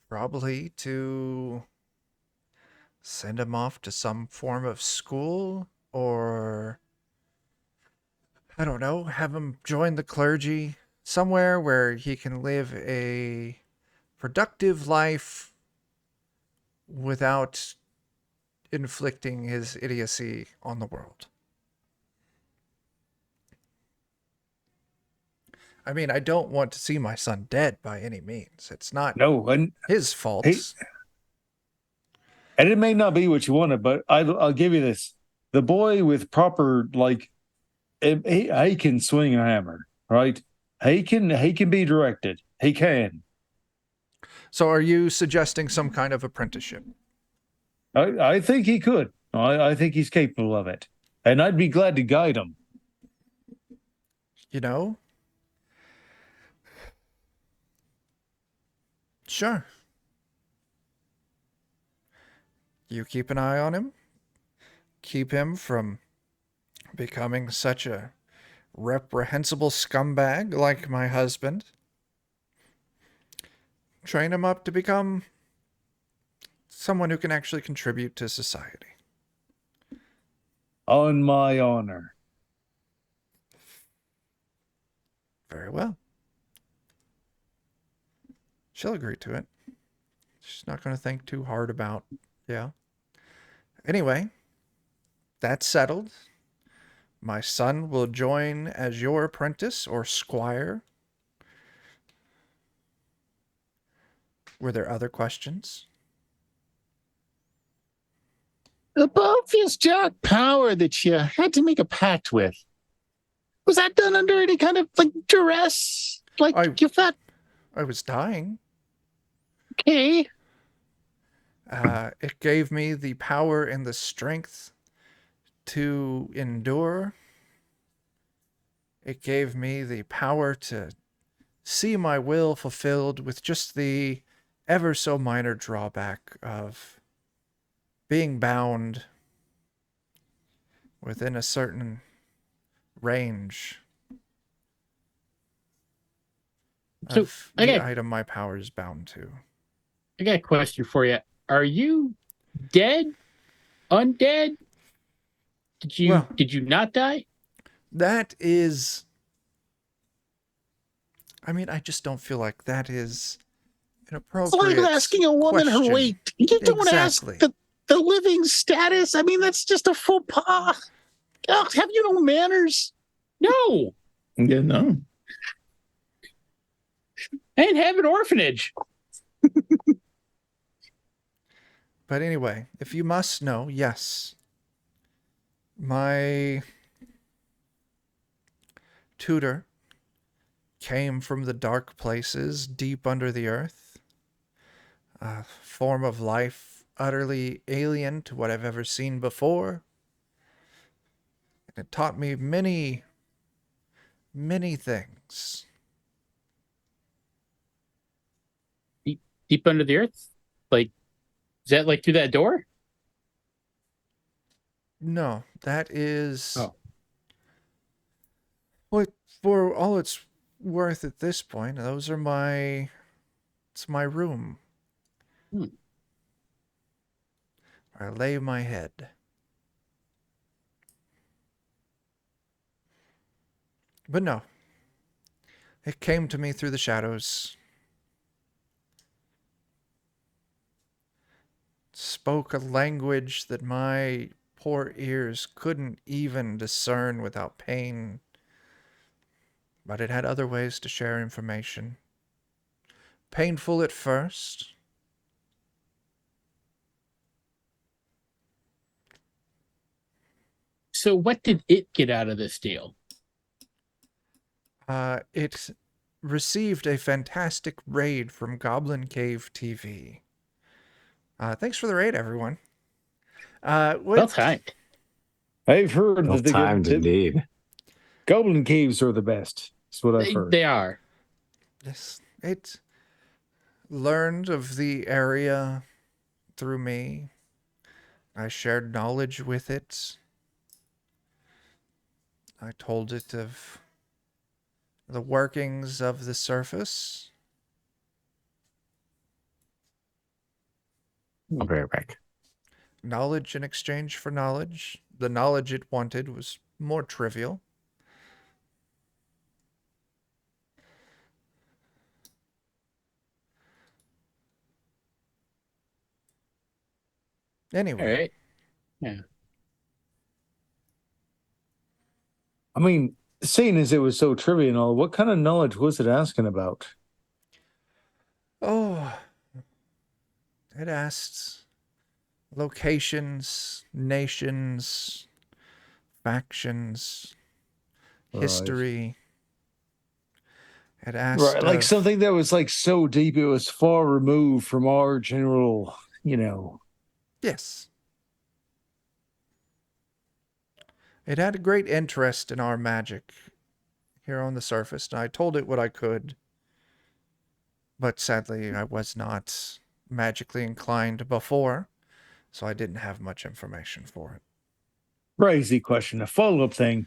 Speaker 2: probably to send him off to some form of school, or I don't know, have him join the clergy somewhere where he can live a productive life without inflicting his idiocy on the world. I mean, I don't want to see my son dead by any means. It's not his fault.
Speaker 7: And it may not be what you wanted, but I'll give you this. The boy with proper, like, he can swing a hammer, right? He can be directed. He can.
Speaker 2: So are you suggesting some kind of apprenticeship?
Speaker 7: I think he could. I think he's capable of it. And I'd be glad to guide him.
Speaker 2: You know? Sure. You keep an eye on him. Keep him from becoming such a reprehensible scumbag like my husband. Train him up to become someone who can actually contribute to society.
Speaker 7: On my honor.
Speaker 2: Very well. She'll agree to it. She's not going to think too hard about, Anyway, that's settled. My son will join as your apprentice or squire. Were there other questions?
Speaker 8: Above this dark power that you had to make a pact with, was that done under any kind of, like, duress? Like, you thought...
Speaker 2: I was dying.
Speaker 8: Okay.
Speaker 2: It gave me the power and the strength to endure. It gave me the power to see my will fulfilled with just the ever so minor drawback of being bound within a certain range of the item my power is bound to.
Speaker 3: I got a question for you. Are you dead? Undead? Did you not die?
Speaker 2: That is... I mean, I just don't feel like that is an appropriate
Speaker 8: It's like asking a woman
Speaker 2: question.
Speaker 8: her weight. You don't ask the living status. I mean, that's just a faux pas. Have you no manners?
Speaker 3: No.
Speaker 6: Yeah, no.
Speaker 3: And have an orphanage.
Speaker 2: But anyway, if you must know, yes. My tutor came from the dark places deep under the earth. A form of life utterly alien to what I've ever seen before. And it taught me many, many things.
Speaker 3: Deep under the earth? Like, is that like through that door?
Speaker 2: No, that is...
Speaker 3: Oh.
Speaker 2: Well, for all it's worth at this point, those are my... It's my room. I lay my head. But no. It came to me through the shadows. Spoke a language that my poor ears couldn't even discern without pain. But it had other ways to share information. Painful at first.
Speaker 3: So what did it get out of this deal?
Speaker 2: It received a fantastic raid from Goblin Cave TV. Thanks for the raid, everyone.
Speaker 3: Well timed.
Speaker 5: I've heard
Speaker 1: Well
Speaker 5: that the
Speaker 1: timed indeed.
Speaker 5: Goblin caves are the best. That's what I've heard.
Speaker 3: They are.
Speaker 2: Yes, it learned of the area through me. I shared knowledge with it. I told it of the workings of the surface.
Speaker 1: I'll be right back.
Speaker 2: Knowledge in exchange for knowledge. The knowledge it wanted was more trivial. Anyway.
Speaker 3: All right. Yeah.
Speaker 5: I mean, seeing as it was so trivial and all, what kind of knowledge was it asking about?
Speaker 2: Oh, it asked locations, nations, factions, history. It asked...
Speaker 5: Right, like something that was like so deep it was far removed from our general,
Speaker 2: Yes. It had a great interest in our magic here on the surface, and I told it what I could. But sadly, I was not magically inclined before, so I didn't have much information for it.
Speaker 5: Crazy question. A follow-up thing.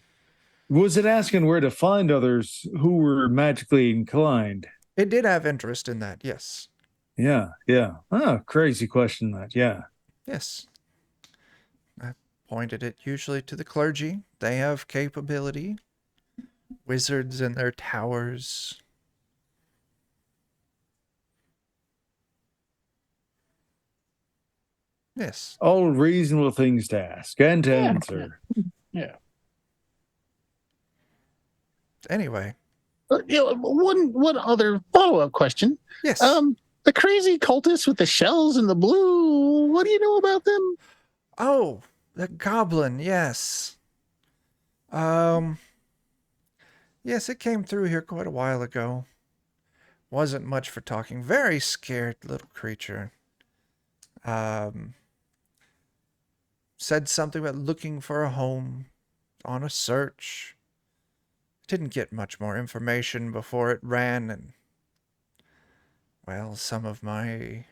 Speaker 5: Was it asking where to find others who were magically inclined?
Speaker 2: It did have interest in that, yes.
Speaker 5: Yeah. Oh, crazy question that, yeah.
Speaker 2: Yes. I pointed it usually to the clergy. They have capability. Wizards in their towers. Yes.
Speaker 5: All reasonable things to ask and to answer.
Speaker 3: Yeah.
Speaker 2: Anyway.
Speaker 8: One other follow-up question.
Speaker 2: Yes.
Speaker 8: The crazy cultists with the shells and the blue, what do you know about them?
Speaker 2: Oh, the goblin, yes. Yes, it came through here quite a while ago. Wasn't much for talking. Very scared little creature. Said something about looking for a home, on a search. Didn't get much more information before it ran, and well, some of my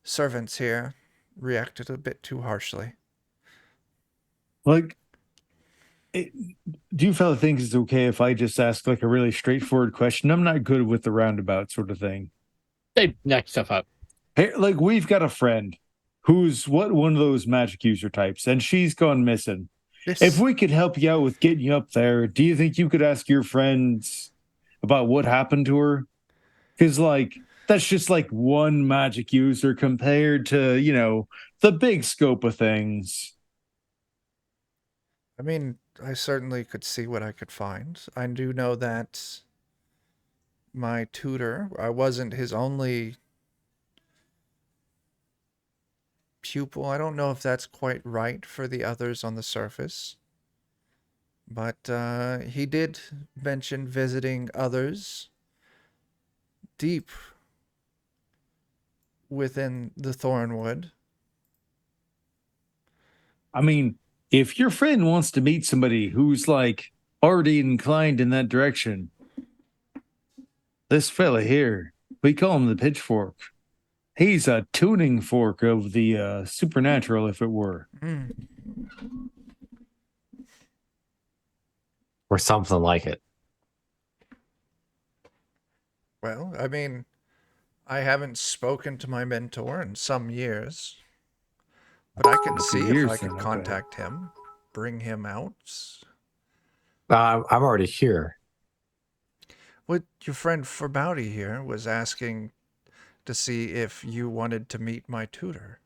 Speaker 2: servants here reacted a bit too harshly.
Speaker 5: Like, do you fella think it's okay if I just ask like a really straightforward question? I'm not good with the roundabout sort of thing.
Speaker 3: They knock stuff up.
Speaker 5: Hey, like we've got a friend who's one of those magic user types, and she's gone missing.
Speaker 2: Yes.
Speaker 5: If we could help you out with getting you up there, do you think you could ask your friends about what happened to her? Because like that's just like one magic user compared to the big scope of things.
Speaker 2: I mean, I certainly could see what I could find. I do know that my tutor, I wasn't his only pupil. I don't know if that's quite right for the others on the surface. But he did mention visiting others deep within the Thornwood.
Speaker 7: I mean, if your friend wants to meet somebody who's like already inclined in that direction, this fella here, we call him the Pitchfork. He's a tuning fork of the supernatural, if it were.
Speaker 2: Mm.
Speaker 1: Or something like it.
Speaker 2: Well, I mean, I haven't spoken to my mentor in some years, but I can see if I can contact him, bring him out.
Speaker 1: I'm already here.
Speaker 2: What your friend Farbauti here was asking to see if you wanted to meet my tutor.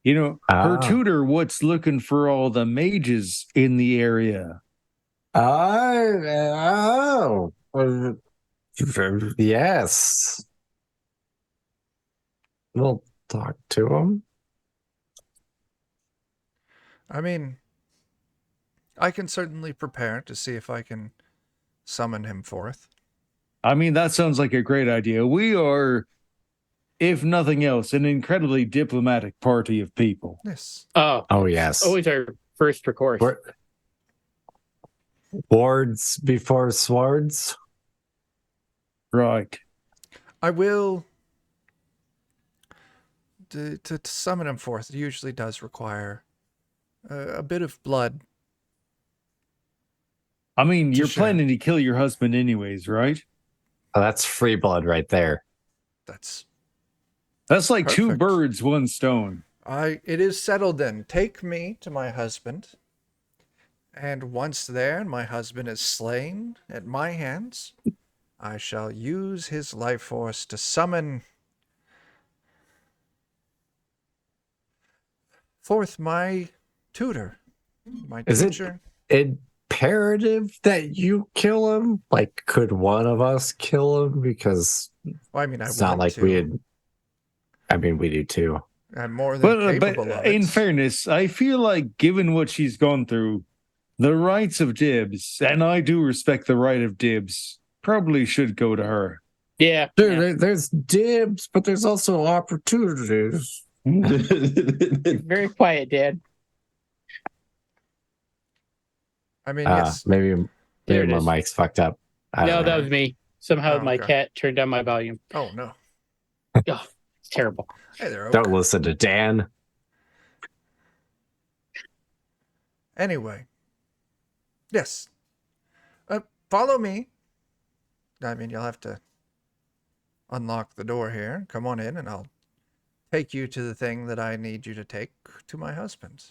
Speaker 7: You know, her tutor, what's looking for all the mages in the area?
Speaker 1: Yes. We'll talk to him.
Speaker 2: I mean, I can certainly prepare to see if I can summon him forth.
Speaker 7: I mean, that sounds like a great idea. We are, if nothing else, an incredibly diplomatic party of people.
Speaker 2: Yes.
Speaker 1: Oh yes.
Speaker 3: Always our first recourse.
Speaker 1: Boards before swords.
Speaker 7: Right.
Speaker 2: I will. To summon him forth, it usually does require a bit of blood.
Speaker 7: I mean, you're planning to kill your husband anyways, right?
Speaker 1: Oh, that's free blood right there.
Speaker 2: That's
Speaker 7: like
Speaker 2: perfect.
Speaker 7: 2 birds, 1 stone.
Speaker 2: It is settled then. Take me to my husband. And once there, and my husband is slain at my hands, I shall use his life force to summon forth my tutor, my teacher.
Speaker 1: Is it imperative that you kill him? Like, could one of us kill him? Because
Speaker 2: well, I mean,
Speaker 1: it's not like we had. I mean, we do too.
Speaker 2: I'm more than capable of it.
Speaker 7: In fairness, I feel like given what she's gone through, the rights of dibs, and I do respect the right of dibs, probably should go to her.
Speaker 3: Yeah.
Speaker 1: Dude, there's dibs, but there's also opportunities.
Speaker 3: Very quiet, Dad.
Speaker 2: I mean, yes.
Speaker 1: Maybe
Speaker 3: There
Speaker 1: my
Speaker 3: it is.
Speaker 1: mic's fucked up.
Speaker 3: No, that was me. Somehow my
Speaker 2: okay.
Speaker 3: cat turned down my volume.
Speaker 2: Oh, no.
Speaker 3: Oh, it's terrible.
Speaker 2: Hey there, Oak.
Speaker 1: Don't listen to Dan.
Speaker 2: Anyway. Yes. Follow me. I mean, you'll have to unlock the door here. Come on in, and I'll take you to the thing that I need you to take to my husband.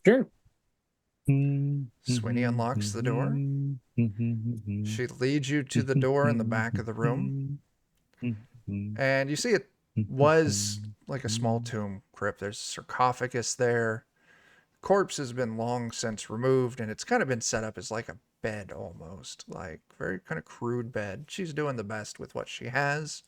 Speaker 3: Sure.
Speaker 2: Sweeney unlocks the door. She leads you to the door in the back of the room. And you see it was like a small tomb crypt. There's a sarcophagus there. Corpse has been long since removed, and it's kind of been set up as like a bed almost. Like very kind of crude bed. She's doing the best with what she has.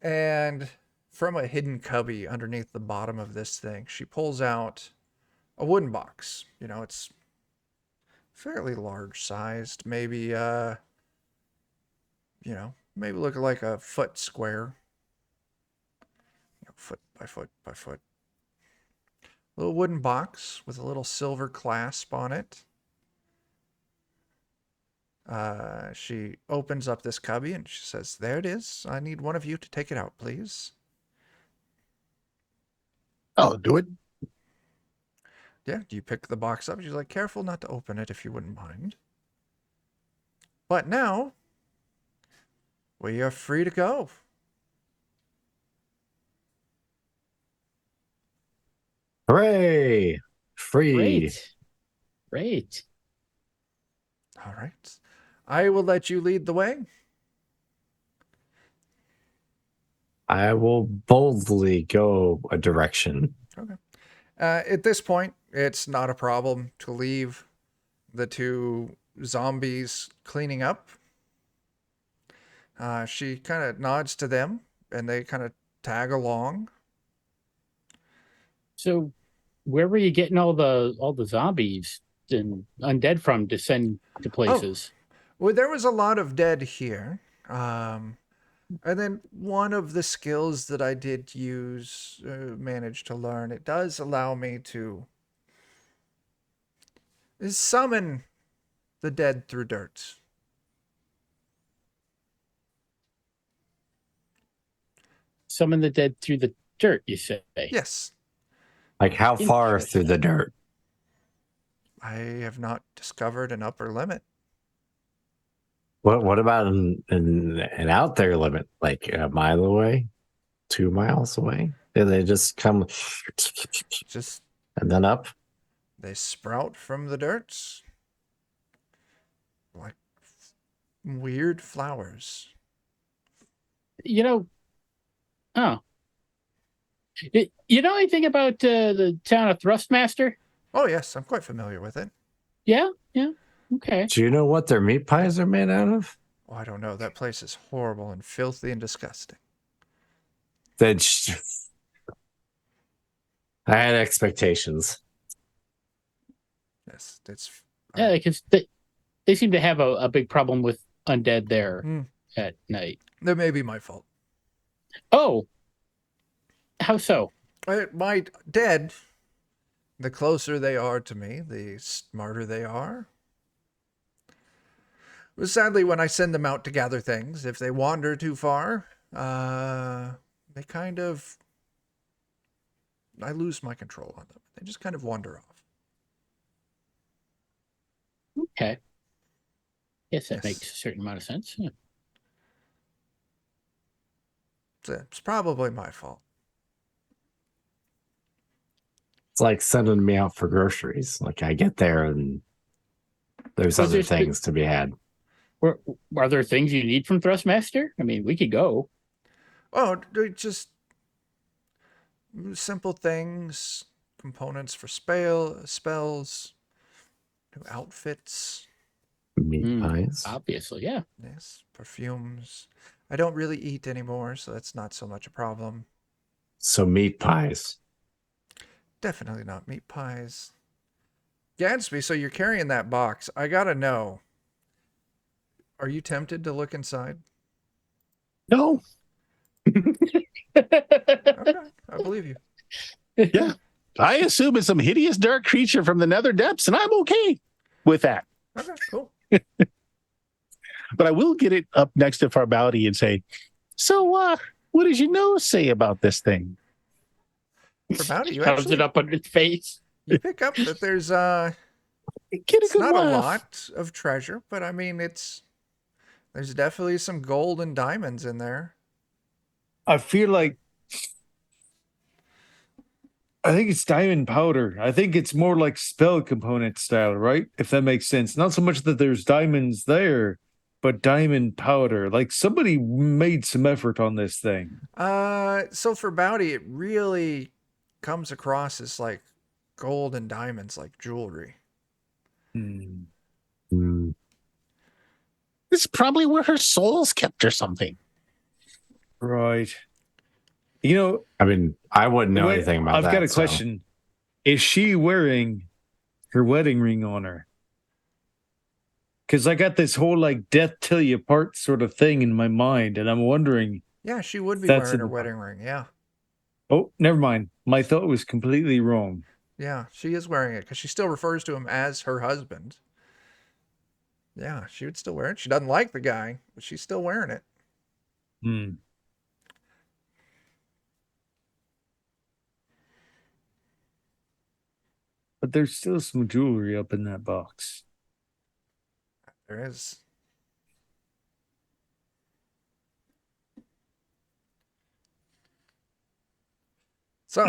Speaker 2: And from a hidden cubby underneath the bottom of this thing, she pulls out a wooden box. You know, it's fairly large sized. Maybe, maybe look like a foot square. Foot by foot by foot. Little wooden box with a little silver clasp on it. She opens up this cubby and she says, "There it is. I need one of you to take it out, please."
Speaker 8: I'll do it.
Speaker 2: Yeah, you pick the box up. She's like, "Careful not to open it if you wouldn't mind." But now, we are free to go.
Speaker 1: Hooray! Free.
Speaker 3: Great.
Speaker 2: All right. I will let you lead the way.
Speaker 1: I will boldly go a direction.
Speaker 2: Okay. At this point, it's not a problem to leave the 2 zombies cleaning up. She kind of nods to them, and they kind of tag along.
Speaker 3: So, where were you getting all the zombies and undead from to send to places?
Speaker 2: Well, there was a lot of dead here. And then one of the skills that I did use, managed to learn, it does allow me to summon the dead through dirt.
Speaker 3: Summon the dead through the dirt, you say?
Speaker 2: Yes.
Speaker 1: Like how far through the dirt?
Speaker 2: I have not discovered an upper limit.
Speaker 1: What about an out there limit? Like a mile away? 2 miles away? Do they just come
Speaker 2: Just
Speaker 1: and then up?
Speaker 2: they sprout from the dirt like weird flowers.
Speaker 3: You know, you know anything about the town of Thrustmaster?
Speaker 2: Oh, yes, I'm quite familiar with it.
Speaker 3: Yeah, okay.
Speaker 1: Do you know what their meat pies are made out of?
Speaker 2: Oh, I don't know. That place is horrible and filthy and disgusting.
Speaker 1: I had expectations.
Speaker 2: Yes, it's...
Speaker 3: Yeah, because they seem to have a big problem with undead there at night.
Speaker 2: That may be my fault.
Speaker 3: Oh, how so?
Speaker 2: My dead, the closer they are to me, the smarter they are. But sadly, when I send them out to gather things, if they wander too far, they kind of... I lose my control on them. They just kind of wander off.
Speaker 3: Okay. Yes, that
Speaker 2: Yes.
Speaker 3: makes a certain amount of sense. Yeah.
Speaker 2: It's probably my fault.
Speaker 1: It's like sending me out for groceries. Like I get there and there's
Speaker 3: Was
Speaker 1: other
Speaker 3: there
Speaker 1: things to be had.
Speaker 3: Are there things you need from Thrustmaster? I mean, we could go.
Speaker 2: Oh, just simple things, components for spells, new outfits.
Speaker 1: Meat pies.
Speaker 3: Obviously, yeah.
Speaker 2: Yes, perfumes. I don't really eat anymore, so that's not so much a problem.
Speaker 1: So meat pies.
Speaker 2: Definitely not meat pies. Gadsby, so you're carrying that box. I gotta know. Are you tempted to look inside?
Speaker 8: No.
Speaker 2: Okay, I believe you.
Speaker 8: Yeah. I assume it's some hideous dark creature from the nether depths, and I'm okay with that.
Speaker 2: Okay, cool.
Speaker 8: But I will get it up next to Farbauti and say, so what does your nose say about this thing?
Speaker 2: Farbauti, you
Speaker 3: Shoves
Speaker 2: actually
Speaker 3: it up under its face.
Speaker 2: you pick up that there's
Speaker 8: Get a
Speaker 2: it's
Speaker 8: good
Speaker 2: not a
Speaker 8: laugh.
Speaker 2: lot of treasure, but I mean there's definitely some gold and diamonds in there.
Speaker 7: I feel like I think it's diamond powder. I think it's more like spell component style, right? If that makes sense. Not so much that there's diamonds there, but diamond powder. Like somebody made some effort on this thing.
Speaker 2: So for Bowdy, it really comes across as like gold and diamonds, like jewelry.
Speaker 8: This is probably where her soul's kept or something.
Speaker 7: Right. You know,
Speaker 1: I mean, I wouldn't know anything about that.
Speaker 7: I've got a question. Is she wearing her wedding ring on her? Because I got this whole like death till you part sort of thing in my mind, and I'm wondering.
Speaker 2: Yeah, she would be
Speaker 7: That's
Speaker 2: wearing her
Speaker 7: an-
Speaker 2: wedding ring. Yeah.
Speaker 7: Oh, never mind. My thought was completely wrong.
Speaker 2: Yeah, she is wearing it because she still refers to him as her husband. Yeah, she would still wear it. She doesn't like the guy, but she's still wearing it.
Speaker 7: But there's still some jewelry up in that box.
Speaker 2: There is. So,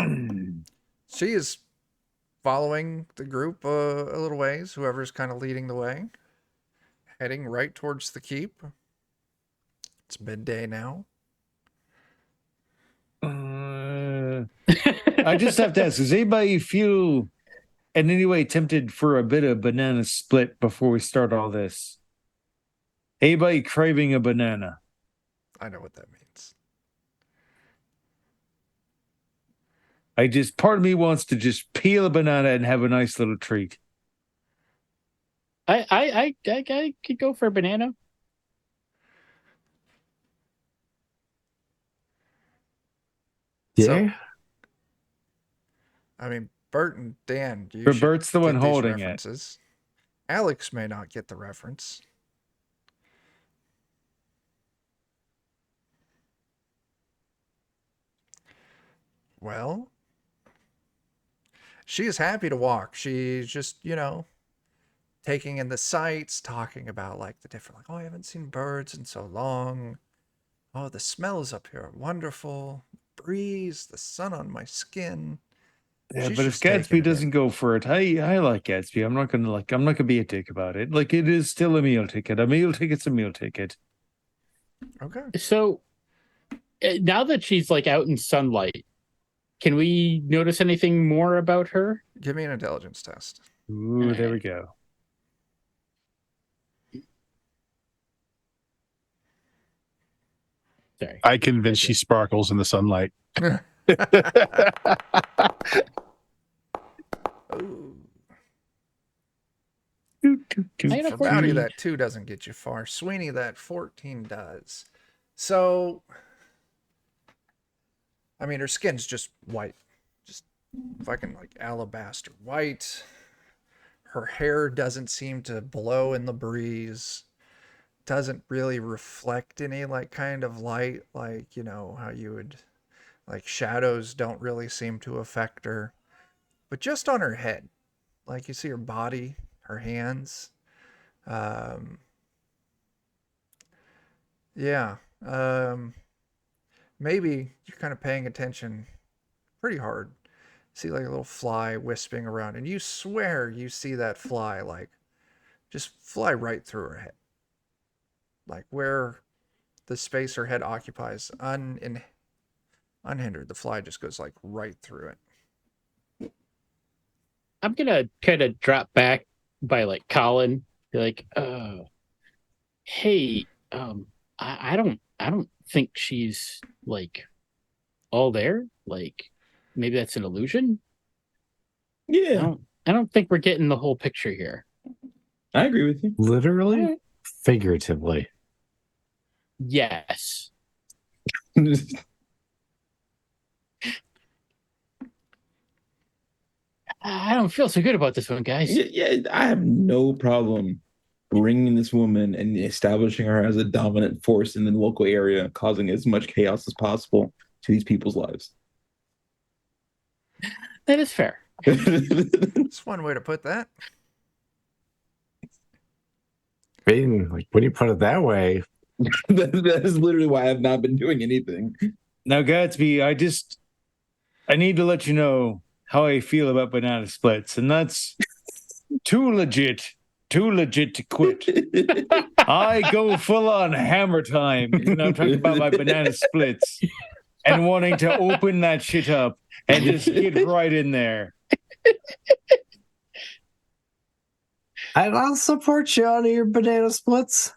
Speaker 2: she is following the group a little ways, whoever's kind of leading the way, heading right towards the keep. It's midday now.
Speaker 7: I just have to ask, does anybody feel in any way tempted for a bit of banana split before we start all this? Anybody craving a banana?
Speaker 2: I know what that means.
Speaker 7: Part of me wants to just peel a banana and have a nice little treat.
Speaker 3: I could go for a banana.
Speaker 2: So,
Speaker 1: Yeah.
Speaker 2: I mean, Bert and Dan, you
Speaker 7: But
Speaker 2: should
Speaker 7: Bert's the
Speaker 2: get
Speaker 7: one
Speaker 2: these
Speaker 7: holding
Speaker 2: references. Alex may not get the reference. Well, she is happy to walk. She's just, taking in the sights, talking about like the different, like, oh, I haven't seen birds in so long. Oh, the smells up here are wonderful. Breeze, the sun on my skin.
Speaker 7: Yeah,
Speaker 2: She's
Speaker 7: but if
Speaker 2: just taking
Speaker 7: Gadsby
Speaker 2: it
Speaker 7: doesn't
Speaker 2: in.
Speaker 7: go for it, I like Gadsby. I'm not gonna be a dick about it. Like, it is still a meal ticket. A meal ticket's a meal ticket.
Speaker 2: Okay.
Speaker 3: So now that she's like out in sunlight, can we notice anything more about her?
Speaker 2: Give me an intelligence test.
Speaker 7: Ooh, there we go.
Speaker 3: Sorry.
Speaker 4: I convinced she sparkles in the sunlight.
Speaker 2: Ooh. Farbauti, that 2 doesn't get you far. Sweeney, that 14 does. So, I mean, her skin's just white. Just fucking like alabaster white. Her hair doesn't seem to blow in the breeze. Doesn't really reflect any like kind of light, like, how you would, like, shadows don't really seem to affect her. But just on her head, like, you see her body, her hands. Maybe you're kind of paying attention pretty hard. See like a little fly wisping around, and you swear you see that fly like just fly right through her head, like where the space her head occupies, unhindered. The fly just goes like right through it.
Speaker 3: I'm gonna kind of drop back by like Colin, be like, hey, I don't think she's like all there. Like, maybe that's an illusion.
Speaker 6: Yeah,
Speaker 3: I don't think we're getting the whole picture here.
Speaker 6: I agree with you.
Speaker 1: Literally? Figuratively.
Speaker 3: Yes. I don't feel so good about this one, guys.
Speaker 6: Yeah, I have no problem bringing this woman and establishing her as a dominant force in the local area, causing as much chaos as possible to these people's lives.
Speaker 3: That is fair.
Speaker 2: That's one way to put that.
Speaker 1: Like, when you put it that way,
Speaker 6: That is literally why I have not been doing anything.
Speaker 7: Now, Gadsby, I need to let you know how I feel about banana splits, and that's too legit to quit. I go full on hammer time when I'm talking about my banana splits and wanting to open that shit up and just get right in there.
Speaker 1: I'll support you on your banana splits.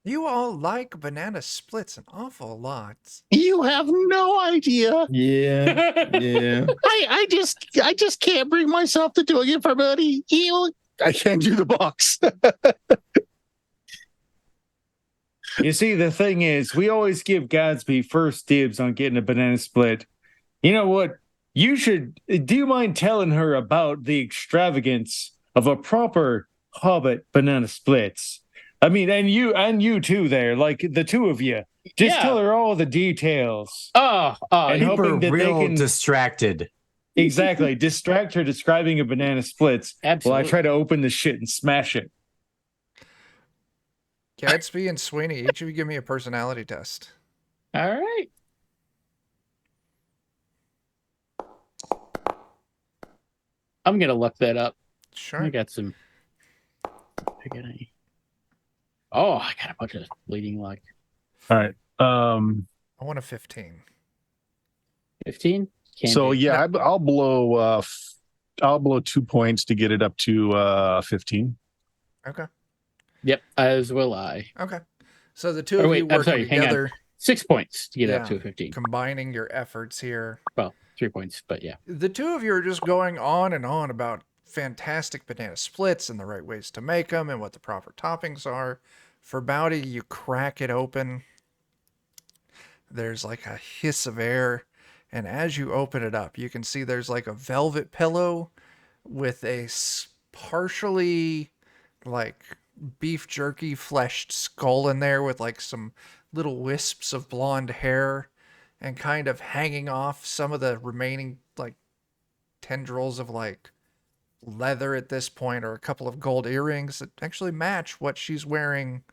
Speaker 2: You all like banana splits an awful lot.
Speaker 8: You have no idea.
Speaker 6: Yeah.
Speaker 8: I just can't bring myself to doing it for money. I can't do the box.
Speaker 7: You see, the thing is, we always give Gadsby first dibs on getting a banana split. You know what? Do you mind telling her about the extravagance of a proper Hobbit banana splits? I mean, and you too there, like the two of you. Just tell her all the details.
Speaker 3: And
Speaker 1: Keep her real distracted.
Speaker 7: Exactly. Distract her describing a banana splits.
Speaker 3: Absolutely.
Speaker 7: While I try to open the shit and smash it.
Speaker 2: Gadsby and Sweeney, each of you give me a personality test.
Speaker 3: All right. I'm gonna look that up.
Speaker 2: Sure.
Speaker 3: I got some. Oh, I got a bunch of bleeding luck.
Speaker 4: All right.
Speaker 2: I want a 15.
Speaker 3: 15.
Speaker 4: So yeah, I'll blow 2 points to get it up to 15.
Speaker 2: Okay.
Speaker 3: Yep, as will I.
Speaker 2: Okay. So the two of you working together.
Speaker 3: 6 points to get up
Speaker 2: Yeah,
Speaker 3: to a 15.
Speaker 2: combining your efforts here.
Speaker 3: Well, 3 points, but yeah.
Speaker 2: The two of you are just going on and on about fantastic banana splits and the right ways to make them and what the proper toppings are. Farbauti, you crack it open. There's like a hiss of air. And as you open it up, you can see there's like a velvet pillow with a partially like beef jerky fleshed skull in there with like some little wisps of blonde hair and kind of hanging off some of the remaining like tendrils of like leather at this point, or a couple of gold earrings that actually match what she's wearing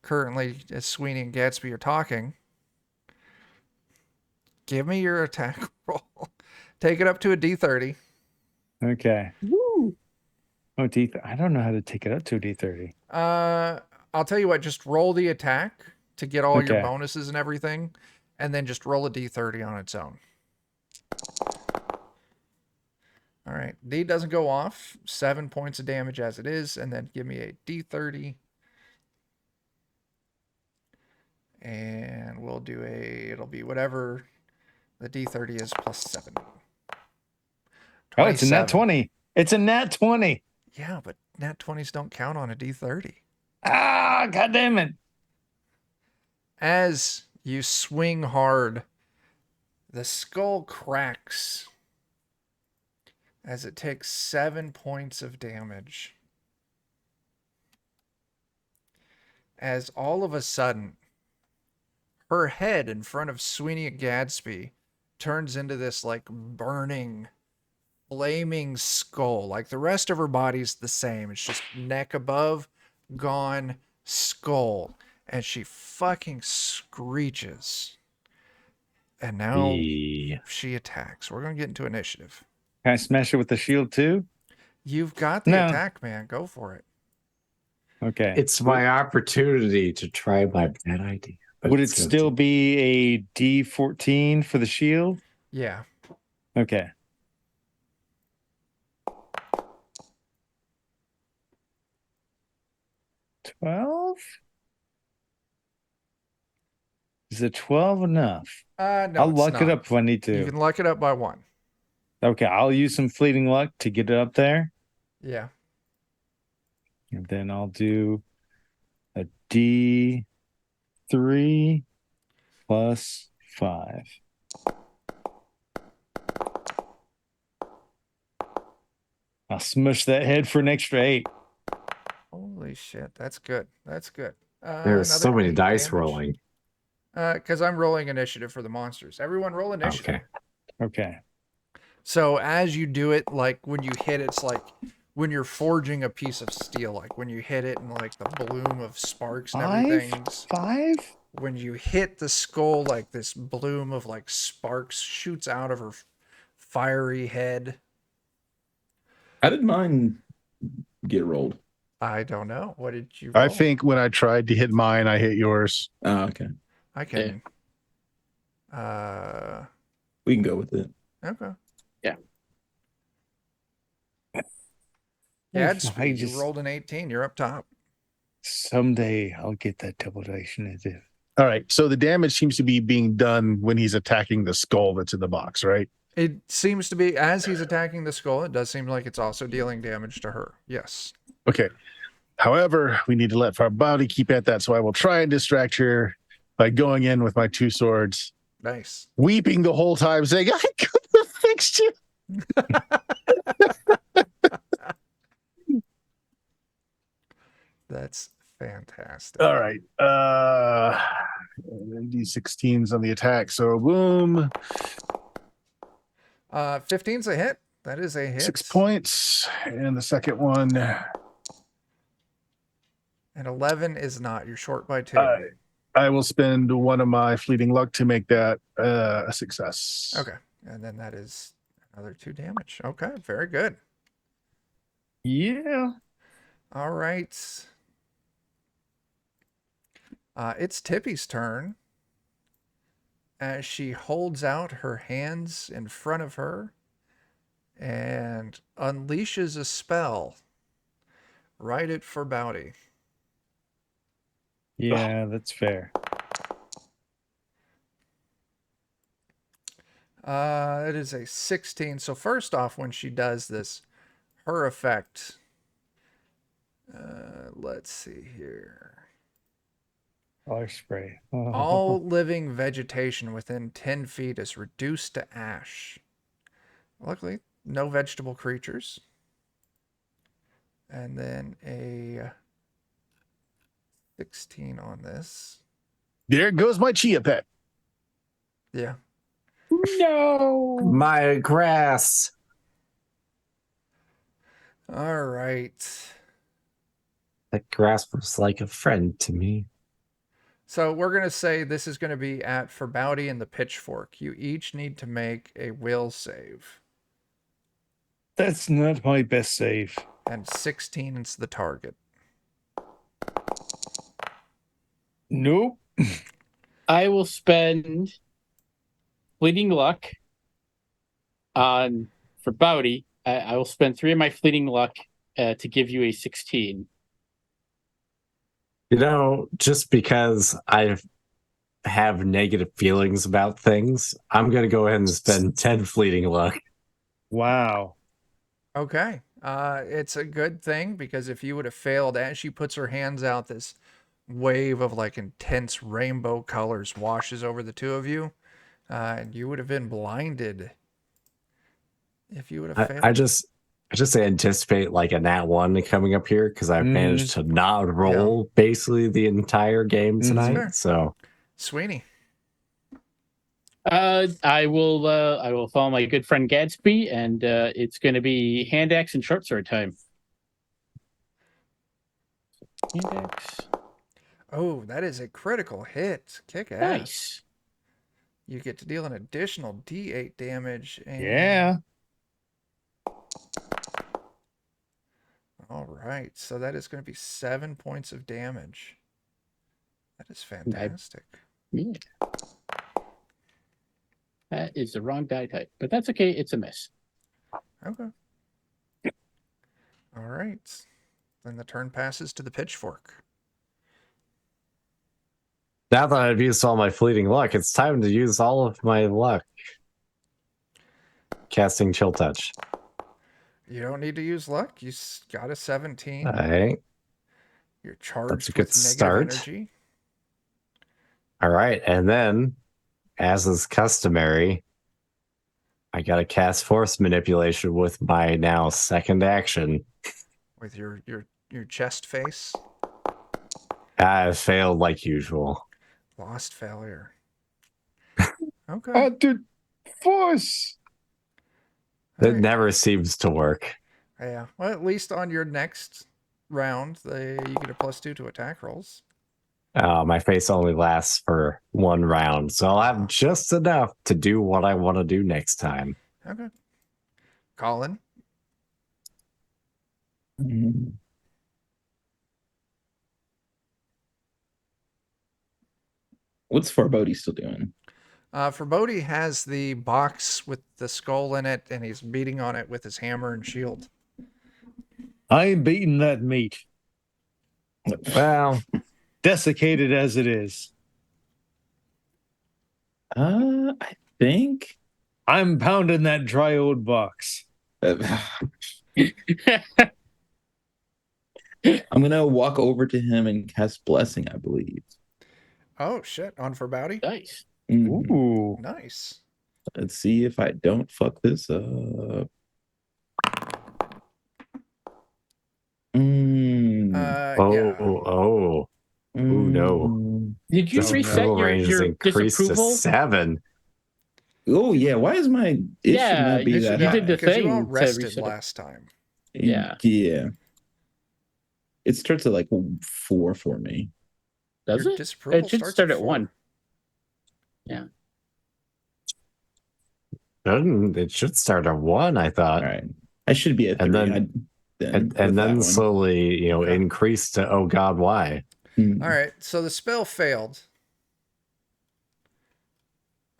Speaker 2: currently as Sweeney and Gadsby are talking. Give me your attack roll. Take it up to a D30.
Speaker 7: Okay.
Speaker 3: Woo!
Speaker 7: Oh, I don't know how to take it up to a D30.
Speaker 2: I'll tell you what, just roll the attack to get all your
Speaker 7: Okay.
Speaker 2: bonuses and everything, and then just roll a D30 on its own. All right, D doesn't go off. 7 points of damage as it is, and then give me a D30. And we'll do it'll be whatever the D30 is plus 7.
Speaker 7: Oh, it's a nat
Speaker 2: 27.
Speaker 7: 20. It's a nat 20.
Speaker 2: Yeah, but nat 20s don't count on a D30.
Speaker 7: Ah, God damn it.
Speaker 2: As you swing hard, the skull cracks as it takes 7 points of damage. As all of a sudden, her head in front of Sweeney and Gadsby turns into this like burning, flaming skull. Like the rest of her body's the same. It's just neck above, gone, skull. And she fucking screeches. And now she attacks. We're going to get into initiative.
Speaker 7: Can I smash it with the shield too?
Speaker 2: You've got the
Speaker 7: No.
Speaker 2: attack, man. Go for it.
Speaker 7: Okay.
Speaker 1: It's my opportunity to try my bad idea. but
Speaker 7: Would it
Speaker 1: it's
Speaker 7: still be a D14 for the shield?
Speaker 2: Yeah.
Speaker 7: Okay. $12? Is it 12 enough?
Speaker 2: No,
Speaker 7: I'll
Speaker 2: it's
Speaker 7: luck it
Speaker 2: not.
Speaker 7: up if I need
Speaker 2: You
Speaker 7: to.
Speaker 2: can luck it up by 1.
Speaker 7: Okay, I'll use some fleeting luck to get it up there.
Speaker 2: Yeah.
Speaker 7: And then I'll do a D3 plus 5. I'll smush that head for an extra 8.
Speaker 2: Holy shit. That's good. That's good.
Speaker 1: There's so
Speaker 2: Another
Speaker 1: many
Speaker 2: 8
Speaker 1: dice
Speaker 2: damage.
Speaker 1: rolling.
Speaker 2: Because I'm rolling initiative for the monsters. Everyone roll initiative.
Speaker 1: Okay.
Speaker 7: Okay.
Speaker 2: So as you do it, like when you hit, it's like when you're forging a piece of steel, like when you hit it and like the bloom of sparks and everything.
Speaker 7: 5?
Speaker 2: When you hit the skull, like this bloom of like sparks shoots out of her fiery head.
Speaker 6: How did mine get rolled?
Speaker 2: I don't know. What did you roll?
Speaker 4: I think when I tried to hit mine, I hit yours.
Speaker 6: Oh, okay.
Speaker 2: I can.
Speaker 6: We can go with it.
Speaker 2: Okay.
Speaker 3: Yeah.
Speaker 2: Gadsby, you rolled an 18. You're up top.
Speaker 7: Someday I'll get that double dice initiative.
Speaker 4: All right. So the damage seems to be being done when he's attacking the skull that's in the box, right?
Speaker 2: It seems to be, as he's attacking the skull, it does seem like it's also dealing damage to her. Yes.
Speaker 4: Okay. However, we need to let Farbauti keep at that. So I will try and distract her by going in with my 2 swords,
Speaker 2: Nice.
Speaker 4: weeping the whole time, saying, I could have fixed you.
Speaker 2: That's fantastic.
Speaker 4: All right. D16s on the attack. So boom.
Speaker 2: 15's a hit. That is a hit.
Speaker 4: 6 points. And the second one.
Speaker 2: And 11 is not. You're short by 2.
Speaker 4: I will spend one of my fleeting luck to make that a success.
Speaker 2: Okay. And then that is another 2 damage. Okay. Very good.
Speaker 7: Yeah.
Speaker 2: All right. It's Tippy's turn. As she holds out her hands in front of her and unleashes a spell right at Farbauti.
Speaker 7: Yeah, that's fair.
Speaker 2: It is a 16. So first off, when she does this, her effect. Let's see here.
Speaker 7: Fire spray.
Speaker 2: All living vegetation within 10 feet is reduced to ash. Luckily, no vegetable creatures. And then a 16 on this.
Speaker 4: There goes my chia pet.
Speaker 2: Yeah.
Speaker 3: No.
Speaker 1: My grass.
Speaker 2: All right.
Speaker 1: That grass was like a friend to me.
Speaker 2: So we're going to say this is going to be at Farbauti and the Pitchfork. You each need to make a will save.
Speaker 7: That's not my best save.
Speaker 2: And 16 is the target.
Speaker 7: Nope.
Speaker 3: I will spend fleeting luck on for Bowdy. I will spend 3 of my fleeting luck to give you a 16.
Speaker 1: You know, just because I have negative feelings about things, I'm going to go ahead and spend 10 fleeting luck.
Speaker 7: Wow.
Speaker 2: Okay. It's a good thing because if you would have failed, as she puts her hands out, this wave of like intense rainbow colors washes over the two of you, and you would have been blinded if you would have failed.
Speaker 1: I just anticipate like a nat 1 coming up here because I've managed to not roll basically the entire game tonight. So,
Speaker 2: Sweeney.
Speaker 3: I will follow my good friend Gadsby, and it's going to be hand axe and short sword time. Hand axe.
Speaker 2: Oh, that is a critical hit. Kick ass.
Speaker 3: Nice.
Speaker 2: You get to deal an additional D8 damage. And...
Speaker 7: Yeah.
Speaker 2: All right. So that is going to be 7 points of damage. That is fantastic.
Speaker 3: Yeah. That is the wrong die type, but that's okay. It's a miss.
Speaker 2: Okay. All right. Then the turn passes to the Pitchfork.
Speaker 1: now that I've used all my fleeting luck, it's time to use all of my luck. Casting Chill Touch.
Speaker 2: You don't need to use luck. You got a 17.
Speaker 1: All right.
Speaker 2: You're charged
Speaker 1: That's a good
Speaker 2: with negative
Speaker 1: start.
Speaker 2: energy.
Speaker 1: All right. And then, as is customary, I got to cast Force Manipulation with my now second action.
Speaker 2: With your chest face.
Speaker 1: I failed like usual.
Speaker 2: Lost failure. Okay.
Speaker 7: Dude, force.
Speaker 1: It never seems to work.
Speaker 2: Yeah. Well, at least on your next round, you get a +2 to attack rolls.
Speaker 1: My face only lasts for 1 round, so I'll have just enough to do what I want to do next time.
Speaker 2: Okay. Colin.
Speaker 6: What's Farbauti still doing?
Speaker 2: Farbauti has the box with the skull in it, and he's beating on it with his hammer and shield.
Speaker 7: I ain't beating that meat.
Speaker 1: Well,
Speaker 7: desiccated as it is.
Speaker 6: I think
Speaker 7: I'm pounding that dry old box.
Speaker 6: I'm gonna walk over to him and cast Blessing, I believe.
Speaker 2: Oh shit! On Farbauti.
Speaker 3: Nice.
Speaker 7: Ooh,
Speaker 2: nice.
Speaker 6: Let's see if I don't fuck this up.
Speaker 1: Oh, no.
Speaker 3: Did you reset your
Speaker 1: increased
Speaker 3: disapproval?
Speaker 1: to 7.
Speaker 6: Oh yeah, why is my it should not be that
Speaker 3: you
Speaker 6: high.
Speaker 3: did the
Speaker 2: Because
Speaker 3: thing
Speaker 2: you all
Speaker 3: to
Speaker 2: rested
Speaker 3: reset it.
Speaker 2: last time.
Speaker 3: Yeah.
Speaker 6: Yeah. It starts at like 4 for me.
Speaker 3: Does
Speaker 2: Your
Speaker 3: it?
Speaker 2: disapproval
Speaker 3: It should
Speaker 2: starts
Speaker 3: start
Speaker 2: at
Speaker 3: at
Speaker 2: 4.
Speaker 3: 1. Yeah.
Speaker 1: It should start at 1, I thought.
Speaker 6: All right. I should be at 3.
Speaker 1: And then slowly, increase to, oh God, why?
Speaker 2: All right, so the spell failed.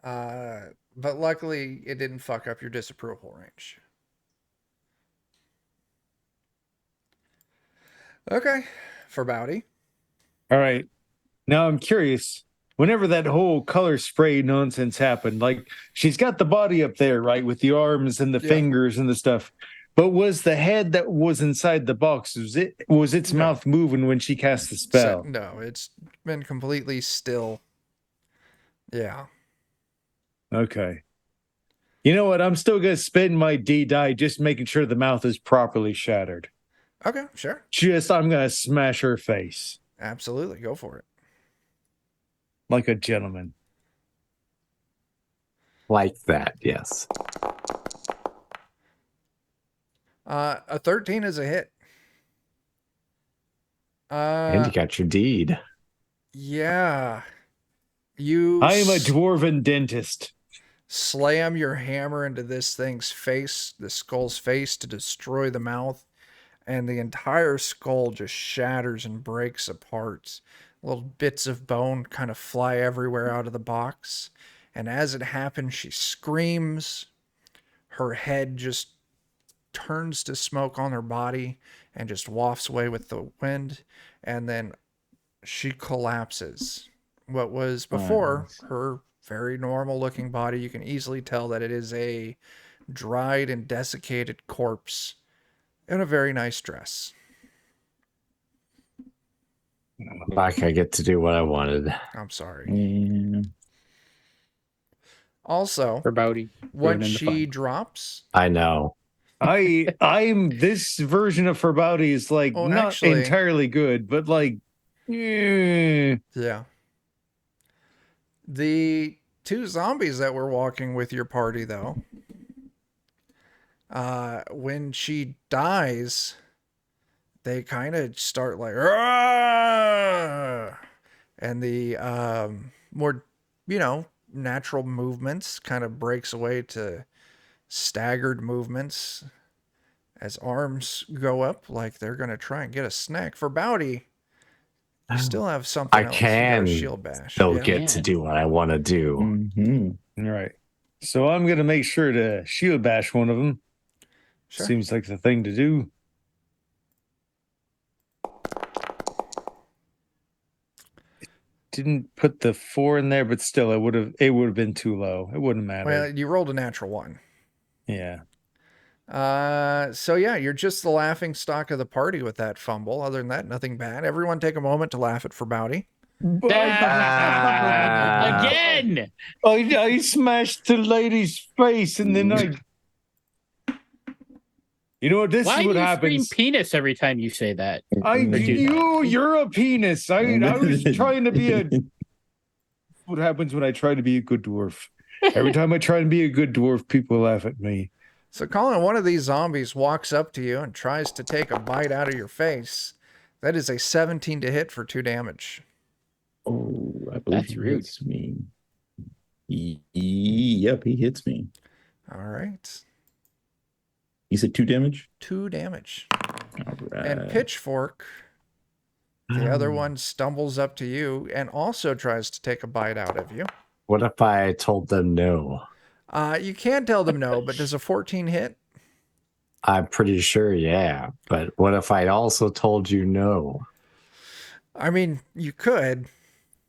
Speaker 2: But luckily, it didn't fuck up your disapproval range. Okay, Farbauti.
Speaker 7: all right. Now I'm curious. Whenever that whole color spray nonsense happened, like she's got the body up there, right, with the arms and the fingers and the stuff. But was the head that was inside the box? Was its mouth moving when she cast the spell?
Speaker 2: No, it's been completely still. Yeah.
Speaker 7: Okay. You know what? I'm still gonna spend my D die just making sure the mouth is properly shattered.
Speaker 2: Okay, sure.
Speaker 7: I'm gonna smash her face.
Speaker 2: Absolutely, go for it.
Speaker 7: Like a gentleman.
Speaker 1: Like that, yes.
Speaker 2: A 13 is a hit.
Speaker 1: And you got your deed.
Speaker 2: Yeah.
Speaker 7: I am a dwarven dentist.
Speaker 2: Slam your hammer into this thing's face, the skull's face, to destroy the mouth, and the entire skull just shatters and breaks apart. Little bits of bone kind of fly everywhere out of the box. And as it happens, she screams. Her head just turns to smoke on her body and just wafts away with the wind. And then she collapses. What was before her very normal looking body, you can easily tell that it is a dried and desiccated corpse in a very nice dress.
Speaker 1: Like I get to do what I wanted.
Speaker 2: I'm sorry.
Speaker 6: Yeah.
Speaker 2: Also,
Speaker 3: Farbauti.
Speaker 2: when she drops,
Speaker 1: I know.
Speaker 7: I'm this version of Farbauti is like not
Speaker 2: actually,
Speaker 7: entirely good, but like
Speaker 2: yeah. The two zombies that were walking with your party, though, when she dies, they kind of start like, "Argh!" And the more, natural movements kind of breaks away to staggered movements as arms go up like they're going to try and get a snack. Farbauti, you still have something else. You got a shield bash.
Speaker 1: Still get to do what I want to do.
Speaker 6: Mm-hmm.
Speaker 7: All right. So I'm going to make sure to shield bash one of them.
Speaker 2: Sure.
Speaker 7: Seems like the thing to do. Didn't put the 4 in there, but still it would have been too low. It wouldn't matter.
Speaker 2: Well, you rolled a natural 1.
Speaker 7: Yeah.
Speaker 2: So yeah, you're just the laughing stock of the party with that fumble. Other than that, nothing bad. Everyone take a moment to laugh at Farbauti.
Speaker 3: Again!
Speaker 7: I smashed the lady's face and then I... You know what? This
Speaker 3: Why
Speaker 7: is what
Speaker 3: do you
Speaker 7: happens.
Speaker 3: scream penis every time you say that?
Speaker 7: You're a penis. I was trying to be a... What happens when I try to be a good dwarf? Every time I try to be a good dwarf, people laugh at me.
Speaker 2: So Colin, one of these zombies walks up to you and tries to take a bite out of your face. That is a 17 to hit for 2 damage.
Speaker 6: Oh, I believe
Speaker 3: That's
Speaker 6: he
Speaker 3: rude.
Speaker 6: hits me. Yep, he hits me.
Speaker 2: All right.
Speaker 6: You said 2 damage?
Speaker 2: 2 damage.
Speaker 6: All right.
Speaker 2: And Pitchfork, the other one, stumbles up to you and also tries to take a bite out of you.
Speaker 1: What if I told them no?
Speaker 2: You can tell them no, but does a 14 hit?
Speaker 1: I'm pretty sure, yeah. But what if I also told you no?
Speaker 2: I mean, you could,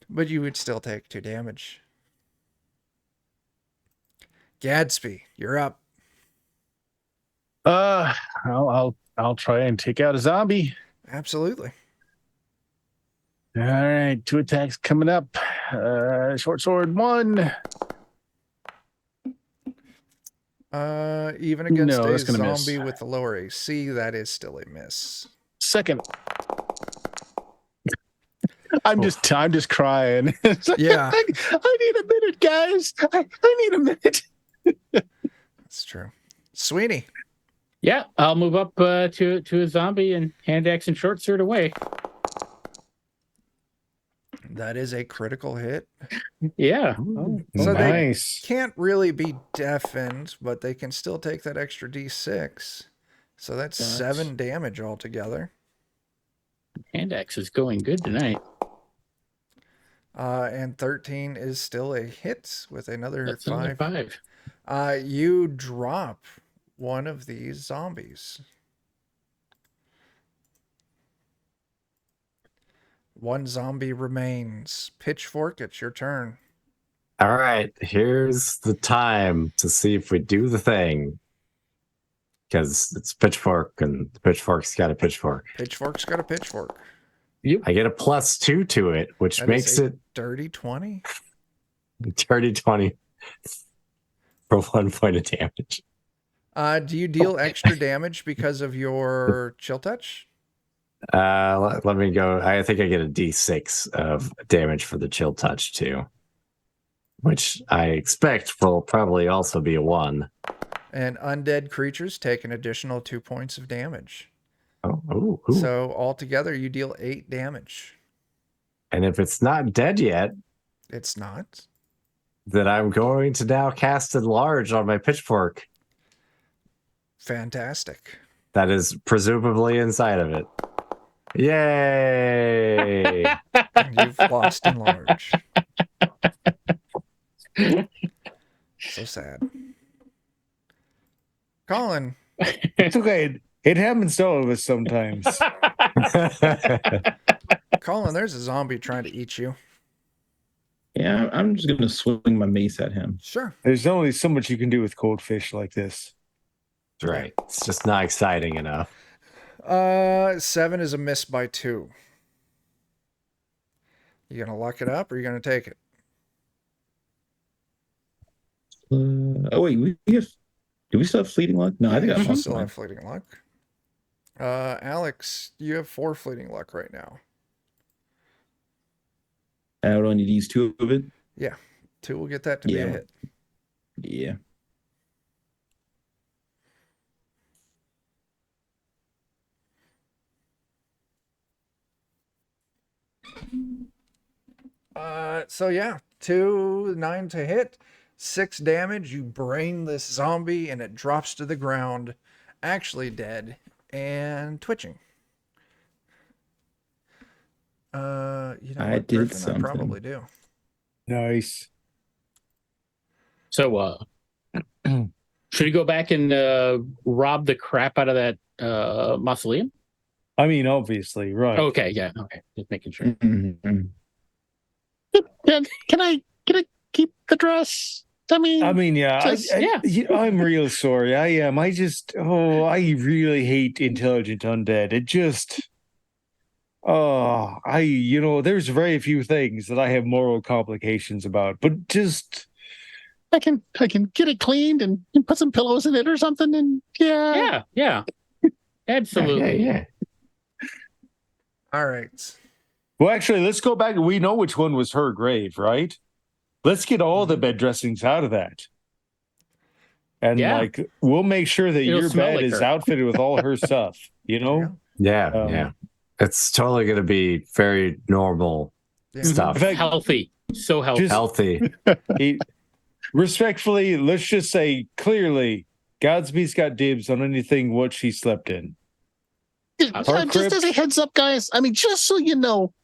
Speaker 2: but you would still take 2 damage. Gadsby, you're up.
Speaker 4: I'll try and take out a zombie.
Speaker 2: Absolutely.
Speaker 4: All right, 2 attacks coming up. Short sword 1.
Speaker 2: Even against
Speaker 4: No,
Speaker 2: a
Speaker 4: that's gonna miss.
Speaker 2: zombie with the lower AC, that is still a miss.
Speaker 4: Second. I'm just crying.
Speaker 2: Yeah.
Speaker 4: I need a minute, guys. I need a minute.
Speaker 2: That's true. Sweeney.
Speaker 3: Yeah, I'll move up to a zombie and hand axe and short sword away.
Speaker 2: That is a critical hit.
Speaker 3: Yeah.
Speaker 2: So
Speaker 7: Nice.
Speaker 2: they can't really be deafened, but they can still take that extra D6. So that's 7 damage altogether.
Speaker 3: Hand axe is going good tonight.
Speaker 2: And 13 is still a hit with another
Speaker 3: That's another
Speaker 2: 5.
Speaker 3: 5.
Speaker 2: You drop one of these zombies. 1 zombie remains. Pitchfork, it's your turn.
Speaker 1: All right, here's the time to see if we do the thing. Because it's Pitchfork, and the Pitchfork's got a pitchfork.
Speaker 2: Pitchfork's got a pitchfork.
Speaker 1: I get a +2 to it, which
Speaker 2: That
Speaker 1: makes
Speaker 2: is a
Speaker 1: it
Speaker 2: dirty 20.
Speaker 1: dirty 20 for 1 point of damage.
Speaker 2: Do you deal extra damage because of your chill touch?
Speaker 1: Let me go. I think I get a D6 of damage for the chill touch too, which I expect will probably also be a 1.
Speaker 2: And undead creatures take an additional 2 points of damage.
Speaker 1: Ooh.
Speaker 2: So altogether, you deal 8 damage.
Speaker 1: And if it's not dead yet,
Speaker 2: It's not.
Speaker 1: then I'm going to now cast Enlarge on my pitchfork.
Speaker 2: Fantastic.
Speaker 1: That is presumably inside of it. Yay!
Speaker 2: And you've lost Enlarge. So sad. Colin.
Speaker 7: It's okay. It happens to all of us sometimes.
Speaker 2: Colin, there's a zombie trying to eat you.
Speaker 6: Yeah, I'm just gonna swing my mace at him.
Speaker 2: Sure.
Speaker 7: There's only so much you can do with cold fish like this.
Speaker 1: That's right. It's just not exciting enough.
Speaker 2: 7 is a miss by 2. You gonna lock it up or you gonna take it?
Speaker 6: Oh wait, do we still have fleeting luck? No, I think
Speaker 2: You
Speaker 6: I'm
Speaker 2: still
Speaker 6: fine.
Speaker 2: have fleeting luck. Alex, you have 4 fleeting luck right now.
Speaker 6: I would only use 2 of it.
Speaker 2: Yeah. 2 will get that to be a
Speaker 6: Yeah.
Speaker 2: hit.
Speaker 6: Yeah.
Speaker 2: So yeah, 2, 9 to hit, 6 damage. You brain this zombie and it drops to the ground, actually dead and twitching. You know
Speaker 6: I
Speaker 2: what,
Speaker 6: did
Speaker 2: Griffin?
Speaker 6: something.
Speaker 2: I probably do.
Speaker 7: Nice.
Speaker 3: So, should we go back and rob the crap out of that mausoleum?
Speaker 7: I mean, obviously, right.
Speaker 3: Okay, yeah, okay. Just making sure.
Speaker 6: Mm-hmm.
Speaker 8: Can I keep the dress? I mean,
Speaker 7: Yeah,
Speaker 3: Just-
Speaker 7: I'm real sorry. I am. I really hate intelligent undead. It just, there's very few things that I have moral complications about, but just,
Speaker 8: I can get it cleaned and put some pillows in it or something, and
Speaker 3: Yeah. Absolutely.
Speaker 1: Yeah.
Speaker 2: All right.
Speaker 7: well, actually, let's go back. We know which one was her grave, right? Let's get all the bed dressings out of that. And
Speaker 3: Yeah.
Speaker 7: we'll make sure that
Speaker 3: It'll
Speaker 7: your
Speaker 3: smell
Speaker 7: bed
Speaker 3: like
Speaker 7: is
Speaker 3: her.
Speaker 7: outfitted with all her stuff, you know?
Speaker 1: Yeah. It's totally going to be very normal
Speaker 2: Yeah.
Speaker 1: stuff.
Speaker 7: In fact,
Speaker 3: Healthy. So healthy.
Speaker 7: Just-
Speaker 1: Healthy.
Speaker 7: respectfully, let's just say clearly, Gadsby's got dibs on anything what she slept in.
Speaker 8: just as a heads up, guys. I mean, just so you know,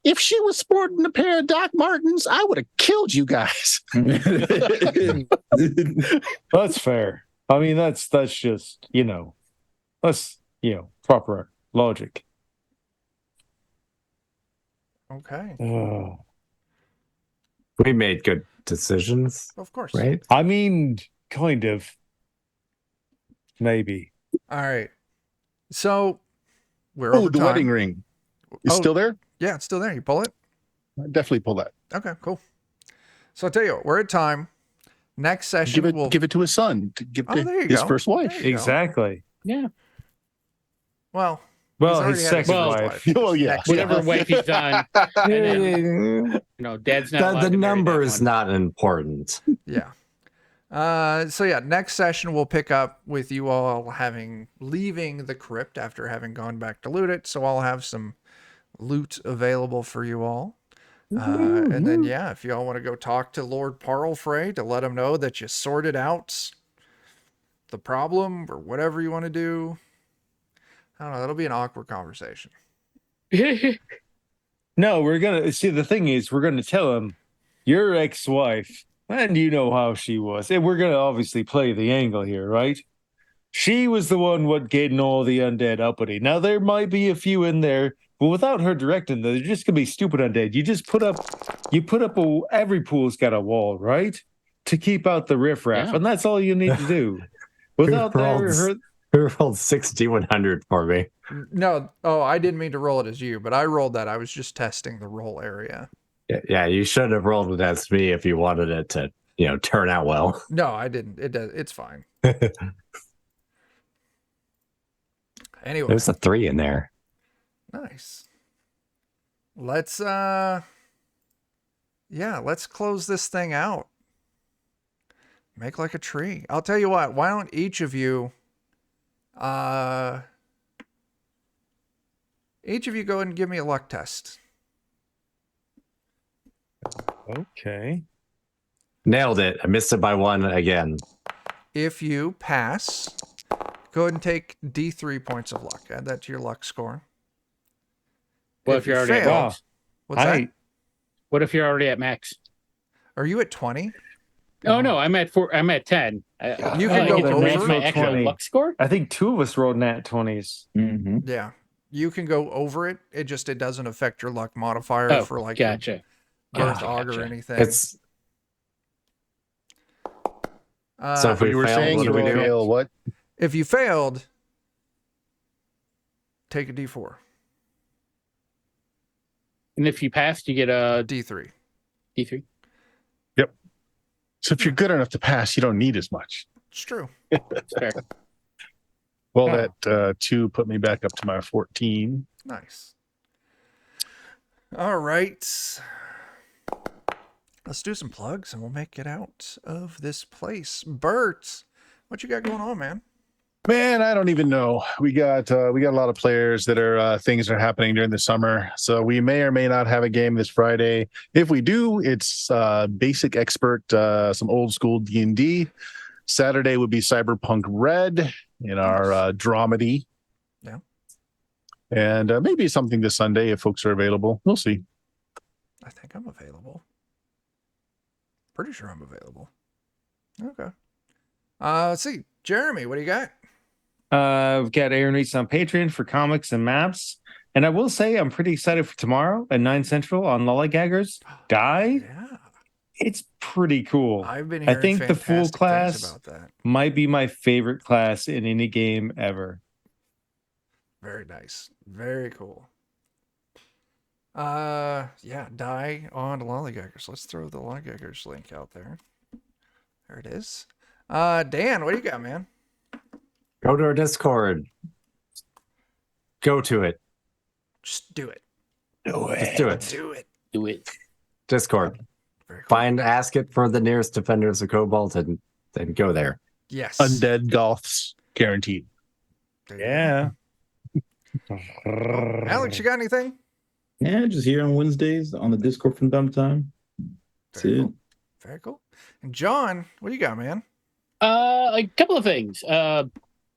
Speaker 8: if she was sporting a pair of Doc Martens, I would have killed you guys.
Speaker 7: That's fair. I mean, that's just, that's, proper logic.
Speaker 2: Okay.
Speaker 1: We made good decisions,
Speaker 2: Of course.
Speaker 1: right?
Speaker 7: I mean, kind of. Maybe.
Speaker 2: All right. So we're
Speaker 8: Oh,
Speaker 2: over
Speaker 8: the
Speaker 2: time.
Speaker 8: wedding ring. It's still there?
Speaker 2: Yeah, it's still there. You pull it?
Speaker 8: I definitely pull that.
Speaker 2: Okay, cool. So I'll tell you what, we're at time. Next session we'll
Speaker 8: Give it to his son to give to
Speaker 2: there you
Speaker 8: his
Speaker 2: go.
Speaker 8: first wife.
Speaker 2: There you go.
Speaker 7: Exactly.
Speaker 3: Yeah.
Speaker 2: Well,
Speaker 7: Well,
Speaker 2: he's
Speaker 7: his
Speaker 2: already had his
Speaker 7: second
Speaker 2: first
Speaker 7: wife.
Speaker 8: Well, yeah.
Speaker 2: Next
Speaker 3: Whatever
Speaker 2: time.
Speaker 3: wife he's done. And then, dad's not allowed
Speaker 1: The
Speaker 3: to marry
Speaker 1: number
Speaker 3: that
Speaker 1: is
Speaker 3: one.
Speaker 1: not important.
Speaker 2: Yeah. So yeah, next session we'll pick up with you all leaving the crypt after having gone back to loot it. So I'll have some loot available for you all. And then yeah, if you all want to go talk to Lord Parlfrey to let him know that you sorted out the problem or whatever you want to do. I don't know, that'll be an awkward conversation.
Speaker 7: No, the thing is, we're going to tell him your ex-wife, and you know how she was. And we're going to obviously play the angle here, right? She was the one getting all the undead uppity. Now, there might be a few in there But without her directing, they're just gonna be stupid undead. You just put up every pool's got a wall, right? To keep out the riffraff,
Speaker 3: Yeah.
Speaker 7: and that's all you need to do. Without her,
Speaker 1: Who rolled 6D100 for me?
Speaker 2: No, I didn't mean to roll it as you, but I rolled that. I was just testing the roll area.
Speaker 1: Yeah, you should have rolled it as me if you wanted it to, turn out well.
Speaker 2: No, I didn't. It's fine. Anyway,
Speaker 1: There's a 3 in there.
Speaker 2: nice. Let's let's close this thing out. Make like a tree. I'll tell you what, why don't each of you go ahead and give me a luck test.
Speaker 7: okay.
Speaker 1: Nailed it. I missed it by 1 again.
Speaker 2: If you pass, go ahead and take D3 points of luck. Add that to your luck score.
Speaker 3: What if you're already at
Speaker 2: fail,
Speaker 3: max?
Speaker 2: what's that?
Speaker 3: What if you're already at max?
Speaker 2: Are you at 20?
Speaker 3: Oh no, I'm at 4. I'm at 10.
Speaker 2: You can go
Speaker 3: get to match
Speaker 2: over
Speaker 3: my extra
Speaker 7: 20.
Speaker 3: luck score.
Speaker 7: I think 2 of us rolled nat 20s.
Speaker 6: Mm-hmm.
Speaker 2: Yeah. You can go over it. It doesn't affect your luck modifier for like
Speaker 3: gotcha.
Speaker 2: Girth Augur or anything.
Speaker 1: It's so if we
Speaker 4: You were
Speaker 1: fail,
Speaker 4: saying
Speaker 1: what
Speaker 4: you
Speaker 1: do we
Speaker 4: would
Speaker 1: do?
Speaker 4: fail what?
Speaker 2: if you failed, take a D4.
Speaker 3: And if you passed, you get a
Speaker 2: D3.
Speaker 3: D3.
Speaker 4: So if you're good enough to pass, you don't need as much.
Speaker 2: It's true.
Speaker 3: That's fair.
Speaker 4: Well,
Speaker 3: Yeah.
Speaker 4: that 2 put me back up to my 14.
Speaker 2: Nice. All right. Let's do some plugs and we'll make it out of this place. Bert, what you got going on, man?
Speaker 4: Man, I don't even know. We got a lot of players that are things are happening during the summer, so we may or may not have a game this Friday. If we do, it's basic expert, some old school D&D. Saturday would be Cyberpunk Red in our dramedy.
Speaker 2: Yeah.
Speaker 4: And maybe something this Sunday if folks are available. We'll see.
Speaker 2: I think I'm available. Pretty sure I'm available. Okay. Let's see. Jeremy, what do you got?
Speaker 7: We've got Aaron Reese on Patreon for comics and maps. And I will say I'm pretty excited for tomorrow at 9 Central on Lollygaggers. Die.
Speaker 2: Yeah.
Speaker 7: It's pretty cool.
Speaker 2: I've been
Speaker 7: I
Speaker 2: hearing
Speaker 7: think the full
Speaker 2: fantastic things
Speaker 7: class
Speaker 2: about that.
Speaker 7: might be my favorite class in any game ever.
Speaker 2: Very nice. Very cool. Die on Lollygaggers. Let's throw the Lollygaggers link out there. There it is. Dan, what do you got, man?
Speaker 1: Go to our Discord. Go to it.
Speaker 2: Just do it.
Speaker 1: Just do it.
Speaker 2: Do it.
Speaker 3: Do it.
Speaker 1: Discord.
Speaker 2: Very cool.
Speaker 1: Ask it for the nearest defenders of Cobalt and then go there.
Speaker 2: Yes.
Speaker 4: Undead Goths, guaranteed.
Speaker 2: There you
Speaker 7: Yeah.
Speaker 2: go. Alex, you got anything?
Speaker 6: Yeah, just here on Wednesdays on the Discord from time to time. That's
Speaker 2: Very
Speaker 6: it.
Speaker 2: cool. Very cool. And John, what do you got, man?
Speaker 3: A couple of things.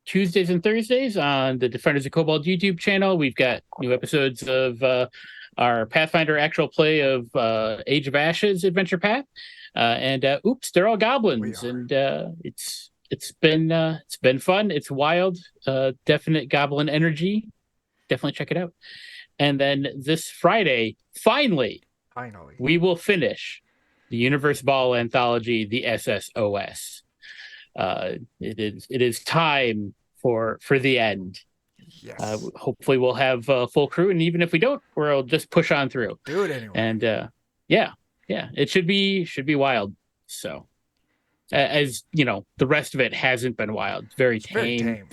Speaker 3: Tuesdays and Thursdays on the Defenders of Cobalt YouTube channel, we've got new episodes of our Pathfinder actual play of Age of Ashes adventure path, and oops, they're all goblins, and it's been fun. It's wild, definite goblin energy. Definitely check it out. And then this Friday, finally, we will finish the Universe Ball anthology, the SSOS. It is time for the end.
Speaker 2: Yes.
Speaker 3: Hopefully we'll have a full crew, and even if we don't, we'll just push on through.
Speaker 2: Do it anyway.
Speaker 3: And yeah, it should be wild. So as you know, the rest of it hasn't been wild. It's very tame.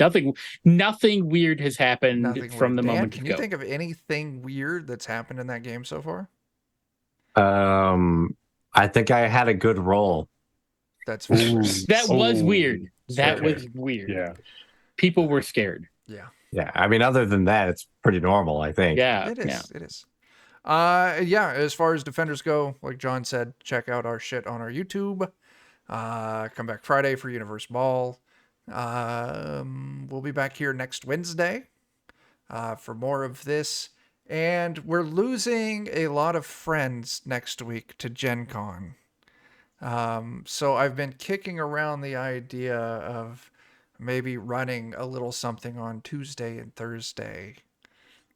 Speaker 3: Nothing weird has happened from the moment.
Speaker 2: Can you think of anything weird that's happened in that game so far?
Speaker 1: I think I had a good roll.
Speaker 2: That's for sure.
Speaker 3: That was weird. That was weird.
Speaker 4: Yeah.
Speaker 3: People were scared.
Speaker 2: Yeah.
Speaker 1: Yeah. I mean, other than that, it's pretty normal, I think.
Speaker 3: Yeah.
Speaker 2: It is.
Speaker 3: Yeah.
Speaker 2: It is. As far as Defenders go, like John said, check out our shit on our YouTube. Come back Friday for Universe Ball. We'll be back here next Wednesday for more of this. And we're losing a lot of friends next week to Gen Con. So I've been kicking around the idea of maybe running a little something on Tuesday and Thursday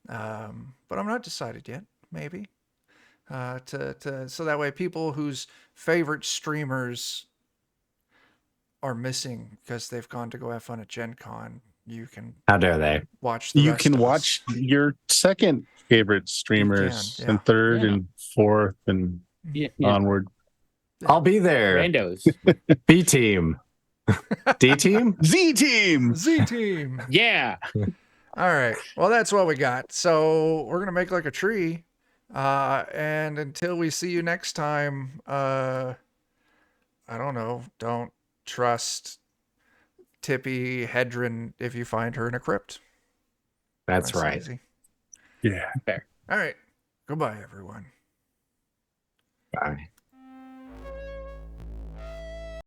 Speaker 2: But I'm not decided yet. Maybe so that way people whose favorite streamers are missing because they've gone to go have fun at Gen Con, you can
Speaker 1: How dare they?
Speaker 2: watch the
Speaker 4: You
Speaker 2: rest
Speaker 4: can
Speaker 2: of
Speaker 4: watch your second favorite streamers
Speaker 2: yeah.
Speaker 4: and third
Speaker 3: Yeah.
Speaker 4: and fourth and
Speaker 3: Yeah.
Speaker 4: onward.
Speaker 1: I'll be there.
Speaker 3: Randos.
Speaker 1: B team. D team?
Speaker 4: Z team.
Speaker 2: Z team.
Speaker 3: Yeah.
Speaker 2: All right. Well, that's what we got. So we're gonna make like a tree, and until we see you next time, I don't know. Don't trust Tippy Hedron if you find her in a crypt.
Speaker 1: That's right.
Speaker 2: Easy.
Speaker 4: Yeah.
Speaker 3: Fair.
Speaker 2: All right. Goodbye, everyone.
Speaker 1: Bye.